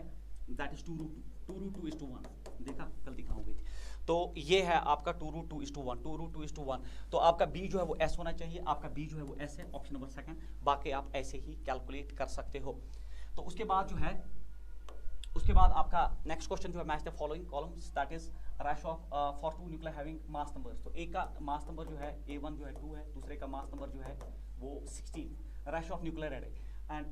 दैट इज 2√2:1, देखा गलती कहाँ हो गई थी। तो ये है आपका 2√2:1, तो आपका बी जो है वो एस होना चाहिए, आपका बी जो है वो एस है, ऑप्शन नंबर सेकंड। बाकी आप ऐसे ही कैलकुलेट कर सकते हो। तो उसके बाद जो है आपका नेक्स्ट क्वेश्चन जो है match the following columns that is ratio of for 2 nuclear having mass numbers. तो एक का मास नंबर जो है A1 जो है 2 है, दूसरे का मास नंबर जो है वो 16। Ratio of nuclear red and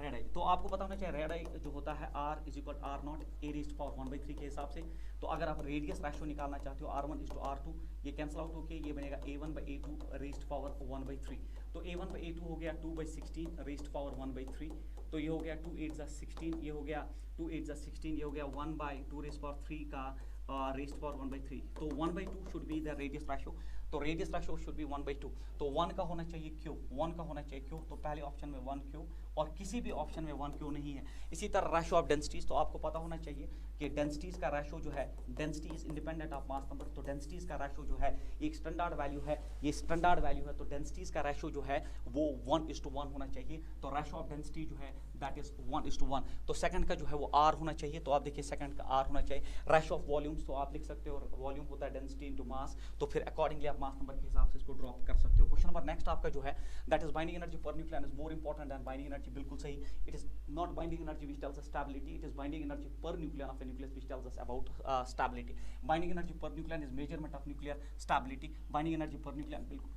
radii, तो आपको पता होना चाहिए रेड आई जो होता है R is equal R0 A⁻1/3 के हिसाब से। तो अगर आप रेडियस रेशो निकालना चाहते हो R1:R2, ये कैंसिल आउट होके ये बनेगा A1/A2⁻1/3। तो A1/A2 हो गया 2/16⁻1/3, तो ये हो गया 2×8=16, ये हो गया 2×8=16, ये हो गया 1/2⁻³ का (1/3). तो 1/2 should be the radius ratio, तो रेडियस रेशो शुड बी 1/2, तो 1 का होना चाहिए क्यू, 1 का होना चाहिए क्यू, तो पहले ऑप्शन में 1 क्यू और किसी भी ऑप्शन में 1 क्यू नहीं है। इसी तरह रेशो ऑफ डेंसिटीज, तो आपको पता होना चाहिए कि डेंसिटीज का रेशो जो है, density is independent of mass number, तो डेंसिटीज का रेशो जो है एक स्टैंडर्ड वैल्यू है, ये स्टैंडर्ड वैल्यू है, तो डेंसिटीज का रेशो जो है वो 1:1 होना चाहिए। तो रेशो ऑफ डेंसिटी जो है दैट इज 1:1। तो सेकंड का जो है वो R होना चाहिए, तो आप देखिए सेकंड का R होना चाहिए। रेशो ऑफ वॉल्यूम्स, तो आप लिख सकते हो वॉल्यूम होता है डेंसिटी इनटू मास, तो फिर अकॉर्डिंगली आप मास नंबर के हिसाब से इसको ड्रॉप कर सकते हो। क्वेश्चन नंबर नेक्स्ट आपका जो है that is binding energy per nucleon is more important than binding energy, बिल्कुल सही। It is not binding energy which tells us stability, it is binding energy per nucleon of a nucleus which tells us about stability. Binding energy per nucleon is measurement of nuclear stability, binding energy per nucleon बिल्कुल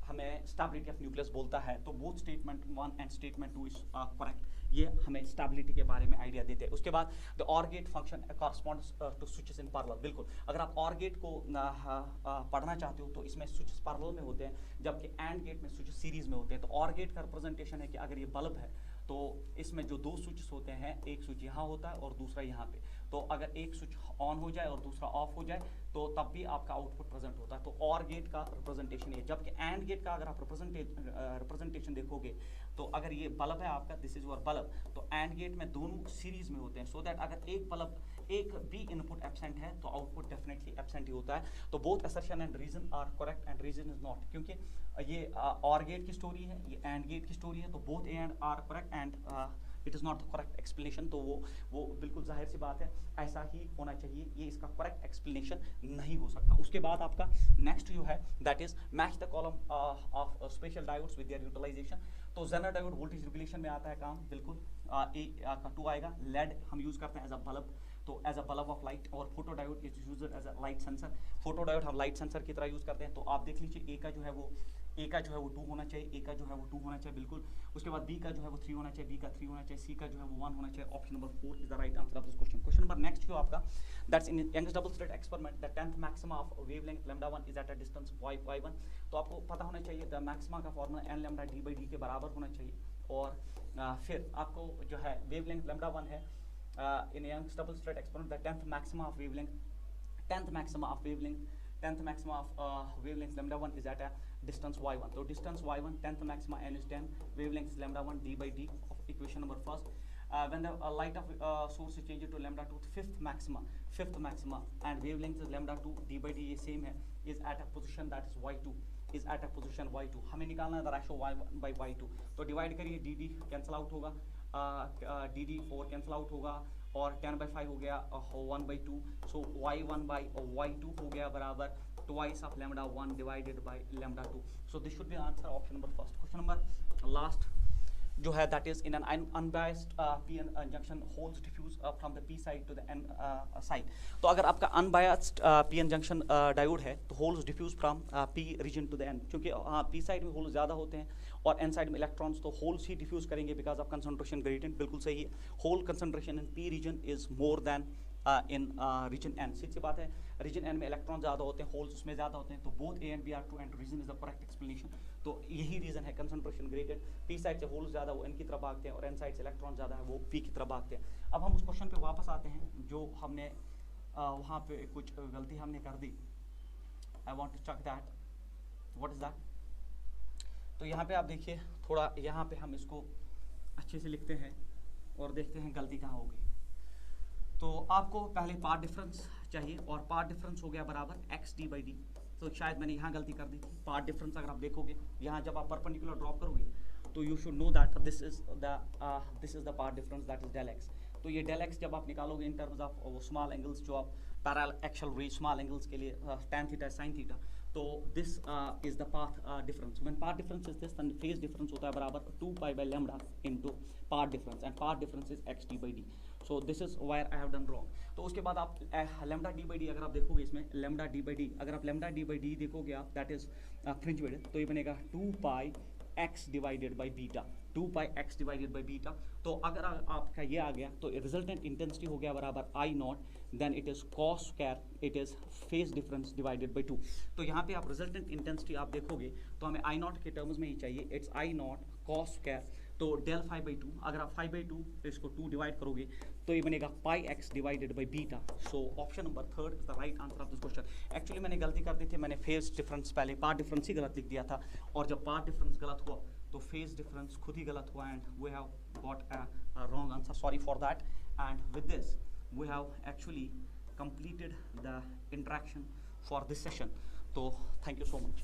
हमें stability of nucleus बोलता है। तो both statement 1 and statement 2 is correct, ये हमें stability के बारे में आइडिया देते हैं। उसके बाद the or gate function corresponds to switches in parallel, बिल्कुल अगर आप ऑर गेट को पढ़ना चाहते हो तो इसमें स्विचेस पैरेलल में होते हैं, जबकि एंड गेट में स्विचेस सीरीज में होते हैं। तो ऑर गेट का रिप्रेजेंटेशन है कि अगर ये बल्ब है तो इसमें जो 2 स्विचेस होते हैं, एक स्विच यहाँ होता है और दूसरा यहाँ पे, तो अगर एक स्विच ऑन हो जाए और दूसरा ऑफ हो जाए तो तब भी आपका आउटपुट प्रेजेंट होता है। तो ऑर गेट का रिप्रेजेंटेशन है, जबकि एंड गेट का अगर आप रिप्रेजेंटेशन देखोगे तो अगर ये बल्ब है आपका, दिस इज योर बल्ब, तो एंड गेट में दोनों सीरीज में होते हैं, सो दैट अगर एक भी इनपुट एब्सेंट है तो आउटपुट डेफिनेटली एब्सेंट ही होता है। तो both assertion and reason are correct and reason is not, क्योंकि ये ऑर गेट की स्टोरी है, ये एंड गेट की स्टोरी है, तो both and are correct and it is not the correct explanation. तो वो बिल्कुल जाहिर सी बात है, ऐसा ही होना चाहिए, ये इसका करेक्ट एक्सप्लेनेशन नहीं हो सकता। उसके बाद आपका नेक्स्ट जो है that is match the column of special diodes with their utilization. तो जेनर डायोड वोल्टेज रेगुलेशन में आता है काम, बिल्कुल ए का 2 आएगा। लेड हम यूज करते हैं एज अ बल्ब, तो as a bulb of light, और photodiode is used as a light sensor. Photodiode हम लाइट सेंसर की तरह यूज करते हैं। तो आप देख लीजिए ए का जो है वो 2 होना चाहिए, ए का जो है वो 2 होना चाहिए बिल्कुल। उसके बाद बी का जो है वो 3 होना चाहिए, बी का 3 होना चाहिए, सी का जो है वो 1 होना चाहिए। Option number 4 is the right answer of this question. Question number next जो आपका, that's in Young's double slit experiment the 10th maxima of wavelength λ1 is at a distance y1। तो आपको पता होना चाहिए द मैक्सिमा का फॉर्मूला n लैम्डा d/d के बराबर होना चाहिए। और फिर आपको जो है वेवलेंथ λ1 है in Young's double slit experiment the 10th maxima of wavelength 10th maxima of wavelength λ1 is at a distance y1. So distance y1, 10th maxima n is 10, wavelength is λ1 d/d of equation number first. When the light of source is changed to λ2, fifth maxima and wavelength is λ2 d/d ये same है, is at a position that is y2, is at a position y2. हमें निकालना है the ratio y1 by y2, तो divide करिए, dd cancel out होगा, dd 4 cancel out होगा, और 10/5 हो गया 1/2, सो y1 by y2 हो गया बराबर twice of λ1 divided by λ2. So this should be the answer, option number first. Question number last जो है that is in an unbiased p-n junction holes diffuse from the p side to the n side. तो अगर आपका unbiased p-n junction diode है तो holes diffuse from p region to the n, क्योंकि p side में holes ज़्यादा होते हैं और n side में electrons, तो holes ही diffuse करेंगे because of concentration gradient, बिल्कुल सही है। hole concentration in p region is more than in region n, सीधी सी बात है, region n में इलेक्ट्रॉन ज़्यादा होते हैं, होल्स उसमें ज़्यादा होते हैं, तो both a and b are true and reason is the correct explanation. तो यही रीज़न है, कंसंट्रेशन ग्रेडियंट, p साइड से होल्स ज़्यादा वो n की तरफ भागते हैं और n साइड से इलेक्ट्रॉन ज़्यादा है वो p की तरफ भागते हैं। अब हम उस क्वेश्चन पे वापस आते हैं जो हमने वहाँ पे कुछ गलती हमने कर दी। I want to check that what is that. तो यहाँ पे आप देखिए, थोड़ा यहाँ पे हम इसको अच्छे से लिखते हैं और देखते हैं गलती कहाँ होगी। तो आपको पहले पार्ट डिफरेंस चाहिए और पार्ट डिफरेंस हो गया बराबर x d/d, तो शायद मैंने यहाँ गलती कर दी थी। पार्ट डिफरेंस अगर आप देखोगे यहाँ जब आप परपेंडिकुलर ड्रॉप करोगे तो you should know that this is the path difference that is del x। तो ये डेल x जब आप निकालोगे in terms of small angles जो आप parallel axial ray small angles के लिए tan थीटा sin थीटा, तो this is the path difference. When path difference is this, then phase difference होता है बराबर 2π/λ into path difference, and path difference is x d/d। So this is wire I have done wrong. तो उसके बाद आप lambda d/d अगर आप देखोगे इसमें लैम्डा d/d, अगर आप लैम्डा d/d देखोगे आप, दैट इज फ्रिंज विड्थ, तो ये बनेगा 2πx divided by beta, 2πx divided by beta. तो अगर आपका ये आ गया तो रिजल्टेंट इंटेंसिटी हो गया बराबर I0, then it is cos square, it is phase difference divided by 2। तो यहाँ पे आप रिजल्टेंट इंटेंसिटी आप देखोगे तो हमें I0 के टर्म्स में ही चाहिए, इट्स I0 cos स्क्वायर, तो डेल 5/2, अगर आप 5/2 इसको 2 डिवाइड करोगे तो ये बनेगा πx divided by beta. So option number 3 is the right answer of this question. Actually मैंने गलती कर दी थी, मैंने फेज डिफरेंस पहले पार्ट डिफरेंस ही गलत लिख दिया था, और जब पार्ट डिफरेंस गलत हुआ तो फेज डिफरेंस खुद ही गलत हुआ, and we have got a wrong answer, sorry for that. And with this we have actually completed the interaction for this session. So thank you so much.